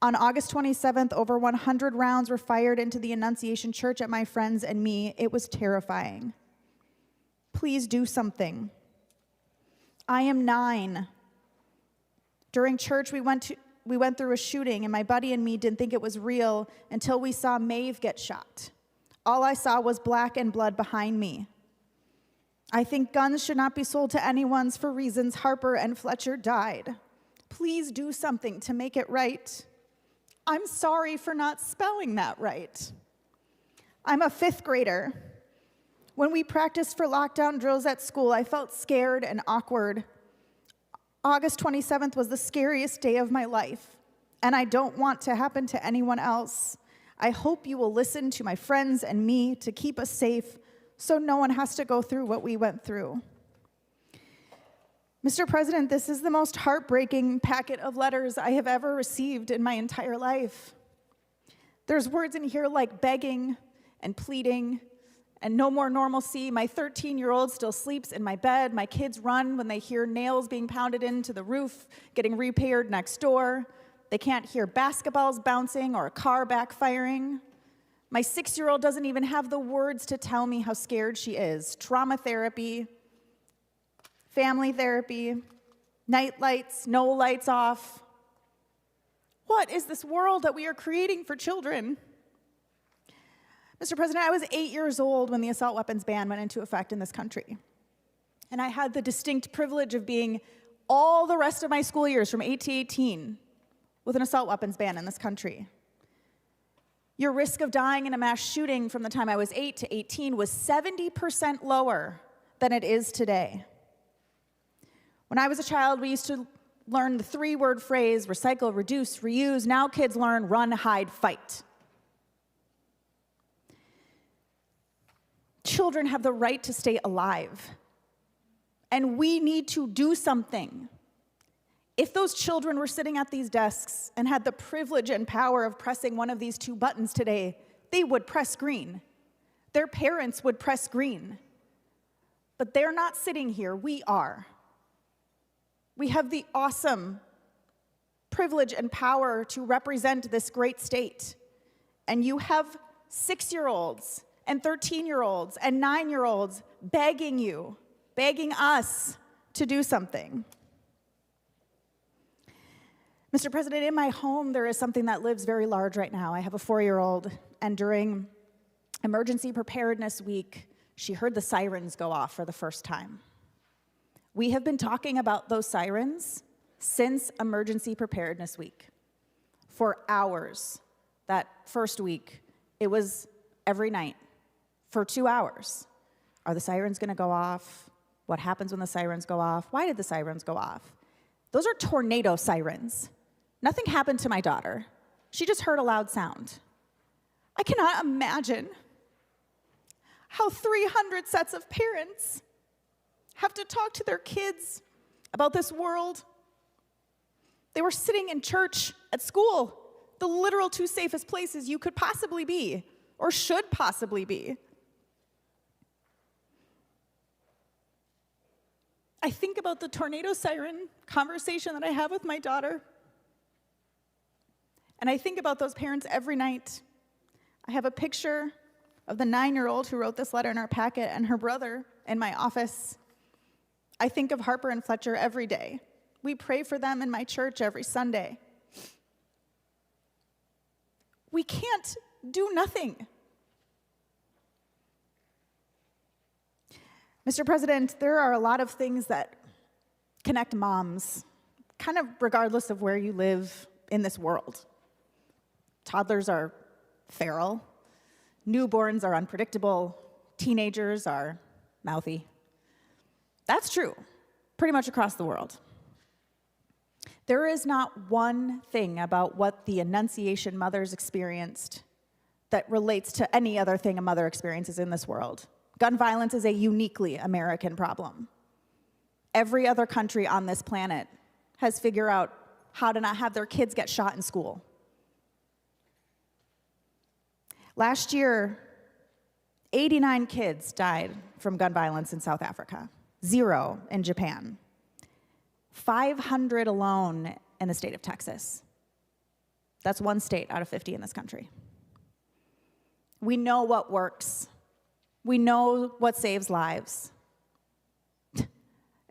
On August 27th, over 100 rounds were fired into the Annunciation Church at my friends and me. It was terrifying. Please do something. I am 9. During church, we went through a shooting, and my buddy and me didn't think it was real until we saw Maeve get shot. All I saw was black and blood behind me. I think guns should not be sold to anyone for reasons Harper and Fletcher died. Please do something to make it right. I'm sorry for not spelling that right. I'm a 5th grader. When we practiced for lockdown drills at school, I felt scared and awkward. August 27th was the scariest day of my life, and I don't want to happen to anyone else. I hope you will listen to my friends and me to keep us safe so no one has to go through what we went through. Mr. President, this is the most heartbreaking packet of letters I have ever received in my entire life. There's words in here like begging and pleading and no more normalcy. My 13-year-old still sleeps in my bed. My kids run when they hear nails being pounded into the roof, getting repaired next door. They can't hear basketballs bouncing or a car backfiring. My 6-year-old doesn't even have the words to tell me how scared she is. Trauma therapy, family therapy, night lights, no lights off. What is this world that we are creating for children? Mr. President, I was 8 years old when the assault weapons ban went into effect in this country. And I had the distinct privilege of being all the rest of my school years from 8 to 18 with an assault weapons ban in this country. Your risk of dying in a mass shooting from the time I was 8 to 18 was 70% lower than it is today. When I was a child, we used to learn the 3-word phrase, recycle, reduce, reuse. Now kids learn run, hide, fight. Children have the right to stay alive, and we need to do something. If those children were sitting at these desks and had the privilege and power of pressing one of these 2 buttons today, they would press green. Their parents would press green. But they're not sitting here, we are. We have the awesome privilege and power to represent this great state. And you have 6-year-olds and 13-year-olds and 9-year-olds begging you, begging us to do something. Mr. President, in my home, there is something that lives very large right now. I have a 4-year-old, and during Emergency Preparedness Week, she heard the sirens go off for the first time. We have been talking about those sirens since Emergency Preparedness Week. For hours that first week, it was every night for 2 hours. Are the sirens going to go off? What happens when the sirens go off? Why did the sirens go off? Those are tornado sirens. Nothing happened to my daughter. She just heard a loud sound. I cannot imagine how 300 sets of parents have to talk to their kids about this world. They were sitting in church, at school, the literal 2 safest places you could possibly be, or should possibly be. I think about the tornado siren conversation that I have with my daughter. And I think about those parents every night. I have a picture of the 9-year-old who wrote this letter in our packet and her brother in my office. I think of Harper and Fletcher every day. We pray for them in my church every Sunday. We can't do nothing. Mr. President, there are a lot of things that connect moms, kind of regardless of where you live in this world. Toddlers are feral, newborns are unpredictable, teenagers are mouthy. That's true, pretty much across the world. There is not one thing about what the Annunciation mothers experienced that relates to any other thing a mother experiences in this world. Gun violence is a uniquely American problem. Every other country on this planet has figured out how to not have their kids get shot in school. Last year, 89 kids died from gun violence in South Africa, 0 in Japan, 500 alone in the state of Texas. That's 1 state out of 50 in this country. We know what works. We know what saves lives.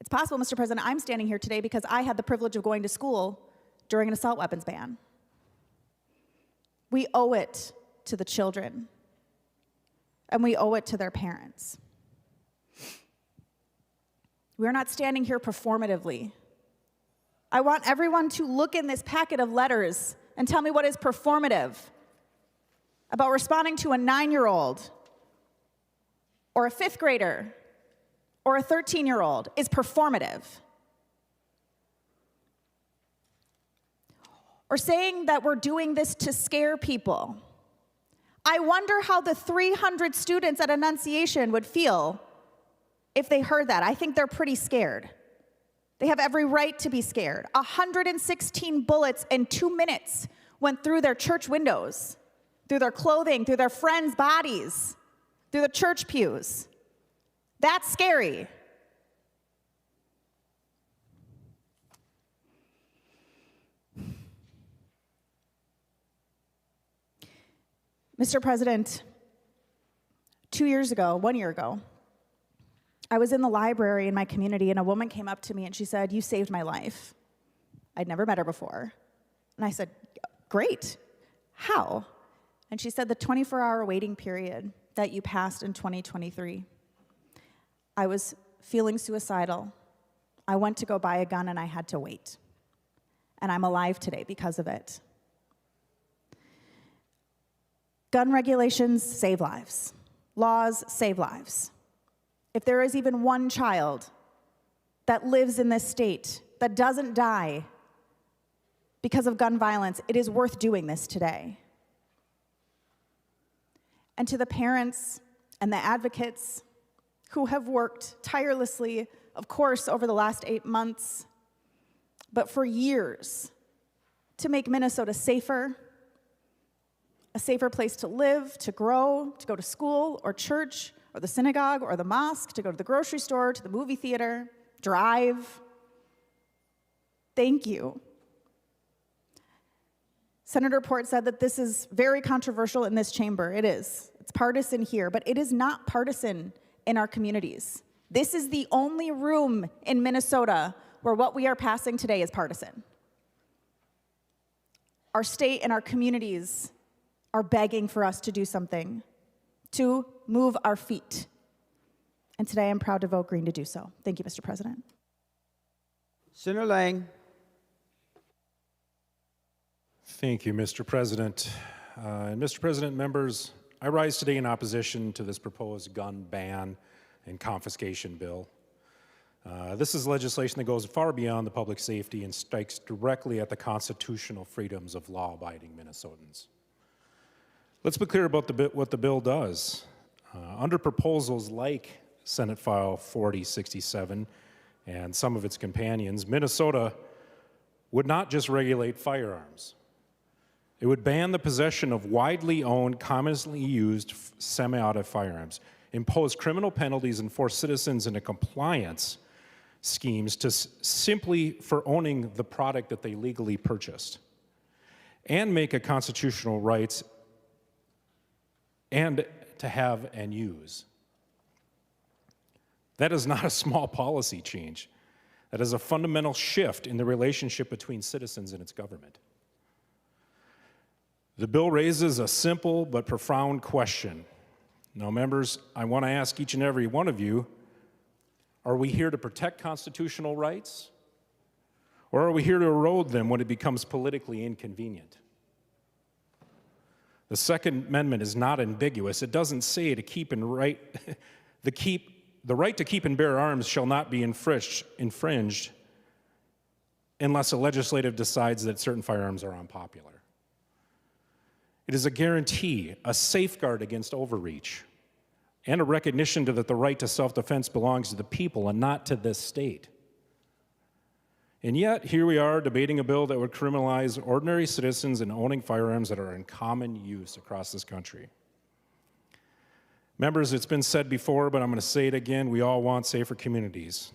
It's possible, Mr. President, I'm standing here today because I had the privilege of going to school during an assault weapons ban. We owe it to the children, and we owe it to their parents. We're not standing here performatively. I want everyone to look in this packet of letters and tell me what is performative about responding to a 9-year-old or a 5th grader or a 13-year-old is performative. Or saying that we're doing this to scare people. I wonder how the 300 students at Annunciation would feel if they heard that. I think they're pretty scared. They have every right to be scared. 116 bullets in 2 minutes went through their church windows, through their clothing, through their friends' bodies, through the church pews. That's scary. Mr. President, 1 year ago, I was in the library in my community and a woman came up to me and she said, "You saved my life." I'd never met her before. And I said, "Great. How?" And she said, "The 24-hour waiting period that you passed in 2023. I was feeling suicidal. I went to go buy a gun and I had to wait. And I'm alive today because of it." Gun regulations save lives. Laws save lives. If there is even one child that lives in this state that doesn't die because of gun violence, it is worth doing this today. And to the parents and the advocates who have worked tirelessly, of course, over the last 8 months, but for years, to make Minnesota safer, a safer place to live, to grow, to go to school or church or the synagogue or the mosque, to go to the grocery store, to the movie theater, drive. Thank you. Senator Port said that this is very controversial in this chamber. It is. It's partisan here, but it is not partisan in our communities. This is the only room in Minnesota where what we are passing today is partisan. Our state and our communities are begging for us to do something, to move our feet. And today I'm proud to vote green to do so. Thank you, Mr. President. Senator Lang. Thank you, Mr. President. And Mr. President, members, I rise today in opposition to this proposed gun ban and confiscation bill. This is legislation that goes far beyond the public safety and strikes directly at the constitutional freedoms of law-abiding Minnesotans. Let's be clear about what the bill does. Under proposals like Senate File 4067 and some of its companions, Minnesota would not just regulate firearms. It would ban the possession of widely owned, commonly used semi-auto firearms, impose criminal penalties, and force citizens into compliance schemes to simply for owning the product that they legally purchased, and make a constitutional rights and to have and use. That is not a small policy change. That is a fundamental shift in the relationship between citizens and its government. The bill raises a simple but profound question. Now, members, I want to ask each and every one of you, are we here to protect constitutional rights? Or are we here to erode them when it becomes politically inconvenient? The Second Amendment is not ambiguous. It doesn't say to keep and right, the right to keep and bear arms shall not be infringed unless a legislative decides that certain firearms are unpopular. It is a guarantee, a safeguard against overreach, and a recognition that the right to self-defense belongs to the people and not to this state. And yet, here we are debating a bill that would criminalize ordinary citizens in owning firearms that are in common use across this country. Members, it's been said before, but I'm going to say it again, we all want safer communities.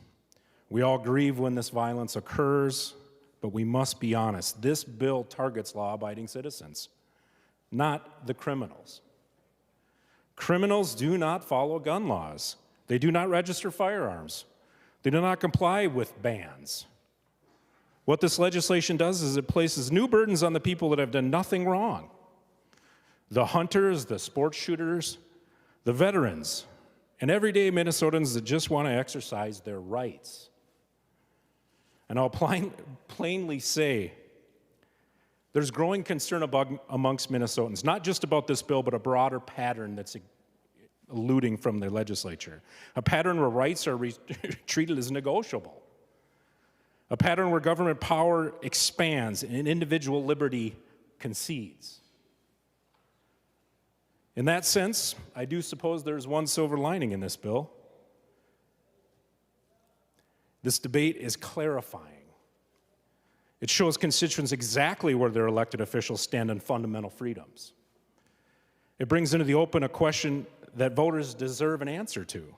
We all grieve when this violence occurs, but we must be honest. This bill targets law-abiding citizens, not the criminals. Criminals do not follow gun laws. They do not register firearms. They do not comply with bans. What this legislation does is it places new burdens on the people that have done nothing wrong. The hunters, the sports shooters, the veterans, and everyday Minnesotans that just want to exercise their rights. And I'll plainly say, there's growing concern amongst Minnesotans, not just about this bill, but a broader pattern that's eluding from the legislature. A pattern where rights are treated as negotiable. A pattern where government power expands and individual liberty concedes. In that sense, I do suppose there's one silver lining in this bill. This debate is clarifying. It shows constituents exactly where their elected officials stand on fundamental freedoms. It brings into the open a question that voters deserve an answer to.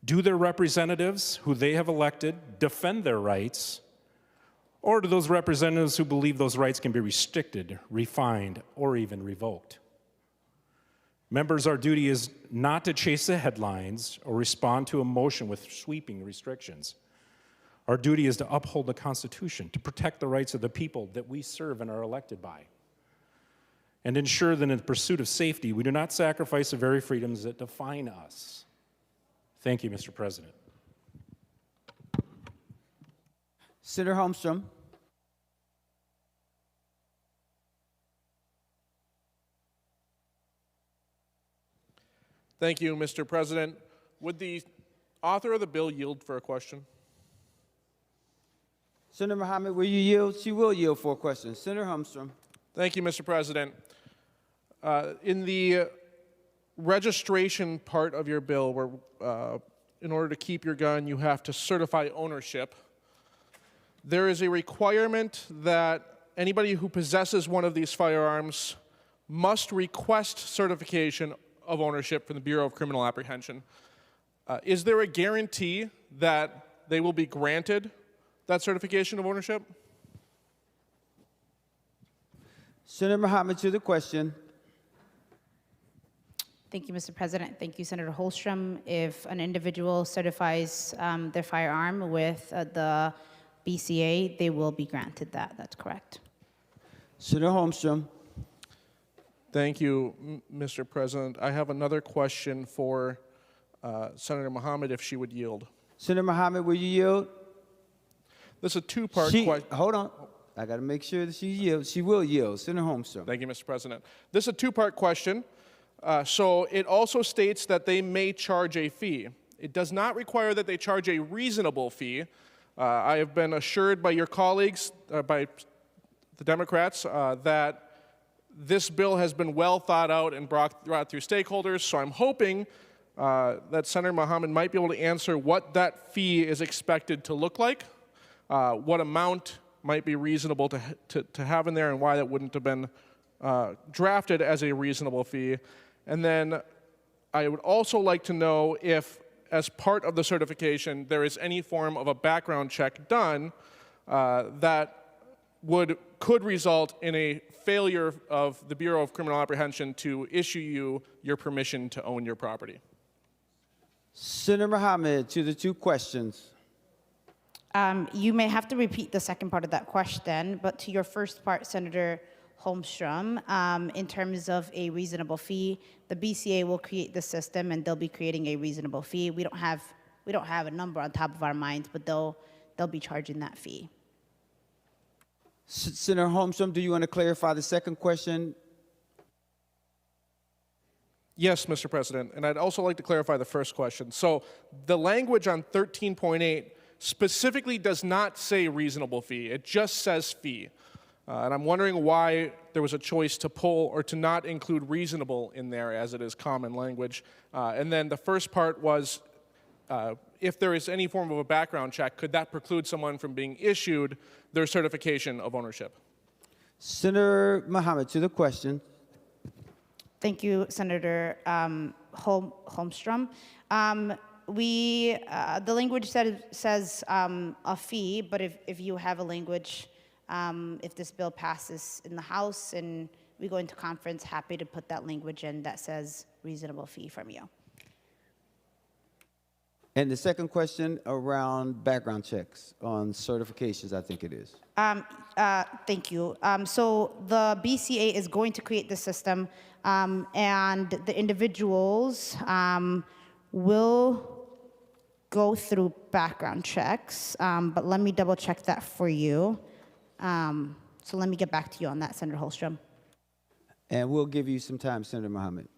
Do their representatives who they have elected defend their rights, or do those representatives who believe those rights can be restricted, refined, or even revoked? Members, our duty is not to chase the headlines or respond to emotion with sweeping restrictions. Our duty is to uphold the Constitution, to protect the rights of the people that we serve and are elected by, and ensure that in the pursuit of safety, we do not sacrifice the very freedoms that define us. Thank you, Mr. President. Senator Holmstrom. Thank you, Mr. President. Would the author of the bill yield for a question? Senator Mohammed, will you yield? She will yield for a question. Senator Holmstrom. Thank you, Mr. President. In the registration part of your bill, where in order to keep your gun, you have to certify ownership, there is a requirement that anybody who possesses one of these firearms must request certification of ownership from the Bureau of Criminal Apprehension. Is there a guarantee that they will be granted that certification of ownership? Senator Mohammed, to the question. Thank you, Mr. President. Thank you, Senator Holstrom. If an individual certifies their firearm with the BCA, they will be granted that. That's correct. Senator Holmstrom. Thank you, Mr. President. I have another question for Senator Mohammed, if she would yield. Senator Mohammed, will you yield? This is a two-part question. Hold on. I got to make sure that she yields. She will yield. Senator Holmstrom. Thank you, Mr. President. This is a two-part question. So it also states that they may charge a fee. It does not require that they charge a reasonable fee. I have been assured by your colleagues, by the Democrats, that this bill has been well thought out and brought through stakeholders, so I'm hoping that Senator Mohammed might be able to answer what that fee is expected to look like, what amount might be reasonable to have in there, and why that wouldn't have been drafted as a reasonable fee. And then I would also like to know if, as part of the certification, there is any form of a background check done that could result in a failure of the Bureau of Criminal Apprehension to issue you your permission to own your property. Senator Mohammed, to the two questions. You may have to repeat the second part of that question, but to your first part, Senator Holmstrom, in terms of a reasonable fee, the BCA will create the system and they'll be creating a reasonable fee. We don't have a number on top of our minds, but they'll be charging that fee. Senator Holmstrom, do you want to clarify the second question? Yes, Mr. President, and I'd also like to clarify the first question. So the language on 13.8 specifically does not say reasonable fee. It just says fee. And I'm wondering why there was a choice to pull or to not include reasonable in there, as it is common language. And then the first part was, if there is any form of a background check, could that preclude someone from being issued their certification of ownership? Senator Mohammed, to the question. Thank you, Senator Holmstrom. The language says a fee, but if you have a language, if this bill passes in the House and we go into conference, happy to put that language in that says reasonable fee from you. And the second question around background checks on certifications, I think it is. Thank you. So the BCA is going to create the system, and the individuals will go through background checks, but let me double check that for you. So let me get back to you on that, Senator Holstrom. And we'll give you some time, Senator Mohammed.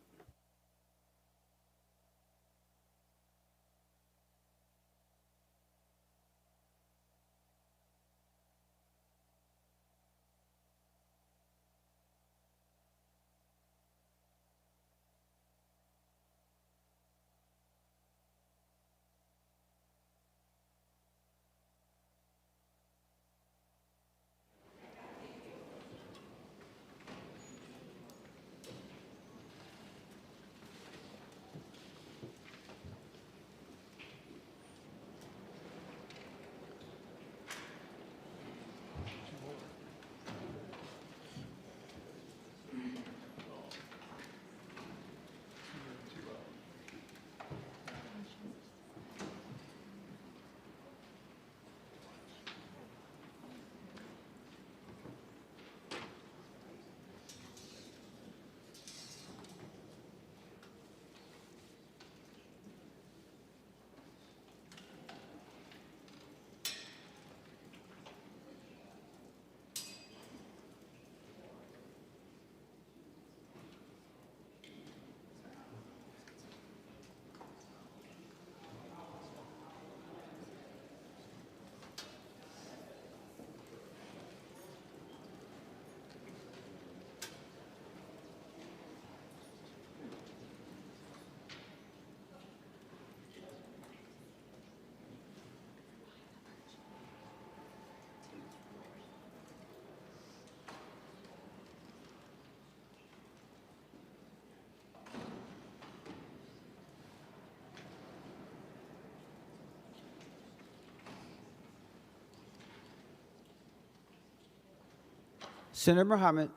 Senator Mohammed.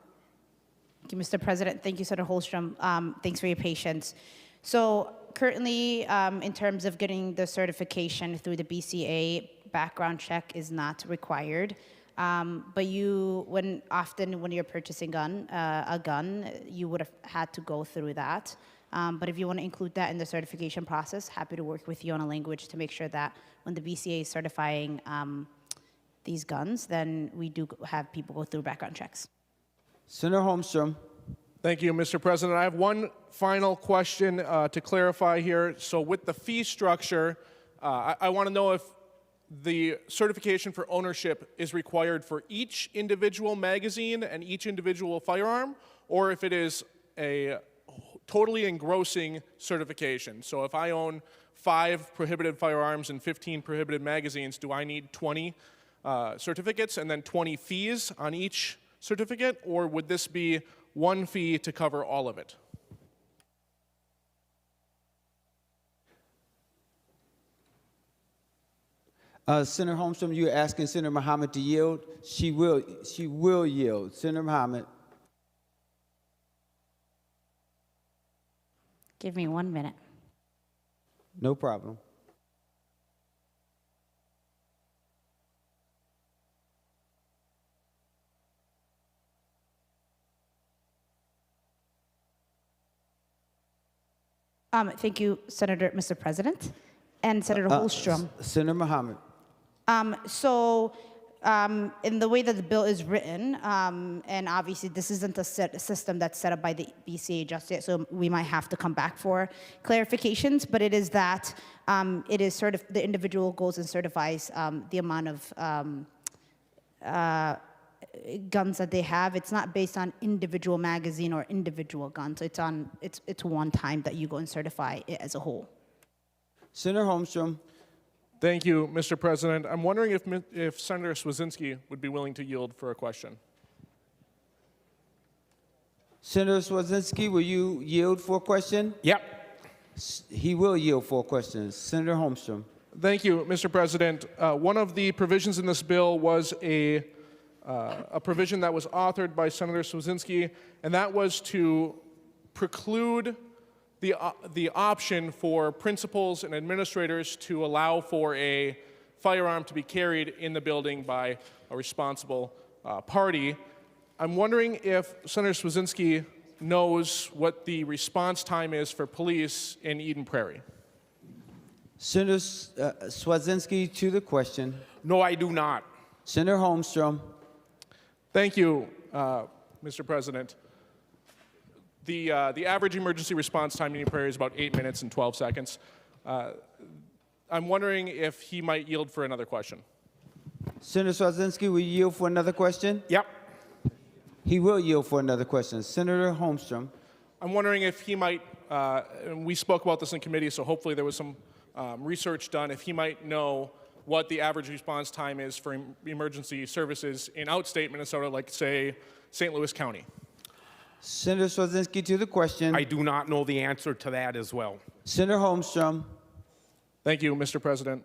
Thank you, Mr. President. Thank you, Senator Holstrom. Thanks for your patience. So currently, in terms of getting the certification through the BCA, background check is not required. But often when you're purchasing a gun, you would have had to go through that. But if you want to include that in the certification process, happy to work with you on a language to make sure that when the BCA is certifying these guns, then we do have people go through background checks. Senator Holmstrom. Thank you, Mr. President. I have one final question to clarify here. So with the fee structure, I want to know if the certification for ownership is required for each individual magazine and each individual firearm, or if it is a totally engrossing certification. So if I own 5 prohibited firearms and 15 prohibited magazines, do I need 20 certificates and then 20 fees on each certificate, or would this be one fee to cover all of it? Senator Holmstrom, you're asking Senator Mohammed to yield? She will yield. Senator Mohammed. Give me 1 minute. No problem. Thank you, Mr. President, and Senator Holstrom. Senator Mohammed. In the way that the bill is written, and obviously this isn't a system that's set up by the BCA just yet, so we might have to come back for clarifications, but it is that it is the individual goes and certifies the amount of guns that they have. It's not based on individual magazine or individual guns. It's one time that you go and certify it as a whole. Senator Holmstrom. Thank you, Mr. President. I'm wondering if Senator Swedzinski would be willing to yield for a question. Senator Swedzinski, will you yield for a question? Yep. He will yield for a question. Senator Holmstrom. Thank you, Mr. President. One of the provisions in this bill was a provision that was authored by Senator Swedzinski, and that was to preclude the option for principals and administrators to allow for a firearm to be carried in the building by a responsible party. I'm wondering if Senator Swedzinski knows what the response time is for police in Eden Prairie. Senator Swedzinski to the question. No, I do not. Senator Holmstrom. Thank you, Mr. President. The average emergency response time in Eden Prairie is about 8 minutes and 12 seconds. I'm wondering if he might yield for another question. Senator Swedzinski, will you yield for another question? Yep. He will yield for another question. Senator Holmstrom. I'm wondering if he might, and we spoke about this in committee, so hopefully there was some research done, if he might know what the average response time is for emergency services in outstate Minnesota, like, say, St. Louis County. Senator Swedzinski to the question. I do not know the answer to that as well. Senator Holmstrom. Thank you, Mr. President.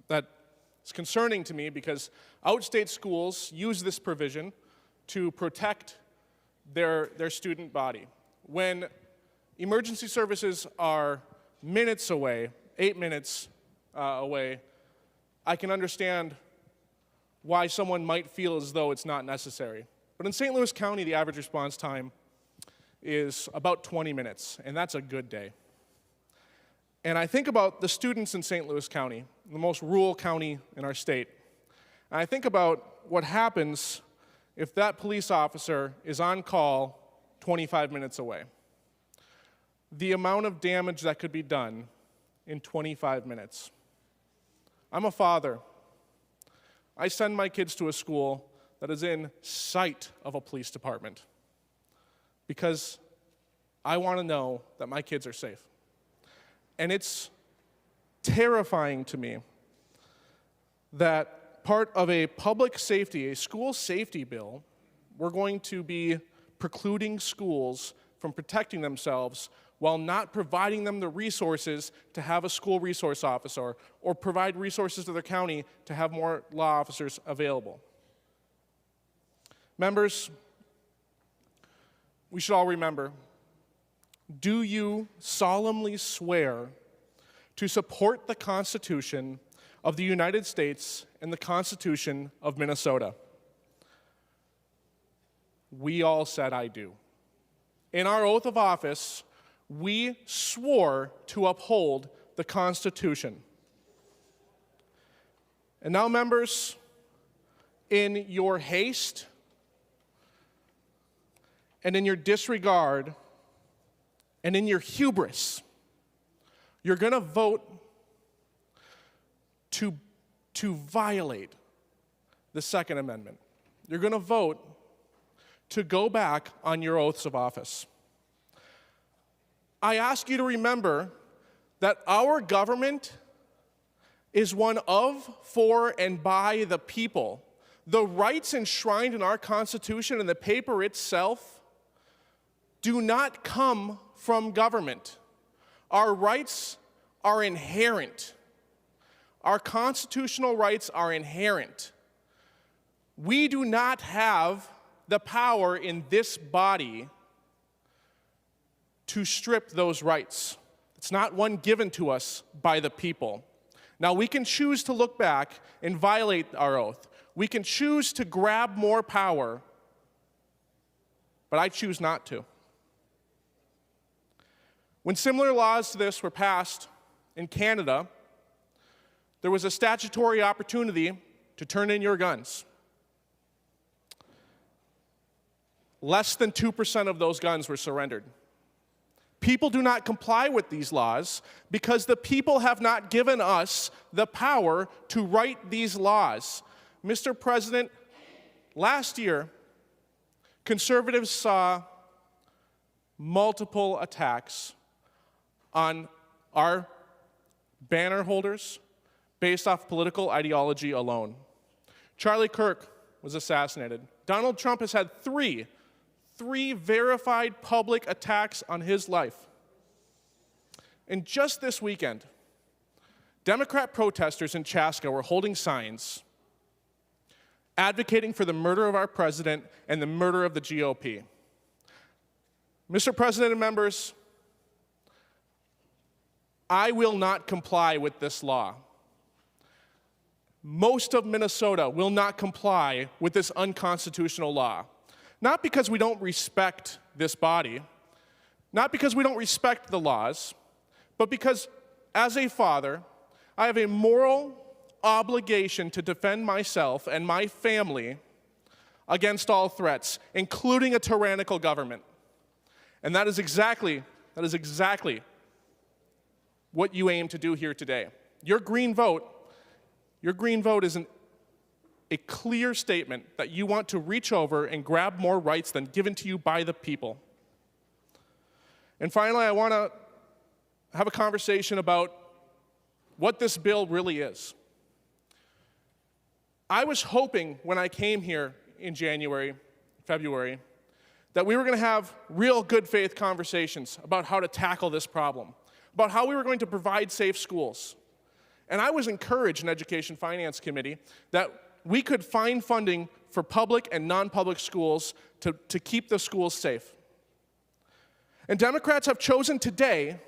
That is concerning to me because outstate schools use this provision to protect their student body. When emergency services are minutes away, 8 minutes away, I can understand why someone might feel as though it's not necessary. But in St. Louis County, the average response time is about 20 minutes, and that's a good day. And I think about the students in St. Louis County, the most rural county in our state. And I think about what happens if that police officer is on call 25 minutes away. The amount of damage that could be done in 25 minutes. I'm a father. I send my kids to a school that is in sight of a police department because I want to know that my kids are safe. And it's terrifying to me that part of a public safety, a school safety bill, we're going to be precluding schools from protecting themselves while not providing them the resources to have a school resource officer or provide resources to their county to have more law officers available. Members, we should all remember, do you solemnly swear to support the Constitution of the United States and the Constitution of Minnesota? We all said, I do. In our oath of office, we swore to uphold the Constitution. And now, members, in your haste and in your disregard and in your hubris, you're going to vote to violate the Second Amendment. You're going to vote to go back on your oaths of office. I ask you to remember that our government is one of, for, and by the people. The rights enshrined in our Constitution and the paper itself do not come from government. Our rights are inherent. Our constitutional rights are inherent. We do not have the power in this body to strip those rights. It's not one given to us by the people. Now, we can choose to look back and violate our oath. We can choose to grab more power, but I choose not to. When similar laws to this were passed in Canada, there was a statutory opportunity to turn in your guns. Less than 2% of those guns were surrendered. People do not comply with these laws because the people have not given us the power to write these laws. Mr. President, last year, conservatives saw multiple attacks on our banner holders based off political ideology alone. Charlie Kirk was assassinated. Donald Trump has had three verified public attacks on his life. And just this weekend, Democrat protesters in Chaska were holding signs advocating for the murder of our president and the murder of the GOP. Mr. President and members, I will not comply with this law. Most of Minnesota will not comply with this unconstitutional law. Not because we don't respect this body, not because we don't respect the laws, but because as a father, I have a moral obligation to defend myself and my family against all threats, including a tyrannical government. And that is exactly what you aim to do here today. Your green vote is a clear statement that you want to reach over and grab more rights than given to you by the people. And finally, I want to have a conversation about what this bill really is. I was hoping when I came here in January, February, that we were going to have real good faith conversations about how to tackle this problem, about how we were going to provide safe schools. And I was encouraged in Education Finance Committee that we could find funding for public and non-public schools to keep the schools safe. And Democrats have chosen today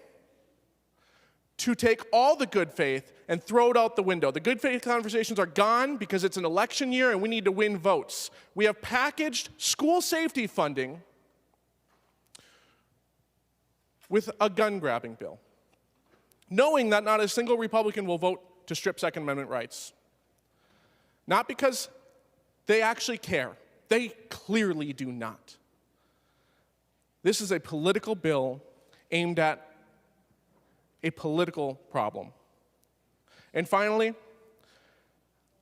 to take all the good faith and throw it out the window. The good faith conversations are gone because it's an election year and we need to win votes. We have packaged school safety funding with a gun-grabbing bill, knowing that not a single Republican will vote to strip Second Amendment rights. Not because they actually care. They clearly do not. This is a political bill aimed at a political problem. And finally,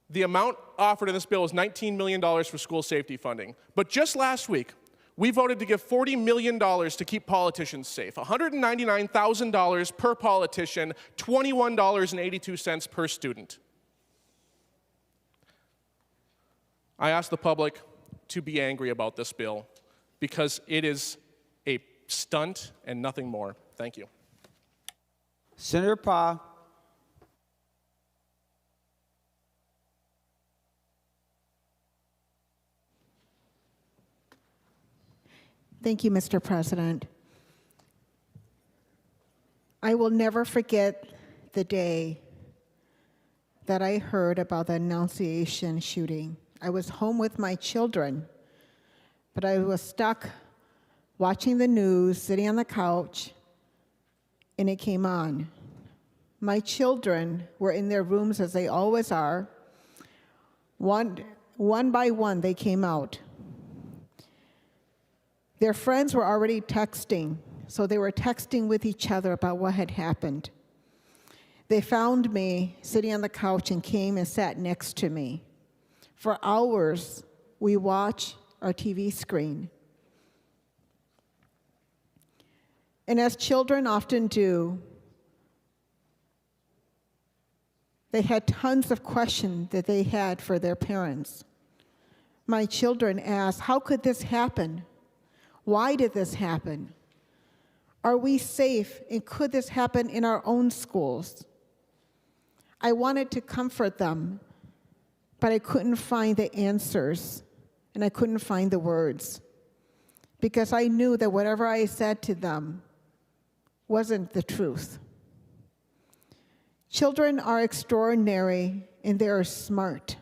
the amount offered in this bill is $19 million for school safety funding. But just last week, we voted to give $40 million to keep politicians safe. $199,000 per politician, $21.82 per student. I ask the public to be angry about this bill because it is a stunt and nothing more. Thank you. Senator Pa. Thank you, Mr. President. I will never forget the day that I heard about the Annunciation shooting. I was home with my children, but I was stuck watching the news, sitting on the couch, and it came on. My children were in their rooms, as they always are. One by one, they came out. Their friends were already texting, so they were texting with each other about what had happened. They found me sitting on the couch and came and sat next to me. For hours, we watched our TV screen. And as children often do, they had tons of questions that they had for their parents. My children asked, how could this happen? Why did this happen? Are we safe, and could this happen in our own schools? I wanted to comfort them, but I couldn't find the answers, and I couldn't find the words, because I knew that whatever I said to them wasn't the truth. Children are extraordinary, and they are smart.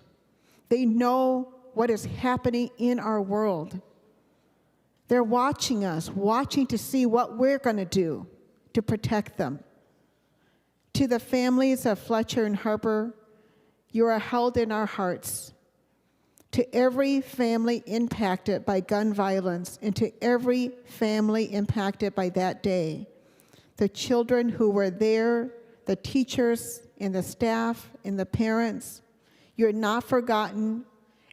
They know what is happening in our world. They're watching us, watching to see what we're going to do to protect them. To the families of Fletcher and Harper, you are held in our hearts. To every family impacted by gun violence, and to every family impacted by that day, the children who were there, the teachers and the staff and the parents, you're not forgotten,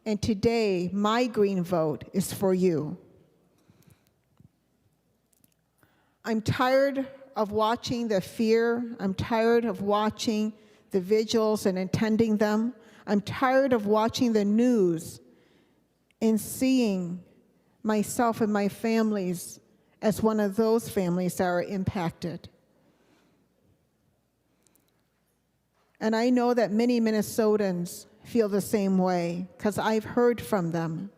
and today my green vote is for you. I'm tired of watching the fear. I'm tired of watching the vigils and attending them. I'm tired of watching the news and seeing myself and my families as one of those families that are impacted. And I know that many Minnesotans feel the same way, because I've heard from them.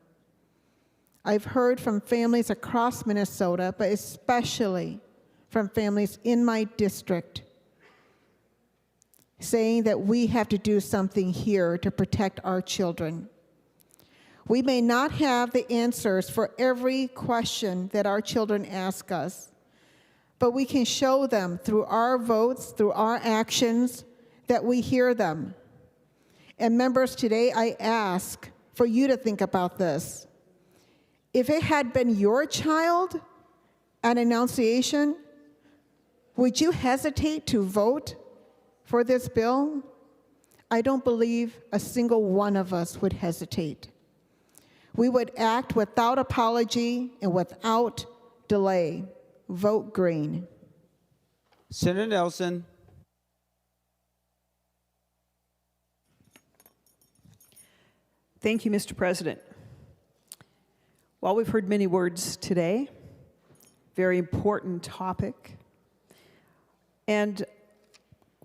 I've heard from families across Minnesota, but especially from families in my district saying that we have to do something here to protect our children. We may not have the answers for every question that our children ask us, but we can show them through our votes, through our actions, that we hear them. And members, today I ask for you to think about this. If it had been your child at Annunciation, would you hesitate to vote for this bill? I don't believe a single one of us would hesitate. We would act without apology and without delay. Vote green. Senator Nelson. Thank you, Mr. President. Well, we've heard many words today, very important topic, and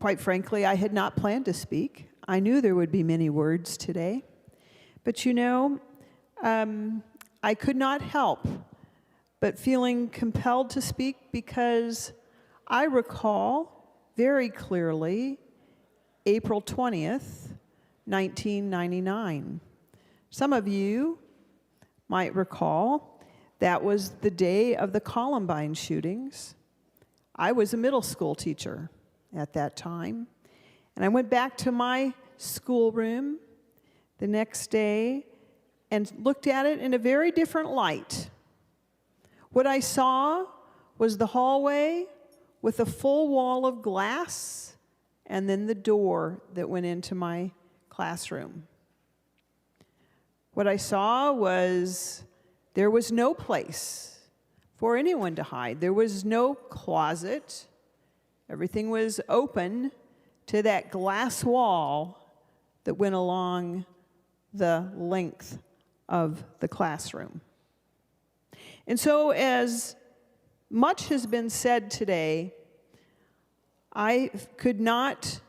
quite frankly, I had not planned to speak. I knew there would be many words today, but you know, I could not help but feeling compelled to speak because I recall very clearly April 20th, 1999. Some of you might recall that was the day of the Columbine shootings. I was a middle school teacher at that time, and I went back to my schoolroom the next day and looked at it in a very different light. What I saw was the hallway with a full wall of glass and then the door that went into my classroom. What I saw was there was no place for anyone to hide. There was no closet. Everything was open to that glass wall that went along the length of the classroom. And so, as much has been said today, I could not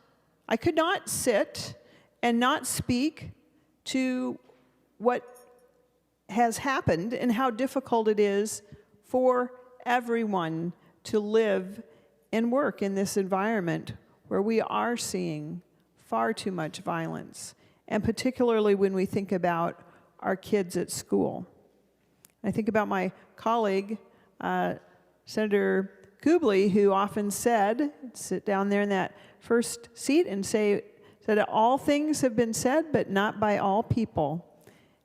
sit and not speak to what has happened and how difficult it is for everyone to live and work in this environment where we are seeing far too much violence, and particularly when we think about our kids at school. I think about my colleague, Senator Kubley, who often said, sit down there in that first seat and say that all things have been said, but not by all people.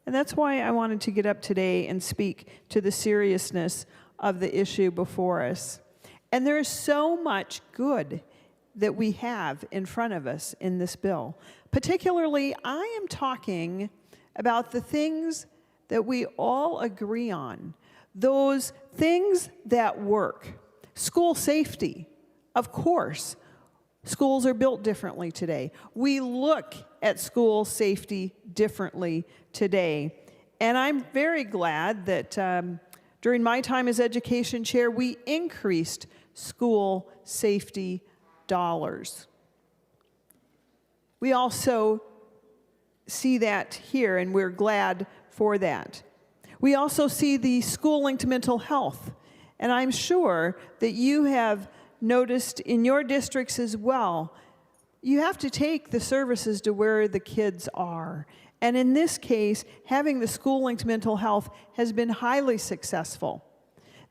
And that's why I wanted to get up today and speak to the seriousness of the issue before us. And there is so much good that we have in front of us in this bill. Particularly, I am talking about the things that we all agree on, those things that work. School safety, of course. Schools are built differently today. We look at school safety differently today. And I'm very glad that during my time as education chair, we increased school safety dollars. We also see that here, and we're glad for that. We also see the school-linked mental health, and I'm sure that you have noticed in your districts as well, you have to take the services to where the kids are. And in this case, having the school-linked mental health has been highly successful.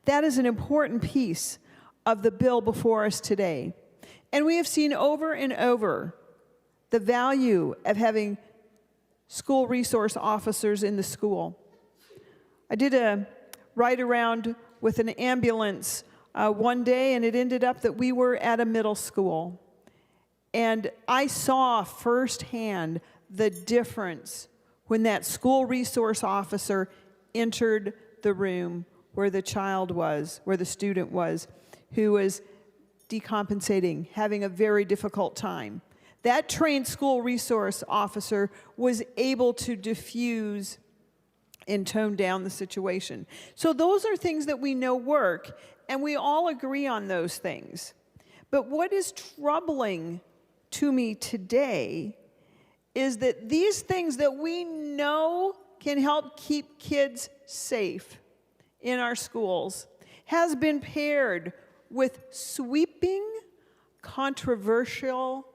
That is an important piece of the bill before us today. And we have seen over and over the value of having school resource officers in the school. I did a ride around with an ambulance one day, and it ended up that we were at a middle school. And I saw firsthand the difference when that school resource officer entered the room where the child was, where the student was, who was decompensating, having a very difficult time. That trained school resource officer was able to diffuse and tone down the situation. So those are things that we know work, and we all agree on those things. But what is troubling to me today is that these things that we know can help keep kids safe in our schools has been paired with sweeping, controversial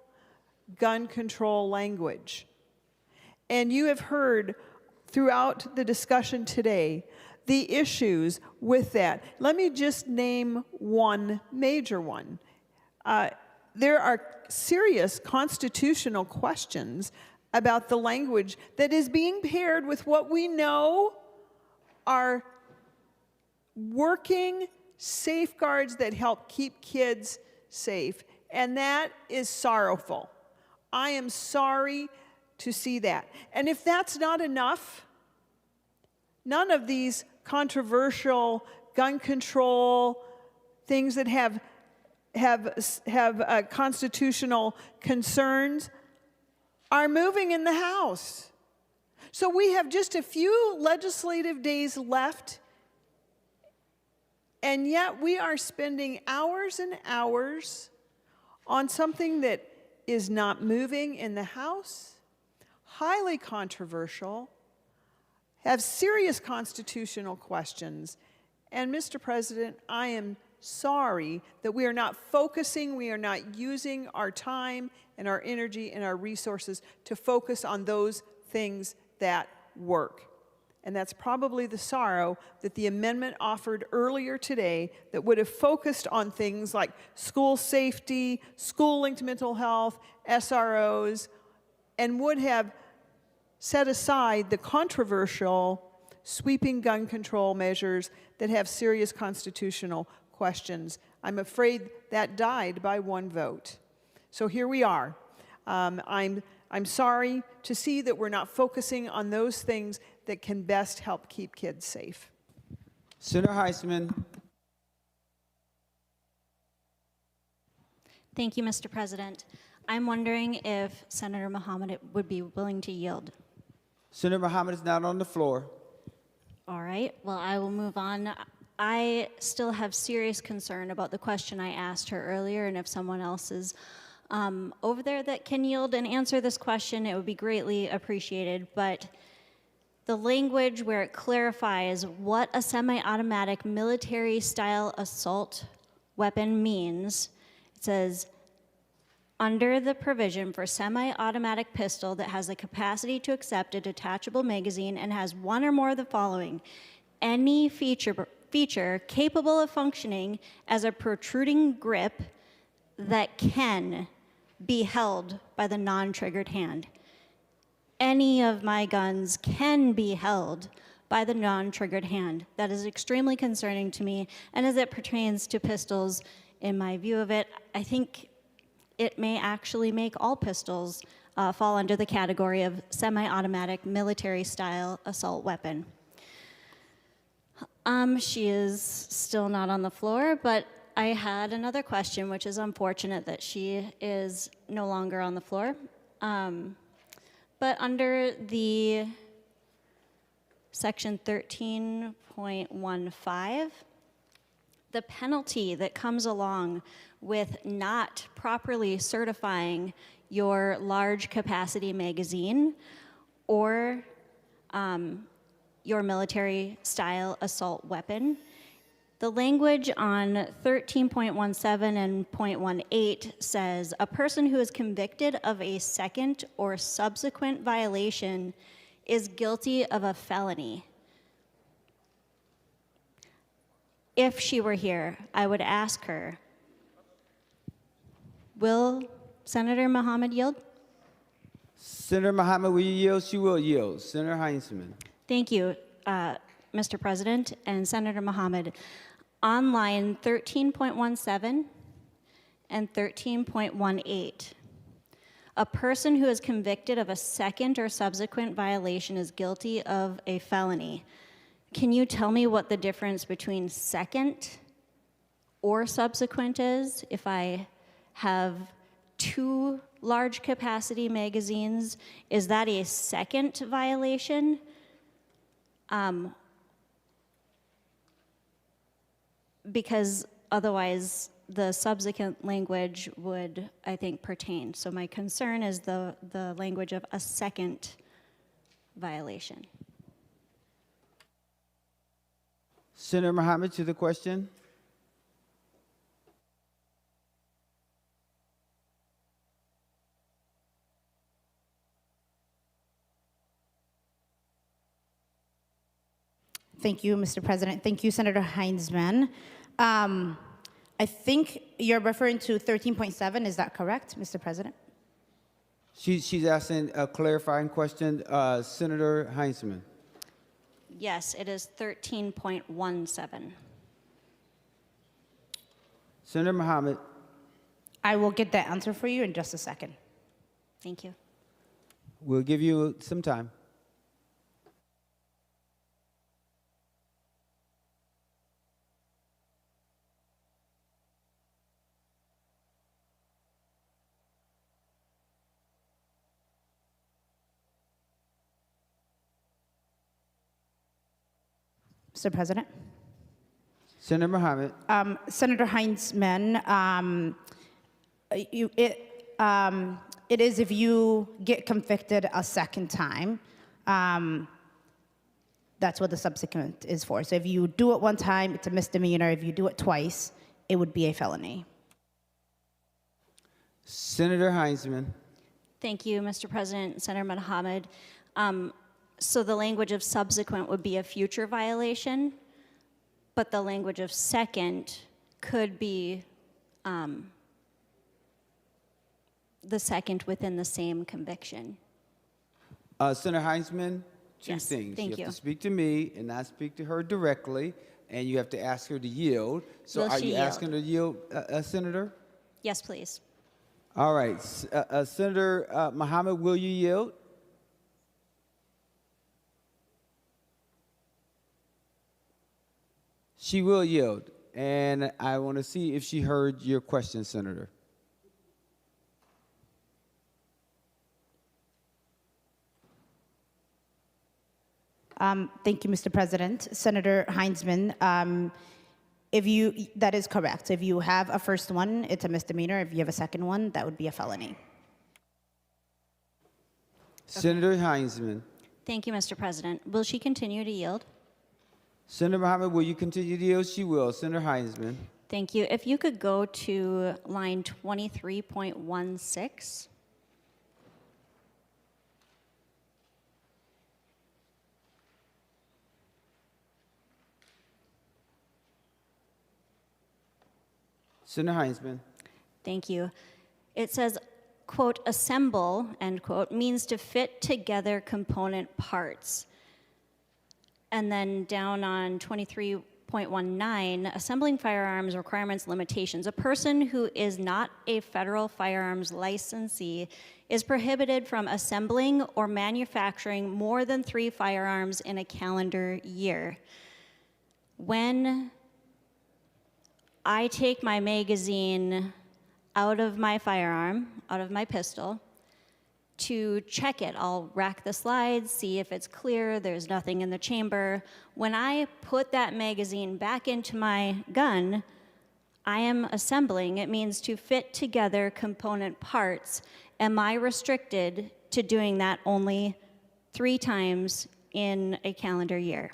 gun control language. And you have heard throughout the discussion today the issues with that. Let me just name one major one. There are serious constitutional questions about the language that is being paired with what we know are working safeguards that help keep kids safe. And that is sorrowful. I am sorry to see that. And if that's not enough, none of these controversial gun control things that have constitutional concerns are moving in the House. So we have just a few legislative days left, and yet we are spending hours and hours on something that is not moving in the House, highly controversial, have serious constitutional questions. And Mr. President, I am sorry that we are not focusing, we are not using our time and our energy and our resources to focus on those things that work. And that's probably the sorrow that the amendment offered earlier today that would have focused on things like school safety, school-linked mental health, SROs, and would have set aside the controversial sweeping gun control measures that have serious constitutional questions. I'm afraid that died by one vote. So here we are. I'm sorry to see that we're not focusing on those things that can best help keep kids safe. Senator Heisman. Thank you, Mr. President. I'm wondering if Senator Mohammed would be willing to yield. Senator Mohammed is not on the floor. All right, well, I will move on. I still have serious concern about the question I asked her earlier, and if someone else is over there that can yield and answer this question, it would be greatly appreciated. But the language where it clarifies what a semi-automatic military-style assault weapon means, it says, under the provision for semi-automatic pistol that has the capacity to accept a detachable magazine and has one or more of the following: any feature capable of functioning as a protruding grip that can be held by the non-triggered hand. Any of my guns can be held by the non-triggered hand. That is extremely concerning to me, and as it pertains to pistols, in my view of it, I think it may actually make all pistols fall under the category of semi-automatic military-style assault weapon. She is still not on the floor, but I had another question, which is unfortunate that she is no longer on the floor. But under the section 13.15, the penalty that comes along with not properly certifying your large capacity magazine or your military style assault weapon. The language on 13.17 and .18 says, a person who is convicted of a second or subsequent violation is guilty of a felony. If she were here, I would ask her, will Senator Mohammed yield? Senator Mohammed, will you yield? She will yield. Senator Heisman. Thank you, Mr. President and Senator Mohammed. On line 13.17 and 13.18, a person who is convicted of a second or subsequent violation is guilty of a felony. Can you tell me what the difference between second or subsequent is? If I have 2 large capacity magazines, is that a second violation? Because otherwise the subsequent language would, I think, pertain. So my concern is the language of a second violation. Senator Mohammed, to the question. Thank you, Mr. President. Thank you, Senator Heinzman. I think you're referring to 13.7. Is that correct, Mr. President? She's asking a clarifying question. Senator Heinzman. Yes, it is 13.17. Senator Mohammed. I will get that answer for you in just a second. Thank you. We'll give you some time. Mr. President. Senator Mohammed. Senator Heinzman, it is if you get convicted a second time, that's what the subsequent is for. So if you do it one time, it's a misdemeanor. If you do it twice, it would be a felony. Senator Heinzman. Thank you, Mr. President. Senator Mohammed. So the language of subsequent would be a future violation, but the language of second could be the second within the same conviction. Senator Heinzman, two Yes, things. thank You you. have to speak to me and not speak to her directly, and you have to ask her to yield. So Will are she you yield? asking her to yield, Senator? Yes, please. All right. Senator Mohammed, will you yield? She will yield. And I want to see if she heard your question, Senator. Thank you, Mr. President. Senator Heinzman, that is correct. If you have a first one, it's a misdemeanor. If you have a second one, that would be a felony. Senator Heinzman. Thank you, Mr. President. Will she continue to yield? Senator Mohammed, will you continue to yield? She will. Senator Heinzman. Thank you. If you could go to line 23.16. Senator Heinzman. Thank you. It says, quote, assemble, end quote, means to fit together component parts. And then down on 23.19, assembling firearms requirements limitations. A person who is not a federal firearms licensee is prohibited from assembling or manufacturing more than 3 firearms in a calendar year. When I take my magazine out of my firearm, out of my pistol, to check it. I'll rack the slides, see if it's clear, there's nothing in the chamber. When I put that magazine back into my gun, I am assembling. It means to fit together component parts. Am I restricted to doing that only 3 times in a calendar year?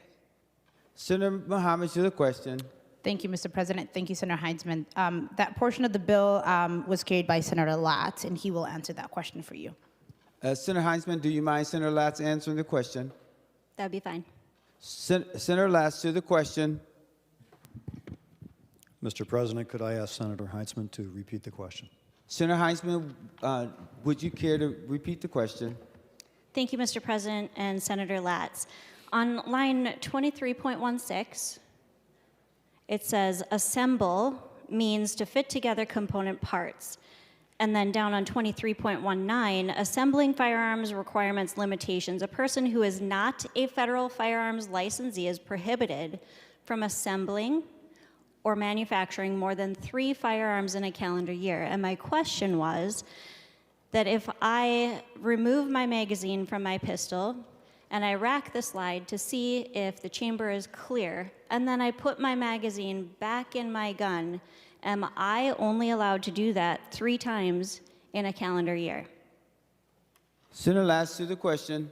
Senator Mohammed, to the question. Thank you, Mr. President. Thank you, Senator Heinzman. That portion of the bill was carried by Senator Latz, and he will answer that question for you. Senator Heinzman, do you mind Senator Latz answering the question? That'd be fine. Senator Latz, to the question. Mr. President, could I ask Senator Heinzman to repeat the question? Senator Heinzman, would you care to repeat the question? Thank you, Mr. President and Senator Latz. On line 23.16, it says assemble means to fit together component parts. And then down on 23.19, assembling firearms requirements limitations. A person who is not a federal firearms licensee is prohibited from assembling or manufacturing more than 3 firearms in a calendar year. And my question was that if I remove my magazine from my pistol and I rack the slide to see if the chamber is clear, and then I put my magazine back in my gun, am I only allowed to do that 3 times in a calendar year? Senator Latz, to the question.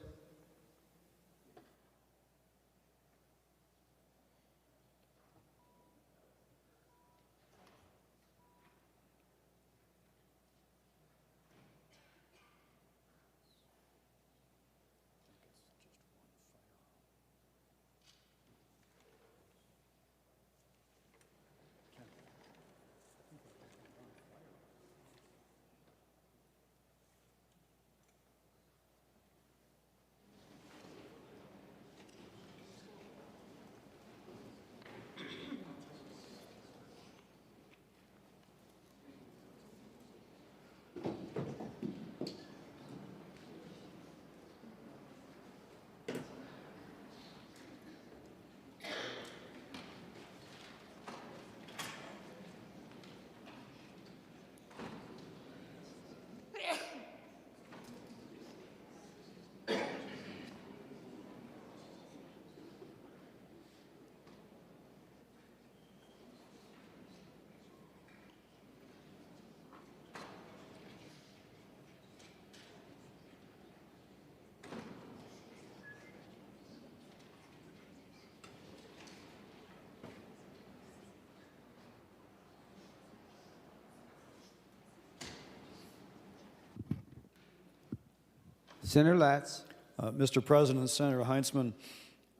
Senator Latz. Mr. President, Senator Heinzman,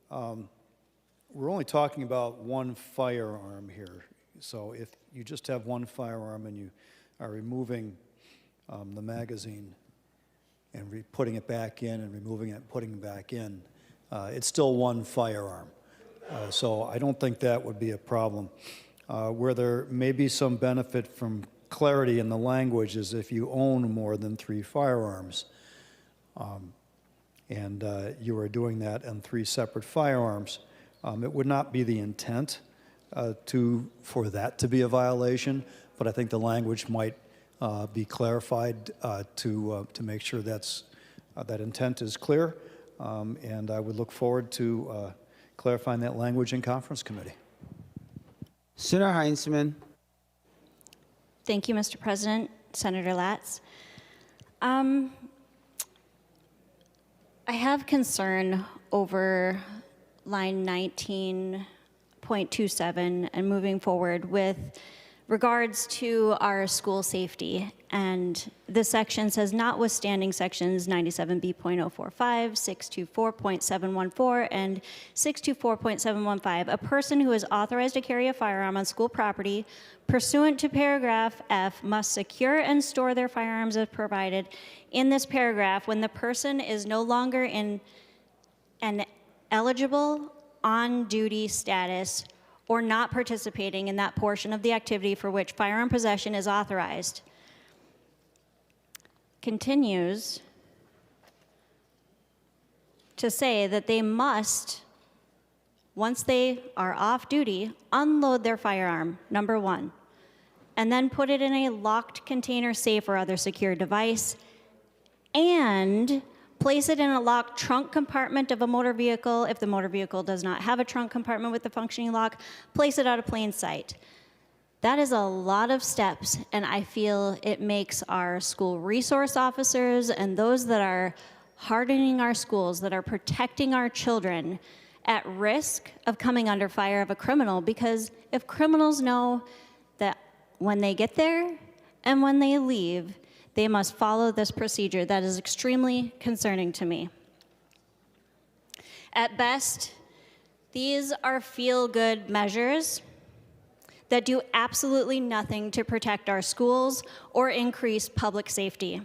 we're only talking about one firearm here. So if you just have one firearm and you are removing the magazine and putting it back in and removing it and putting it back in, it's still one firearm. So I don't think that would be a problem. Where there may be some benefit from clarity in the language is if you own more than 3 firearms. And you are doing that on 3 separate firearms. It would not be the intent for that to be a violation, but I think the language might be clarified to make sure that intent is clear. And I would look forward to clarifying that language in conference committee. Senator Heinzman. Thank you, Mr. President. Senator Latz. I have concern over line 19.27 and moving forward with regards to our school safety. And this section says, notwithstanding sections 97B.045, 624.714, and 624.715, a person who is authorized to carry a firearm on school property pursuant to paragraph F must secure and store their firearms as provided in this paragraph when the person is no longer in an eligible on-duty status or not participating in that portion of the activity for which firearm possession is authorized. Continues to say that they must, once they are off duty, unload their firearm, number 1, and then put it in a locked container, safe, or other secure device, and place it in a locked trunk compartment of a motor vehicle. If the motor vehicle does not have a trunk compartment with a functioning lock, place it out of plain sight. That is a lot of steps, and I feel it makes our school resource officers and those that are hardening our schools, that are protecting our children, at risk of coming under fire of a criminal, because if criminals know that when they get there and when they leave, they must follow this procedure, that is extremely concerning to me. At best, these are feel-good measures that do absolutely nothing to protect our schools or increase public safety.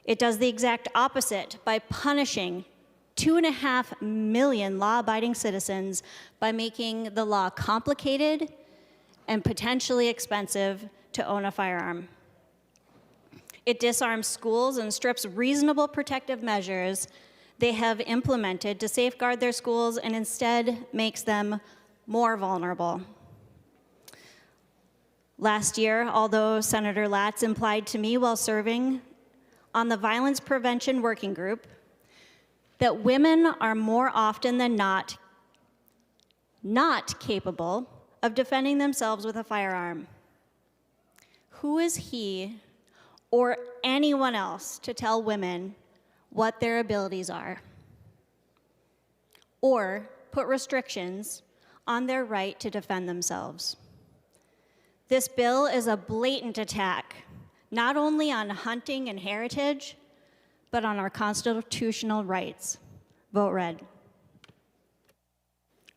It does the exact opposite by punishing 2.5 million law-abiding citizens by making the law complicated and potentially expensive to own a firearm. It disarms schools and strips reasonable protective measures they have implemented to safeguard their schools and instead makes them more vulnerable. Last year, although Senator Latz implied to me while serving on the Violence Prevention Working Group that women are more often than not capable of defending themselves with a firearm, who is he or anyone else to tell women what their abilities are or put restrictions on their right to defend themselves? This bill is a blatant attack, not only on hunting and heritage, but on our constitutional rights. Vote red.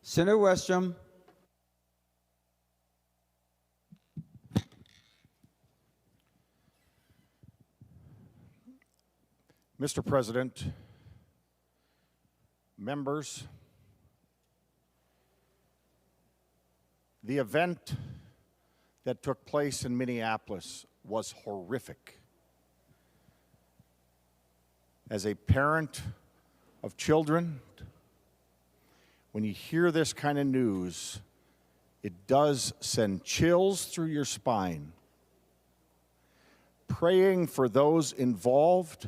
Senator Westrom. Mr. President, members, the event that took place in Minneapolis was horrific. As a parent of children, when you hear this kind of news, it does send chills through your spine. Praying for those involved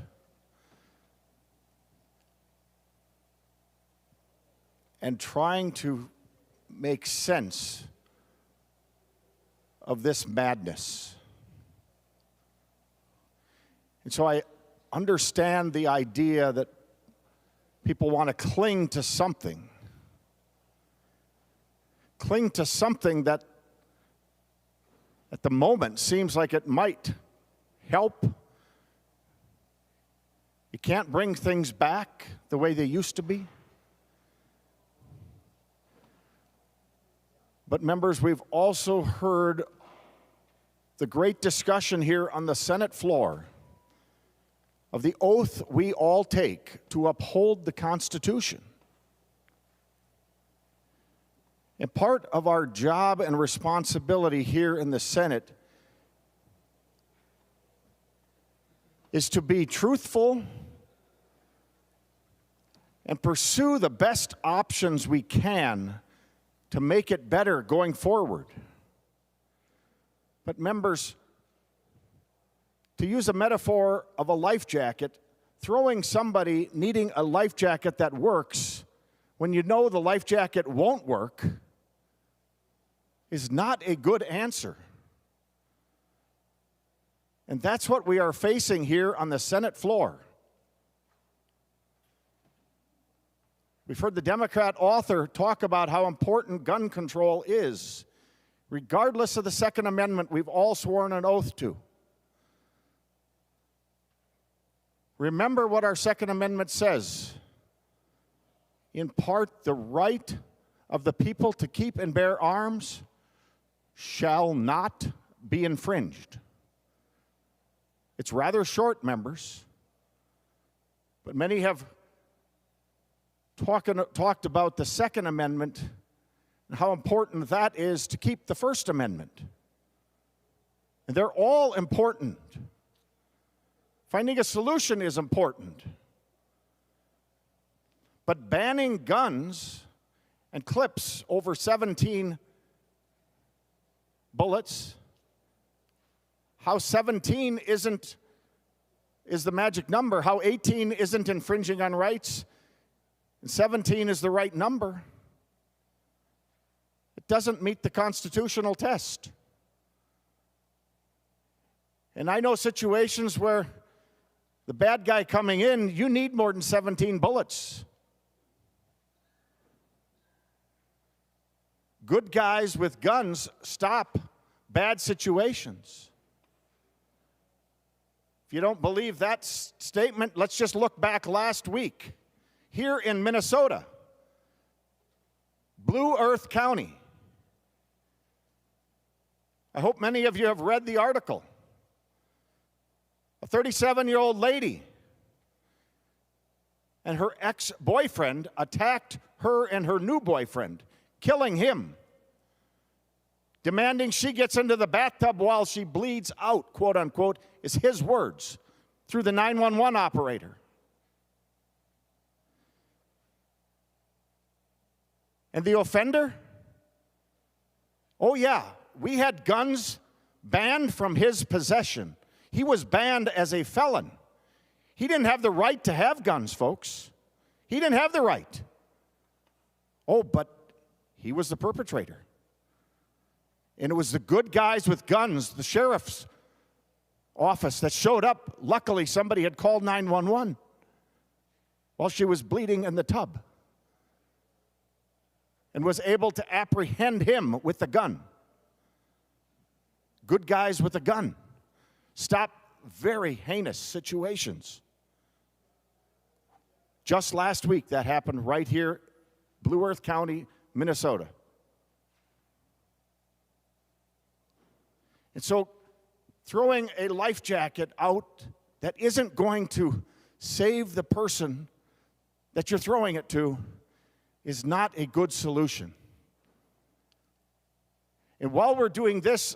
and trying to make sense of this madness. And so I understand the idea that people want to cling to something that at the moment seems like it might help You can't bring things back the way they used to be. But members, we've also heard the great discussion here on the Senate floor of the oath we all take to uphold the Constitution. And part of our job and responsibility here in the Senate is to be truthful and pursue the best options we can to make it better going forward. But members, to use a metaphor of a life jacket, throwing somebody needing a life jacket that works when you know the life jacket won't work is not a good answer. And that's what we are facing here on the Senate floor. We've heard the Democrat author talk about how important gun control is, regardless of the Second Amendment we've all sworn an oath to. Remember what our Second Amendment says. In part, the right of the people to keep and bear arms shall not be infringed. It's rather short, members, but many have talked about the Second Amendment and how important that is to keep the First Amendment. And they're all important. Finding a solution is important. But banning guns and clips over 17 bullets, how 17 is the magic number, how 18 isn't infringing on rights, and 17 is the right number, it doesn't meet the constitutional test. And I know situations where the bad guy coming in, you need more than 17 bullets. Good guys with guns stop bad situations. If you don't believe that statement, let's just look back last week. Here in Minnesota, Blue Earth County. I hope many of you have read the article. A 37-year-old lady and her ex-boyfriend attacked her and her new boyfriend, killing him, demanding she gets into the bathtub while she bleeds out, quote unquote, is his words, through the 911 operator. And the offender? Oh yeah, we had guns banned from his possession. He was banned as a felon. He didn't have the right to have guns, folks. He didn't have the right. Oh, but he was the perpetrator. And it was the good guys with guns, the sheriff's office, that showed up. Luckily, somebody had called 911 while she was bleeding in the tub and was able to apprehend him with the gun. Good guys with a gun stop very heinous situations. Just last week, that happened right here, Blue Earth County, Minnesota. And so, throwing a life jacket out that isn't going to save the person that you're throwing it to is not a good solution. And while we're doing this,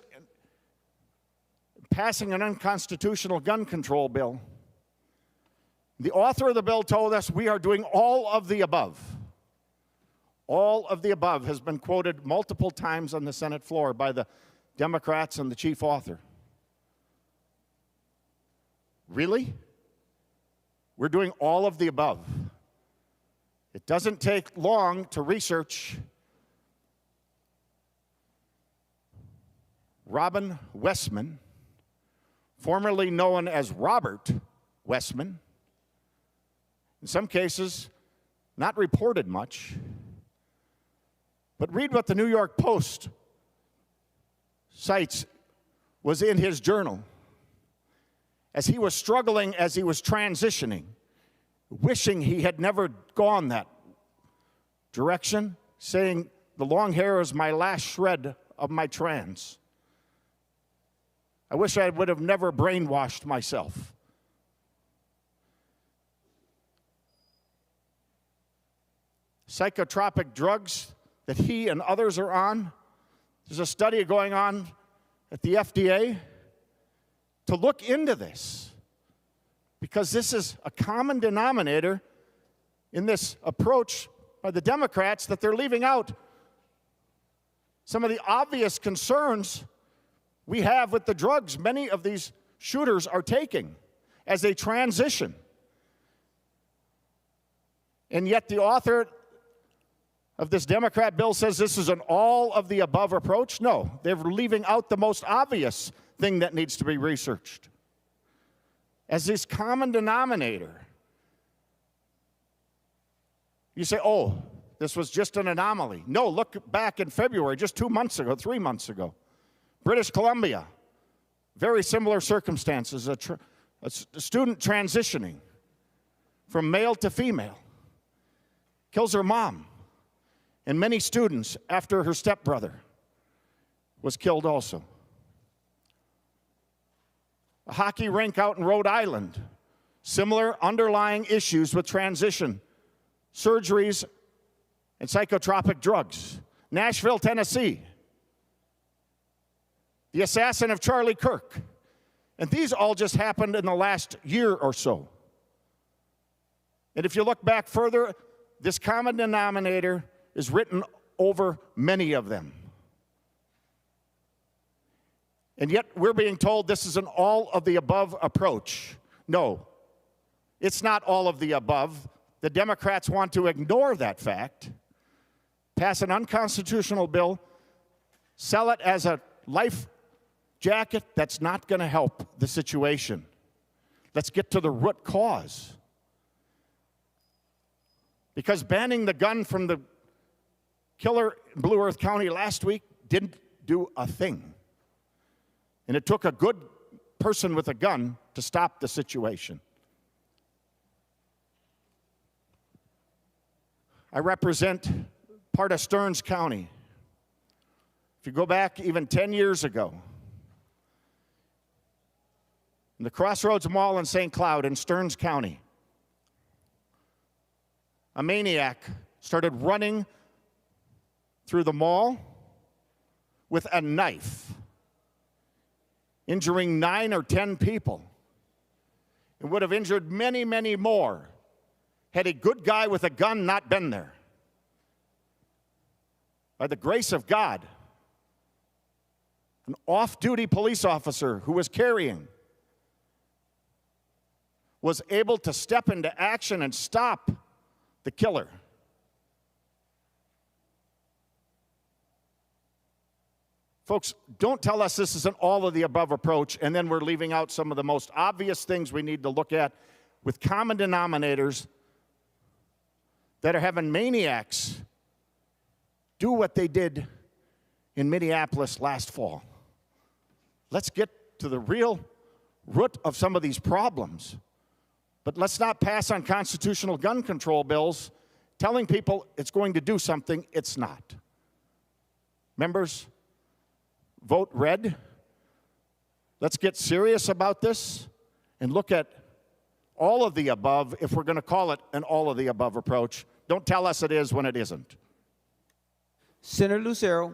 passing an unconstitutional gun control bill, the author of the bill told us we are doing all of the above. All of the above has been quoted multiple times on the Senate floor by the Democrats and the chief author. Really? We're doing all of the above. It doesn't take long to research Robin Westman, formerly known as Robert Westman, in some cases not reported much, but read what the New York Post cites was in his journal as he was struggling, as he was transitioning wishing he had never gone that direction, saying, the long hair is my last shred of my trans. I wish I would have never brainwashed myself. Psychotropic drugs that he and others are on. There's a study going on at the FDA to look into this, because this is a common denominator in this approach by the Democrats, that they're leaving out some of the obvious concerns we have with the drugs many of these shooters are taking as they transition. And yet the author of this Democrat bill says this is an all-of-the-above approach. No, they're leaving out the most obvious thing that needs to be researched as this common denominator. You say, oh, this was just an anomaly. No, look back in February, just 2 months ago, 3 months ago. British Columbia, very similar circumstances. A student transitioning from male to female kills her mom, and many students after her stepbrother was killed also. A hockey rink out in Rhode Island, similar underlying issues with transition, surgeries, and psychotropic drugs. Nashville, Tennessee, the assassin of Charlie Kirk. And these all just happened in the last year or so. And if you look back further, this common denominator is written over many of them. And yet we're being told this is an all-of-the-above approach. No, it's not all of the above. The Democrats want to ignore that fact, pass an unconstitutional bill, sell it as a life jacket that's not going to help the situation. Let's get to the root cause. Because banning the gun from the killer in Blue Earth County last week didn't do a thing. And it took a good person with a gun to stop the situation. I represent part of Stearns County. If you go back even 10 years ago, in the Crossroads Mall in St. Cloud in Stearns County, a maniac started running through the mall with a knife, injuring 9 or 10 people, and would have injured many, many more had a good guy with a gun not been there. By the grace of God, an off-duty police officer who was carrying was able to step into action and stop the killer. Folks, don't tell us this is an all-of-the-above approach, and then we're leaving out some of the most obvious things we need to look at with common denominators that are having maniacs do what they did in Minneapolis last fall. Let's get to the real root of some of these problems. But let's not pass on constitutional gun control bills telling people it's going to do something it's not. Members, vote red. Let's get serious about this and look at all of the above if we're going to call it an all of the above approach. Don't tell us it is when it isn't. Senator Lucero.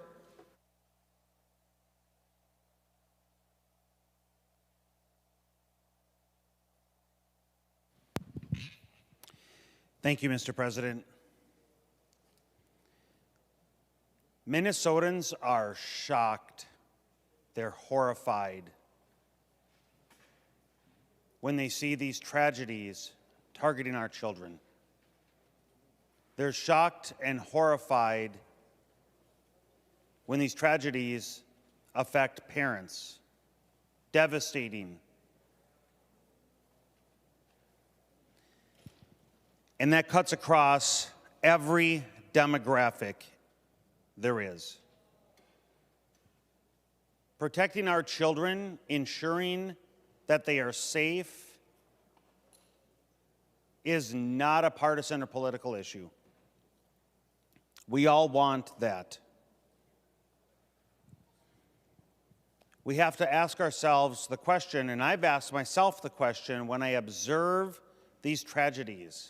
Thank you, Mr. President. Minnesotans are shocked. They're horrified when they see these tragedies targeting our children. They're shocked and horrified when these tragedies affect parents. Devastating. And that cuts across every demographic there is. Protecting our children, ensuring that they are safe, is not a partisan or political issue. We all want that. We have to ask ourselves the question, and I've asked myself the question when I observe these tragedies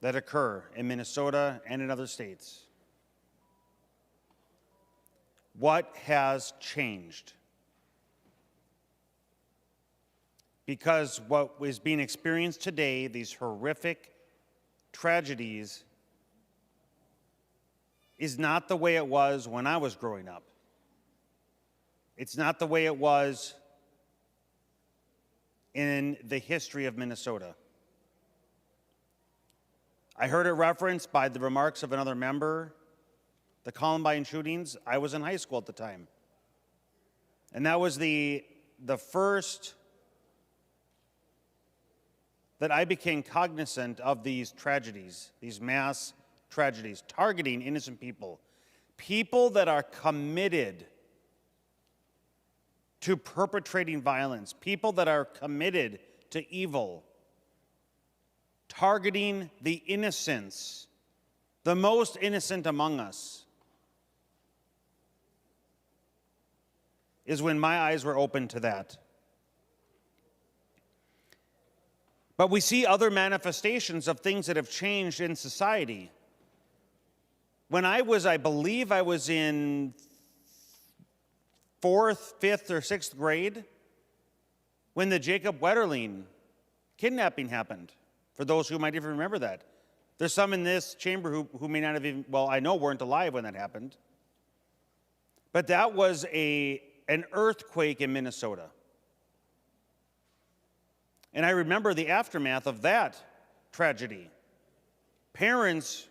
that occur in Minnesota and in other states. What has changed? Because what is being experienced today, these horrific tragedies, is not the way it was when I was growing up. It's not the way it was in the history of Minnesota. I heard it referenced by the remarks of another member, the Columbine shootings. I was in high school at the time. And that was the first that I became cognizant of these tragedies, these mass tragedies, targeting innocent people. People that are committed to perpetrating violence, people that are committed to evil, targeting the innocents, the most innocent among us, is when my eyes were open to that. But we see other manifestations of things that have changed in society. When I believe I was in 4th, 5th, or 6th grade, when the Jacob Wetterling kidnapping happened, for those who might even remember that. There's some in this chamber who may not have even, well, I know weren't alive when that happened. But that was an earthquake in Minnesota. And I remember the aftermath of that tragedy. Parents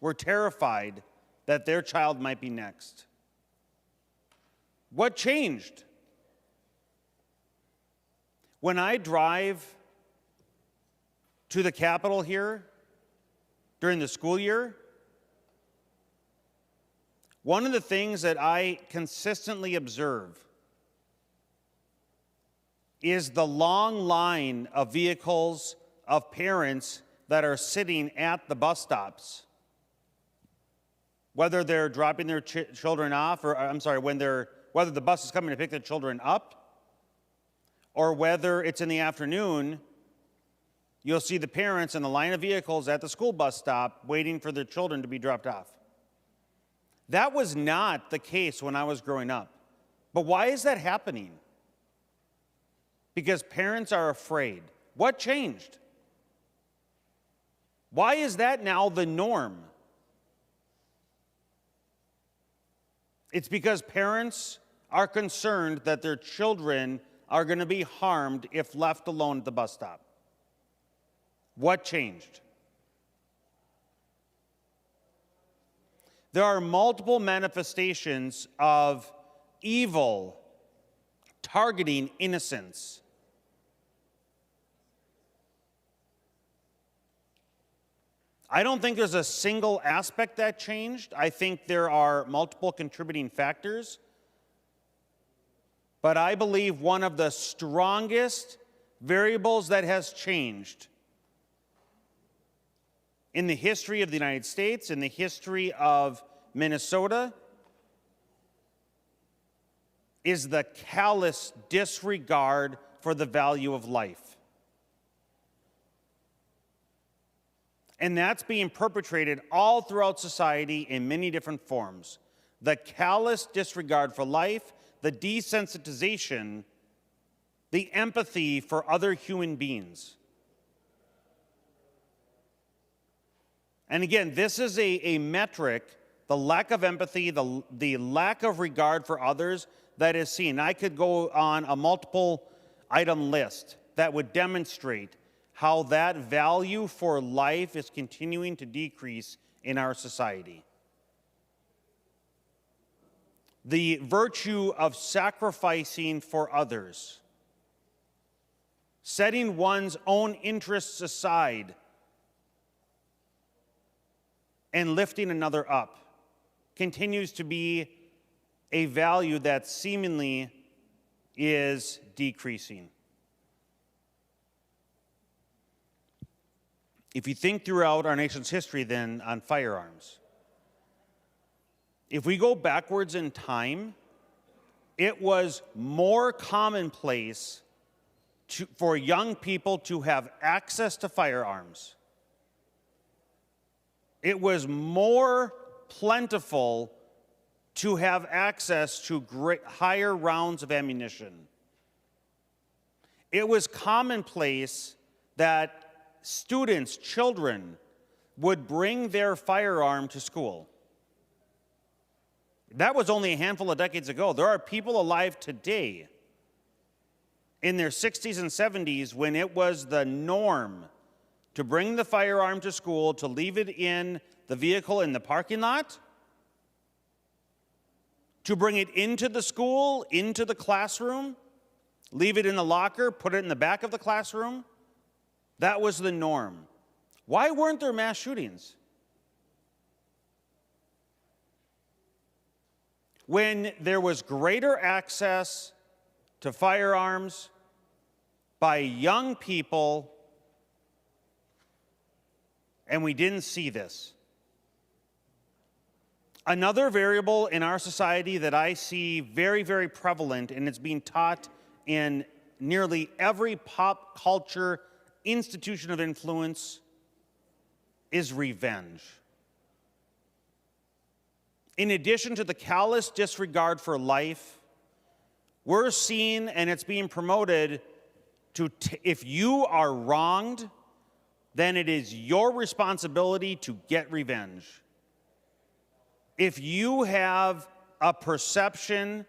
were terrified that their child might be next. What changed? When I drive to the Capitol here during the school year, one of the things that I consistently observe is the long line of vehicles of parents that are sitting at the bus stops. Whether they're dropping their children off, or whether the bus is coming to pick their children up, or whether it's in the afternoon, you'll see the parents in the line of vehicles at the school bus stop waiting for their children to be dropped off. That was not the case when I was growing up. But why is that happening? Because parents are afraid. What changed? Why is that now the norm? It's because parents are concerned that their children are going to be harmed if left alone at the bus stop. What changed? There are multiple manifestations of evil targeting innocence. I don't think there's a single aspect that changed. I think there are multiple contributing factors. But I believe one of the strongest variables that has changed in the history of the United States, in the history of Minnesota, is the callous disregard for the value of life. And that's being perpetrated all throughout society in many different forms. The callous disregard for life, the desensitization, the empathy for other human beings. And again, this is a metric, the lack of empathy, the lack of regard for others that is seen. I could go on a multiple item list that would demonstrate how that value for life is continuing to decrease in our society. The virtue of sacrificing for others, setting one's own interests aside, and lifting another up, continues to be a value that seemingly is decreasing. if you think throughout our nation's history then on firearms, if we go backwards in time, it was more commonplace for young people to have access to firearms. It was more plentiful to have access to higher rounds of ammunition. It was commonplace that students, children, would bring their firearm to school. That was only a handful of decades ago. There are people alive today in their 60s and 70s when it was the norm to bring the firearm to school, to leave it in the vehicle in the parking lot, to bring it into the school, into the classroom, leave it in the locker, put it in the back of the classroom. That was the norm. Why weren't there mass shootings? When there was greater access to firearms by young people, and we didn't see this. Another variable in our society that I see very, very prevalent, and it's being taught in nearly every pop culture institution of influence, is revenge. In addition to the callous disregard for life, we're seeing, and it's being promoted, if you are wronged, then it is your responsibility to get revenge. If you have a perception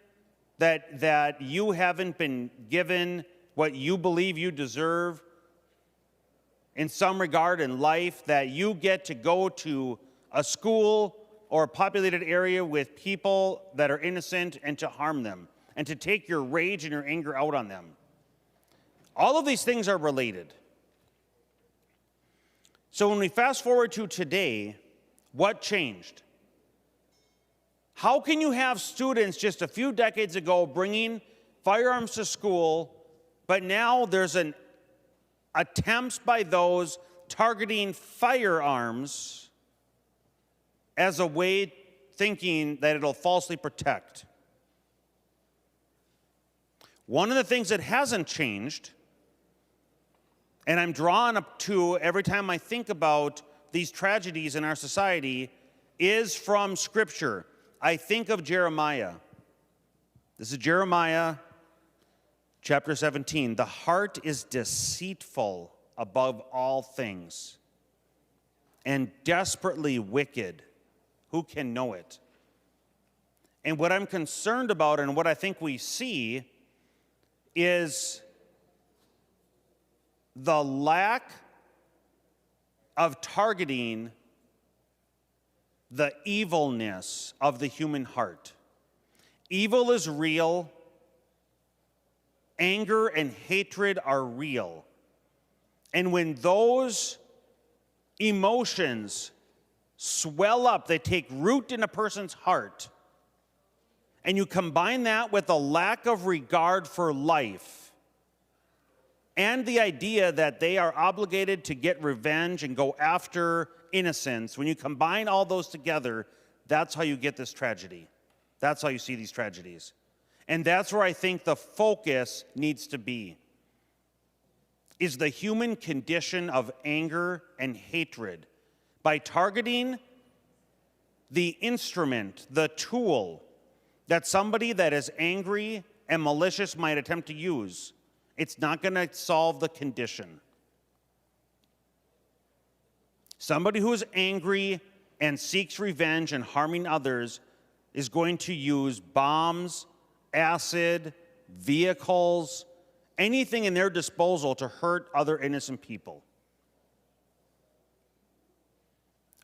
that you haven't been given what you believe you deserve in some regard in life, that you get to go to a school or a populated area with people that are innocent and to harm them and to take your rage and your anger out on them. All of these things are related. So when we fast forward to today, what changed? How can you have students just a few decades ago bringing firearms to school, but now there's an attempts by those targeting firearms as a way thinking that it'll falsely protect? One of the things that hasn't changed, and I'm drawn up to every time I think about these tragedies in our society, is from Scripture. I think of Jeremiah. This is Jeremiah chapter 17. The heart is deceitful above all things and desperately wicked. Who can know it? And what I'm concerned about and what I think we see is the lack of targeting the evilness of the human heart. Evil is real. Anger and hatred are real. And when those emotions swell up, they take root in a person's heart, and you combine that with a lack of regard for life and the idea that they are obligated to get revenge and go after innocence, when you combine all those together, that's how you get this tragedy. That's how you see these tragedies. And that's where I think the focus needs to be, is the human condition of anger and hatred. By targeting the instrument, the tool that somebody that is angry and malicious might attempt to use, it's not going to solve the condition. Somebody who is angry and seeks revenge and harming others is going to use bombs, acid, vehicles, anything in their disposal to hurt other innocent people.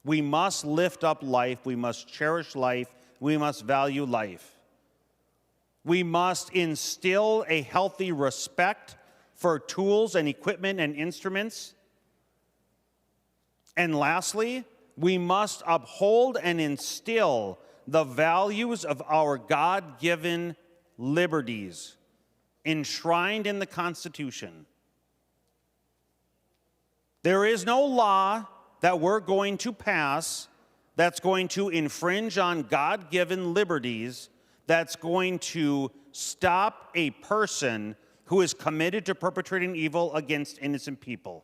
We must lift up life. We must cherish life. We must value life. We must instill a healthy respect for tools and equipment and instruments. And lastly, we must uphold and instill the values of our God-given liberties enshrined in the Constitution. There is no law that we're going to pass that's going to infringe on God-given liberties, that's going to stop a person who is committed to perpetrating evil against innocent people.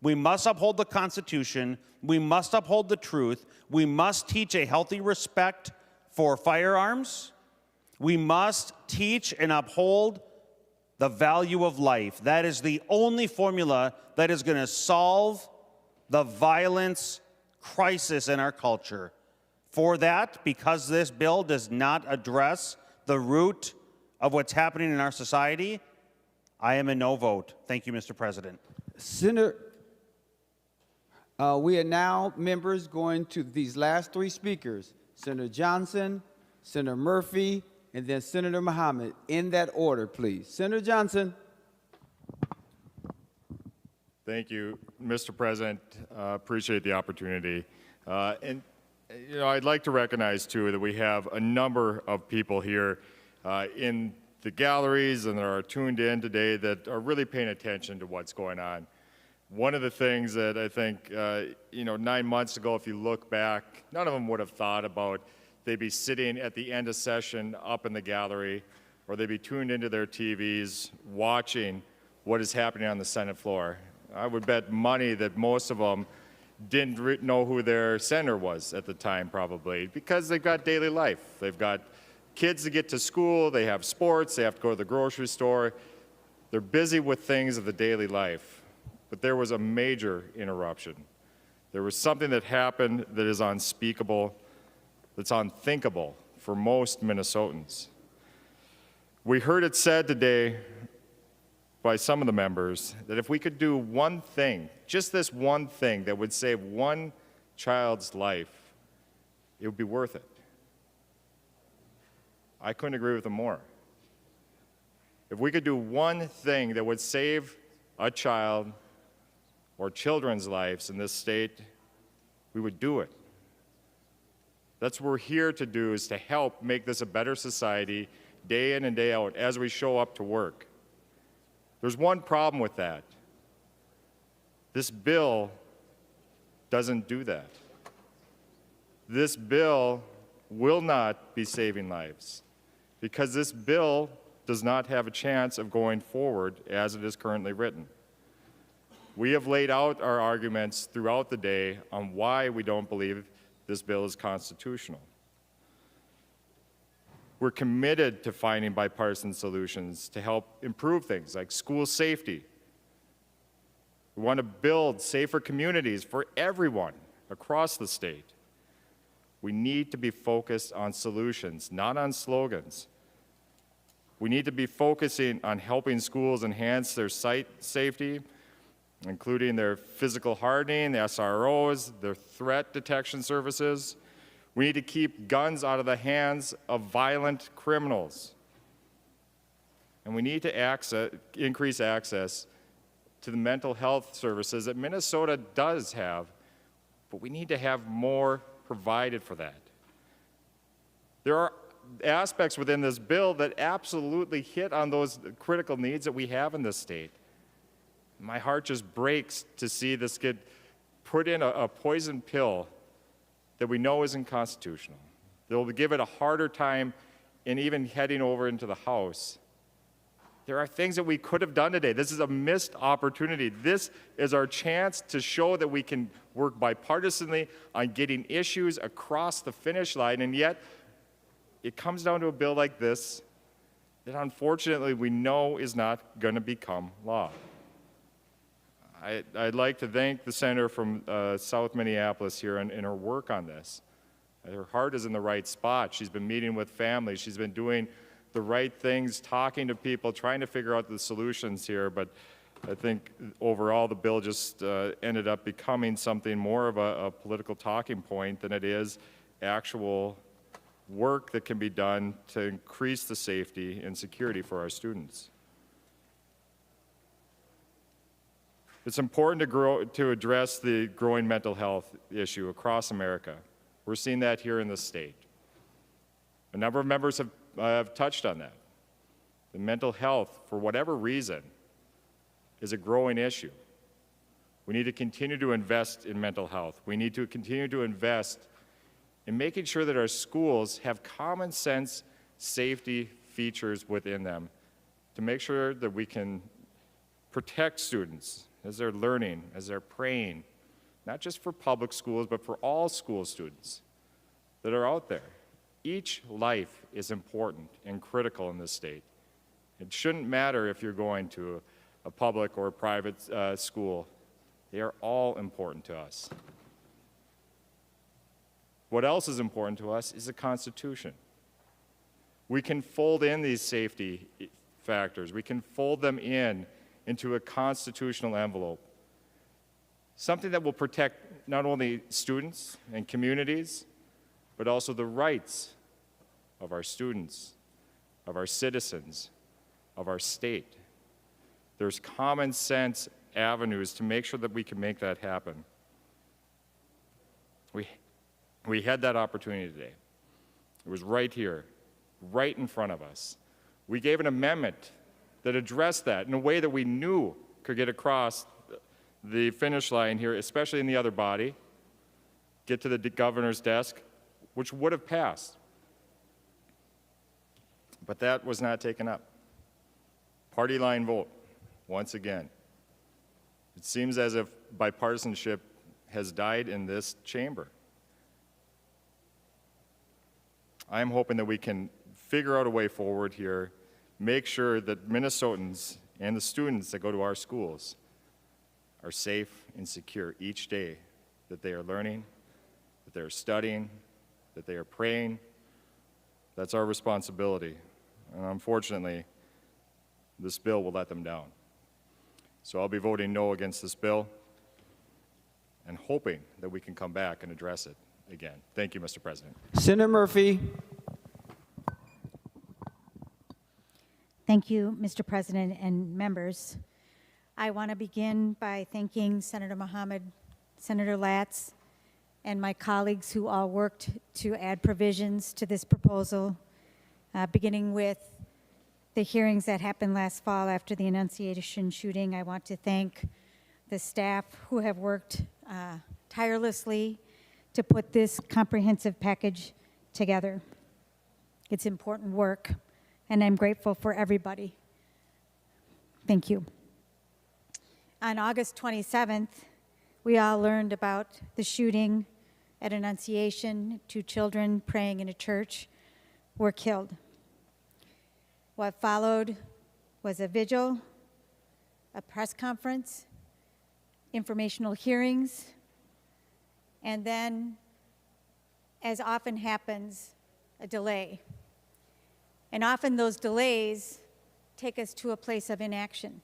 We must uphold the Constitution. We must uphold the truth. We must teach a healthy respect for firearms. We must teach and uphold the value of life. That is the only formula that is going to solve the violence crisis in our culture. For that, because this bill does not address the root of what's happening in our society, I am a no vote. Thank you, Mr. President. Senator, we are now, members, going to these last three speakers, Senator Johnson, Senator Murphy, and then Senator Muhammad, in that order, please. Senator Johnson. Thank you, Mr. President. Appreciate the opportunity. And I'd like to recognize, too, that we have a number of people here in the galleries and that are tuned in today that are really paying attention to what's going on. One of the things that I think, 9 months ago, if you look back, none of them would have thought about they'd be sitting at the end of session up in the gallery, or they'd be tuned into their TVs watching what is happening on the Senate floor. I would bet money that most of them didn't know who their senator was at the time, probably, because they've got daily life. They've got kids to get to school, they have sports, they have to go to the grocery store. They're busy with things of the daily life. But there was a major interruption. There was something that happened that is unspeakable, that's unthinkable for most Minnesotans. We heard it said today by some of the members that if we could do one thing, just this one thing that would save one child's life, it would be worth it. I couldn't agree with them more. If we could do one thing that would save a child or children's lives in this state, we would do it. That's what we're here to do, is to help make this a better society day in and day out as we show up to work. There's one problem with that. This bill doesn't do that. This bill will not be saving lives because this bill does not have a chance of going forward as it is currently written. We have laid out our arguments throughout the day on why we don't believe this bill is constitutional. We're committed to finding bipartisan solutions to help improve things like school safety. We want to build safer communities for everyone across the state. We need to be focused on solutions, not on slogans. We need to be focusing on helping schools enhance their site safety, including their physical hardening, the SROs, their threat detection services. We need to keep guns out of the hands of violent criminals. And we need to increase access to the mental health services that Minnesota does have, but we need to have more provided for that. There are aspects within this bill that absolutely hit on those critical needs that we have in this state. My heart just breaks to see this get put in a poison pill that we know isn't constitutional. They'll give it a harder time in even heading over into the House. There are things that we could have done today. This is a missed opportunity. This is our chance to show that we can work bipartisanly on getting issues across the finish line, and yet it comes down to a bill like this that unfortunately we know is not going to become law. I'd like to thank the senator from South Minneapolis here in her work on this. Her heart is in the right spot. She's been meeting with families. She's been doing the right things, talking to people, trying to figure out the solutions here. But I think overall the bill just ended up becoming something more of a political talking point than it is actual work that can be done to increase the safety and security for our students. It's important to address the growing mental health issue across America. We're seeing that here in this state. A number of members have touched on that. The mental health, for whatever reason, is a growing issue. We need to continue to invest in mental health. We need to continue to invest in making sure that our schools have common sense safety features within them to make sure that we can protect students as they're learning, as they're praying, not just for public schools, but for all school students that are out there. Each life is important and critical in this state. It shouldn't matter if you're going to a public or a private school. They are all important to us. What else is important to us is the Constitution. We can fold in these safety factors. We can fold them into a constitutional envelope. Something that will protect not only students and communities, but also the rights of our students, of our citizens, of our state. There's common sense avenues to make sure that we can make that happen. We had that opportunity today. It was right here, right in front of us. We gave an amendment that addressed that in a way that we knew could get across the finish line here, especially in the other body, get to the governor's desk, which would have passed. But that was not taken up. Party line vote, once again. It seems as if bipartisanship has died in this chamber. I am hoping that we can figure out a way forward here, make sure that Minnesotans and the students that go to our schools are safe and secure each day that they are learning, that they are studying, that they are praying. That's our responsibility. And unfortunately, this bill will let them down. So I'll be voting no against this bill and hoping that we can come back and address it again. Thank you, Mr. President. Senator Murphy. Thank you, Mr. President and members. I want to begin by thanking Senator Mohammed, Senator Latz, and my colleagues who all worked to add provisions to this proposal, beginning with the hearings that happened last fall after the Annunciation shooting. I want to thank the staff who have worked tirelessly to put this comprehensive package together. It's important work, and I'm grateful for everybody. Thank you. On August 27th, we all learned about the shooting at Annunciation. 2 children praying in a church were killed. What followed was a vigil, a press conference, informational hearings, and then, as often happens, a delay. And often those delays take us to a place of inaction.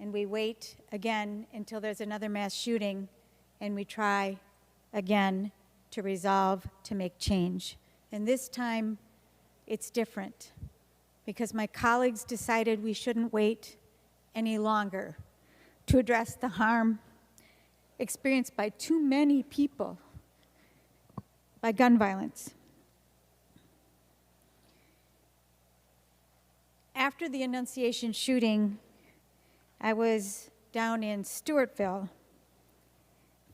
And we wait again until there's another mass shooting, and we try again to resolve, to make change. And this time, it's different, because my colleagues decided we shouldn't wait any longer to address the harm experienced by too many people by gun violence. After the Annunciation shooting, I was down in Stewartville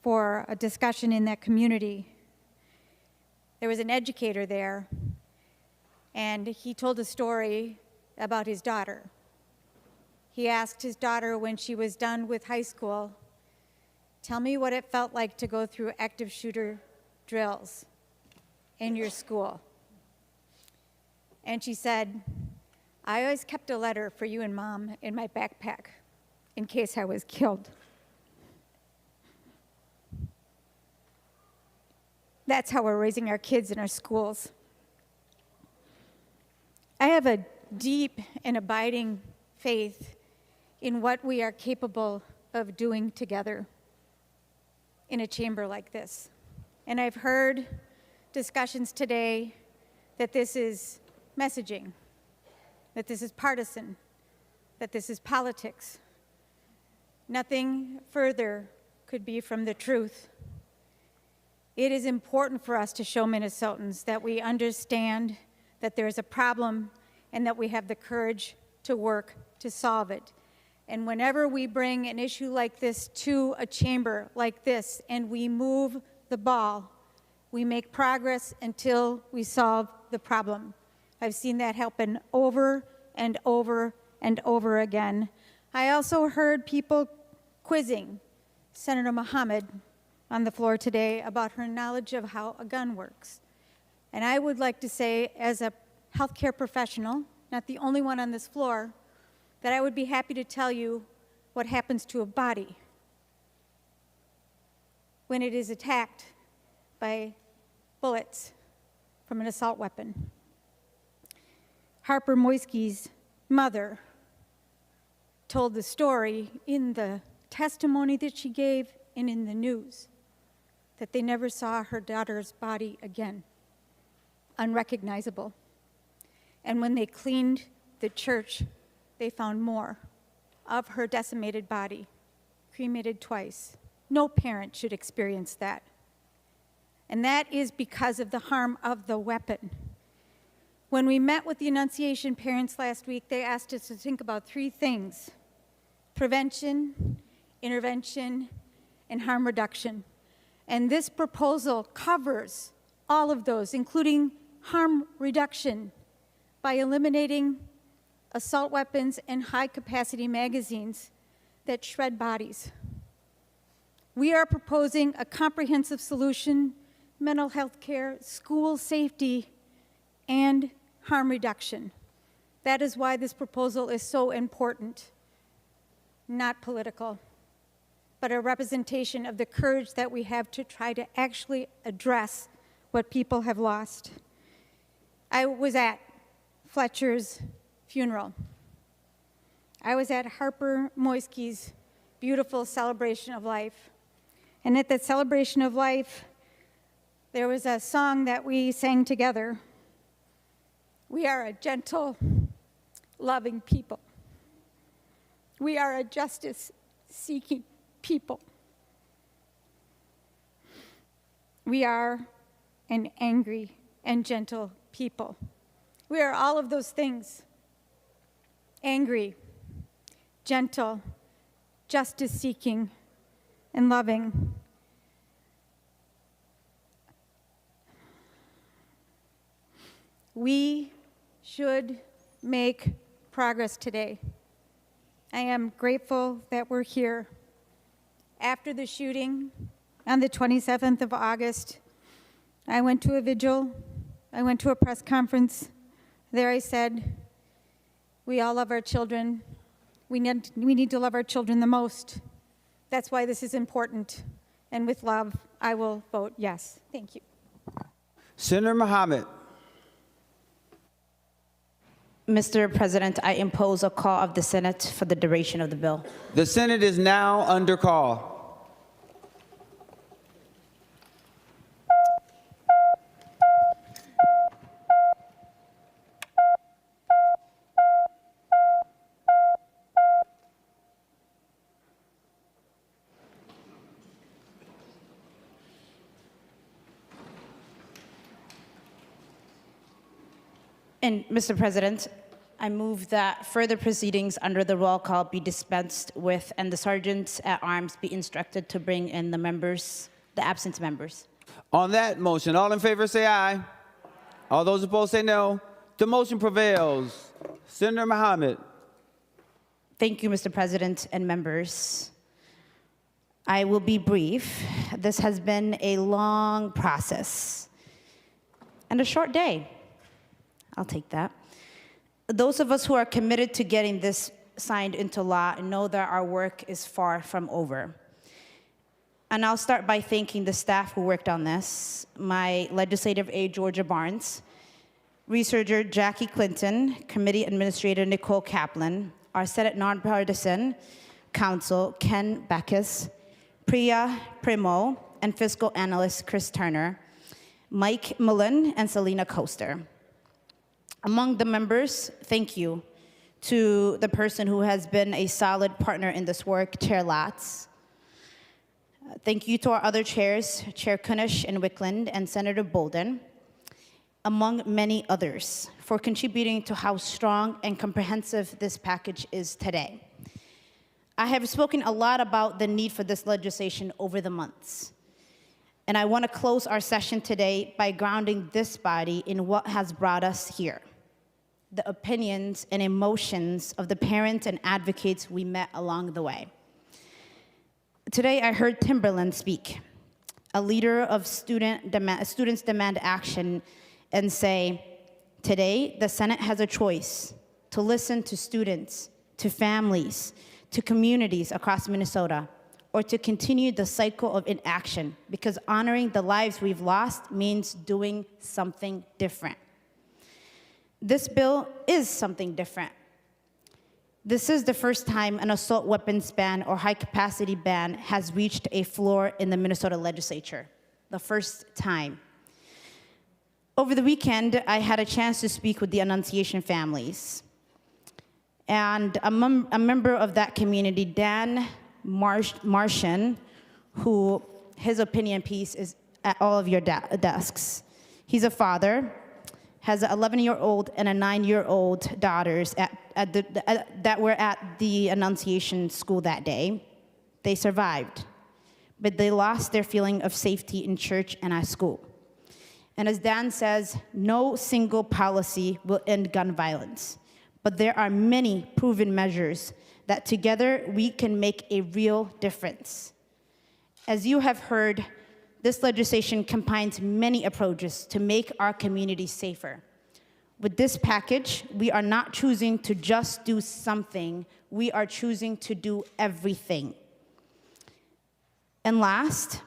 for a discussion in that community. There was an educator there, and he told a story about his daughter. He asked his daughter when she was done with high school, "Tell me what it felt like to go through active shooter drills in your school." And she said, "I always kept a letter for you and Mom in my backpack in case I was killed." That's how we're raising our kids in our schools. I have a deep and abiding faith in what we are capable of doing together in a chamber like this. And I've heard discussions today that this is messaging, that this is partisan, that this is politics. Nothing further could be from the truth. It is important for us to show Minnesotans that we understand that there is a problem and that we have the courage to work to solve it. And whenever we bring an issue like this to a chamber like this and we move the ball, we make progress until we solve the problem. I've seen that happen over and over and over again. I also heard people quizzing Senator Mohammed on the floor today about her knowledge of how a gun works. And I would like to say, as a healthcare professional, not the only one on this floor, that I would be happy to tell you what happens to a body when it is attacked by bullets from an assault weapon. Harper Moisky's mother told the story in the testimony that she gave and in the news that they never saw her daughter's body again, unrecognizable. And when they cleaned the church, they found more of her decimated body, cremated twice. No parent should experience that. And that is because of the harm of the weapon. When we met with the Annunciation parents last week, they asked us to think about 3 things: prevention, intervention, and harm reduction. And this proposal covers all of those, including harm reduction by eliminating assault weapons and high-capacity magazines that shred bodies. We are proposing a comprehensive solution: mental health care, school safety, and harm reduction. That is why this proposal is so important, not political, but a representation of the courage that we have to try to actually address what people have lost. I was at Fletcher's funeral. I was at Harper Moisky's beautiful celebration of life. And at that celebration of life, there was a song that we sang together. We are a gentle, loving people. We are a justice-seeking people. We are an angry and gentle people. We are all of those things: angry, gentle, justice-seeking, and loving. We should make progress today. I am grateful that we're here. After the shooting on the 27th of August, I went to a vigil, I went to a press conference. There I said, we all love our children. We need to love our children the most. That's why this is important. And with love, I will vote yes. Thank you. Senator Mohammed. Mr. President, I impose a call of the Senate for the duration of the bill. The Senate is now under call. And Mr. President, I move that further proceedings under the roll call be dispensed with and the sergeants at arms be instructed to bring in the absent members. On that motion, all in favor say aye. All those opposed say no. The motion prevails. Senator Mohammed. Thank you, Mr. President and members. I will be brief. This has been a long process and a short day. I'll take that. Those of us who are committed to getting this signed into law know that our work is far from over. And I'll start by thanking the staff who worked on this, my legislative aide, Georgia Barnes, researcher Jackie Clinton, committee administrator Nicole Kaplan, our Senate nonpartisan counsel Ken Backus, Priya Primo, and fiscal analyst Chris Turner, Mike Mullen, and Selena Koster. Among the members, thank you to the person who has been a solid partner in this work, Chair Latz. Thank you to our other chairs, Chair Kunish and Wickland and Senator Bolden, among many others, for contributing to how strong and comprehensive this package is today. I have spoken a lot about the need for this legislation over the months. And I want to close our session today by grounding this body in what has brought us here, the opinions and emotions of the parents and advocates we met along the way. Today, I heard Timberland speak, a leader of Students Demand Action, and say, today, the Senate has a choice to listen to students, to families, to communities across Minnesota, or to continue the cycle of inaction, because honoring the lives we've lost means doing something different. This bill is something different. This is the first time an assault weapons ban or high-capacity ban has reached a floor in the Minnesota legislature. The first time. Over the weekend, I had a chance to speak with the Annunciation families. And a member of that community, Dan Martian, who his opinion piece is at all of your desks. He's a father, has an 11-year-old and a 9-year-old daughters that were at the Annunciation school that day. They survived, but they lost their feeling of safety in church and at school. And as Dan says, no single policy will end gun violence, but there are many proven measures that together we can make a real difference. As you have heard, this legislation combines many approaches to make our communities safer. With this package, we are not choosing to just do something, we are choosing to do everything. And last,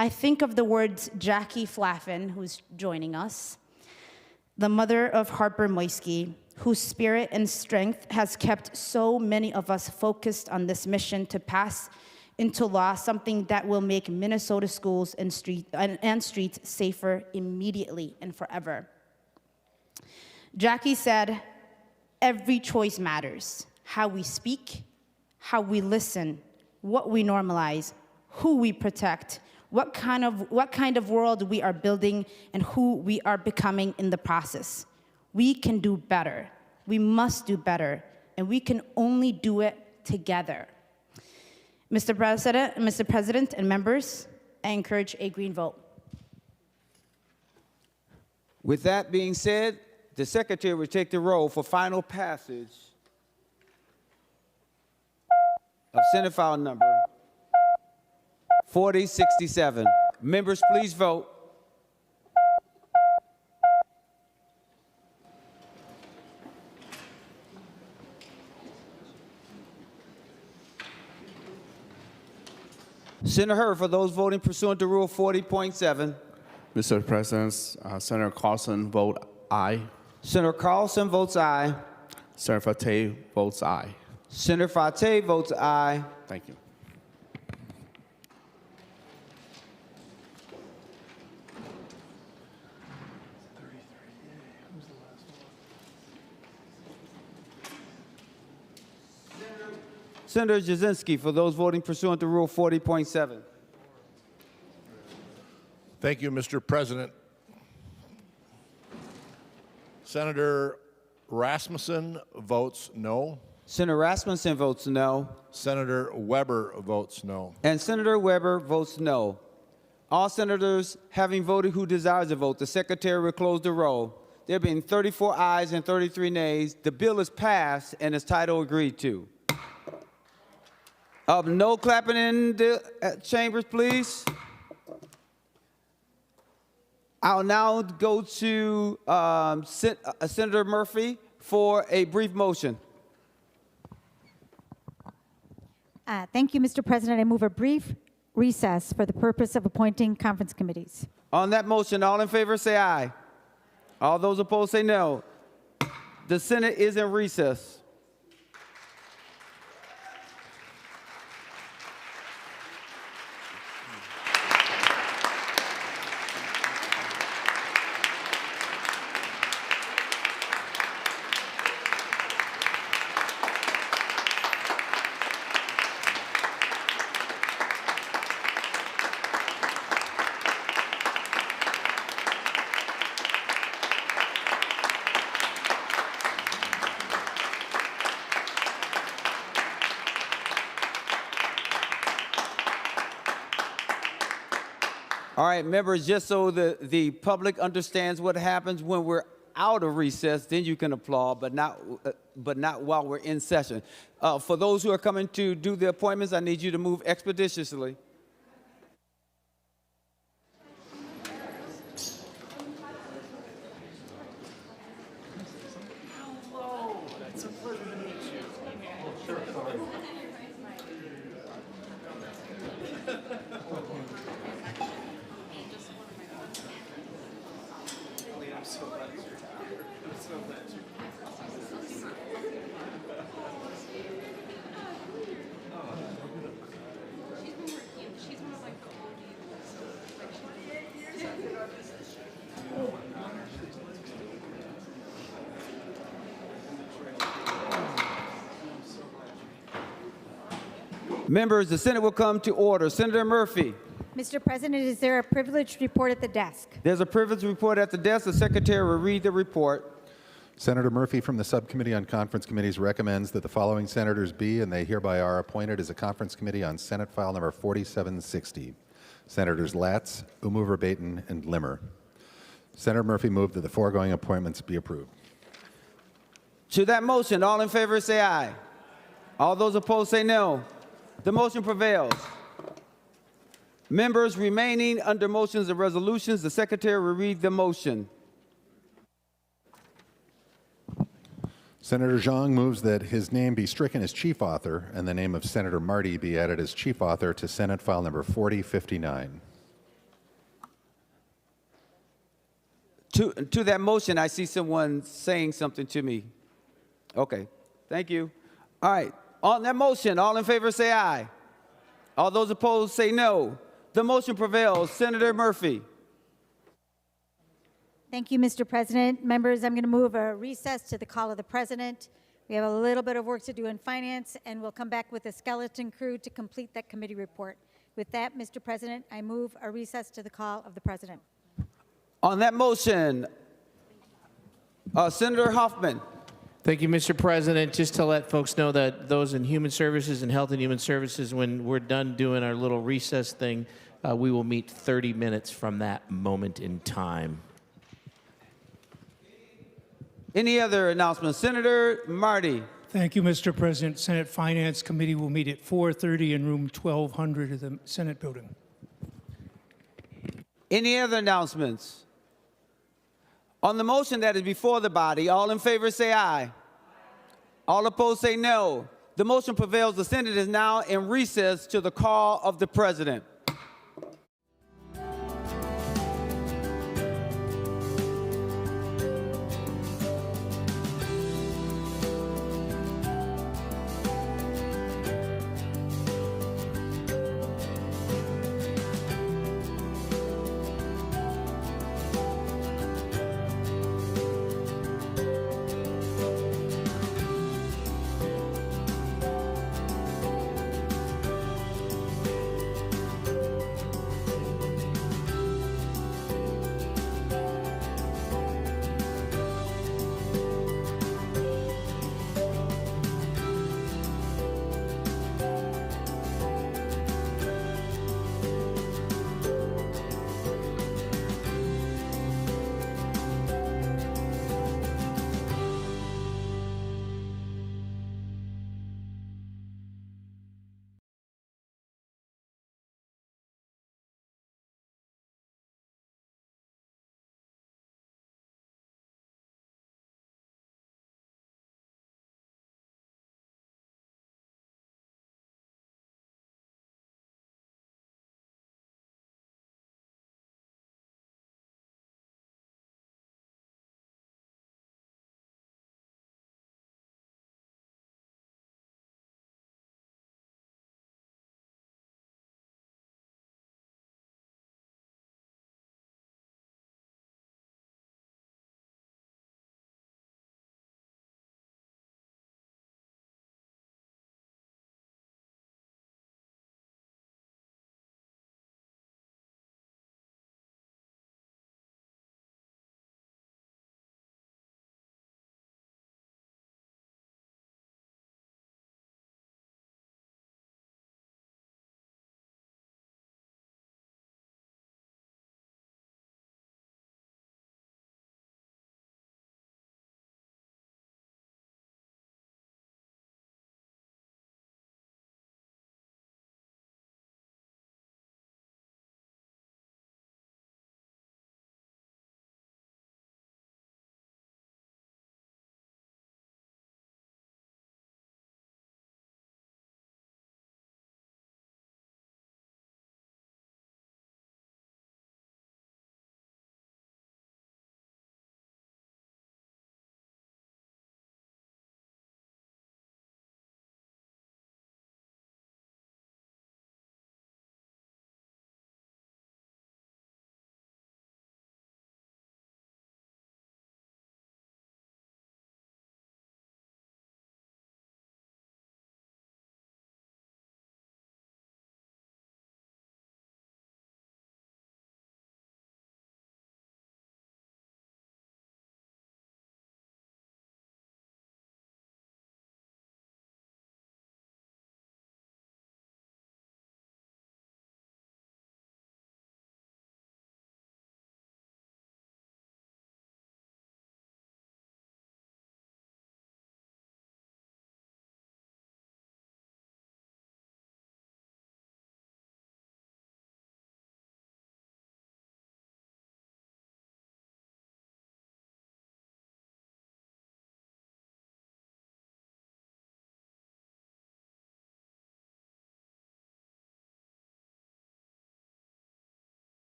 I think of the words Jackie Flaffen, who's joining us, the mother of Harper Moisky, whose spirit and strength has kept so many of us focused on this mission to pass into law something that will make Minnesota schools and streets safer immediately and forever. Jackie said, every choice matters. How we speak, how we listen, what we normalize, who we protect, what kind of world we are building, and who we are becoming in the process. We can do better. We must do better, and we can only do it together. Mr. President, and members, I encourage a green vote. With that being said, the Secretary will take the roll for final passage of Senate File Number 4067. Members, please vote. Senator Hurd, for those voting pursuant to Rule 40.7. Mr. President, Senator Carlson vote aye. Senator Carlson votes aye. Senator Fateh votes aye. Senator Fateh votes aye. Thank you. Senator Jasinski, for those voting pursuant to Rule 40.7. Thank you, Mr. President. Senator Rasmussen votes no. Senator Rasmussen votes no. Senator Weber votes no. And Senator Weber votes no. All senators having voted who desires to vote, the Secretary will close the roll. There being 34 ayes and 33 nays, the bill is passed and its title agreed to. No clapping in the chambers, please. I'll now go to Senator Murphy for a brief motion. Thank you, Mr. President. I move a brief recess for the purpose of appointing conference committees. On that motion, all in favor say aye. All those opposed say no. The Senate is in recess. All right, members, just so the public understands what happens when we're out of recess, then you can applaud, but not while we're in session. For those who are coming to do the appointments, I need you to move expeditiously. It's a pleasure to meet you. I'm so glad you're here. I'm so glad you're Members, the Senate will come to order. Senator Murphy. Mr. President, is there a privileged report at the desk? There's a privileged report at the desk. The secretary will read the report. Senator Murphy from the Subcommittee on Conference Committees recommends that the following senators be, and they hereby are, appointed as a conference committee on Senate File Number 4760. Senators Latz, Umuver-Baton, and Limmer. Senator Murphy moved that the foregoing appointments be approved. To that motion, all in favor say aye. All those opposed say no. The motion prevails. Members remaining under motions and resolutions, the secretary will read the motion. Senator Zhang moves that his name be stricken as chief author and the name of Senator Marty be added as chief author to Senate File Number 4059. To that motion, I see someone saying something to me. Okay, thank you. All right, on that motion, all in favor say aye. All those opposed say no. The motion prevails. Senator Murphy. Thank you, Mr. President. Members, I'm going to move a recess to the call of the president. We have a little bit of work to do in finance, and we'll come back with a skeleton crew to complete that committee report. With that, Mr. President, I move a recess to the call of the president. On that motion, Senator Hoffman. Thank you, Mr. President. Just to let folks know that those in Human Services and Health and Human Services, when we're done doing our little recess thing, we will meet 30 minutes from that moment in time. Any other announcements? Senator Marty. Thank you, Mr. President. Senate Finance Committee will meet at 4:30 in room 1200 of the Senate building. Any other announcements? On the motion that is before the body, all in favor say aye. All opposed say no. The motion prevails. The Senate is now in recess to the call of the president.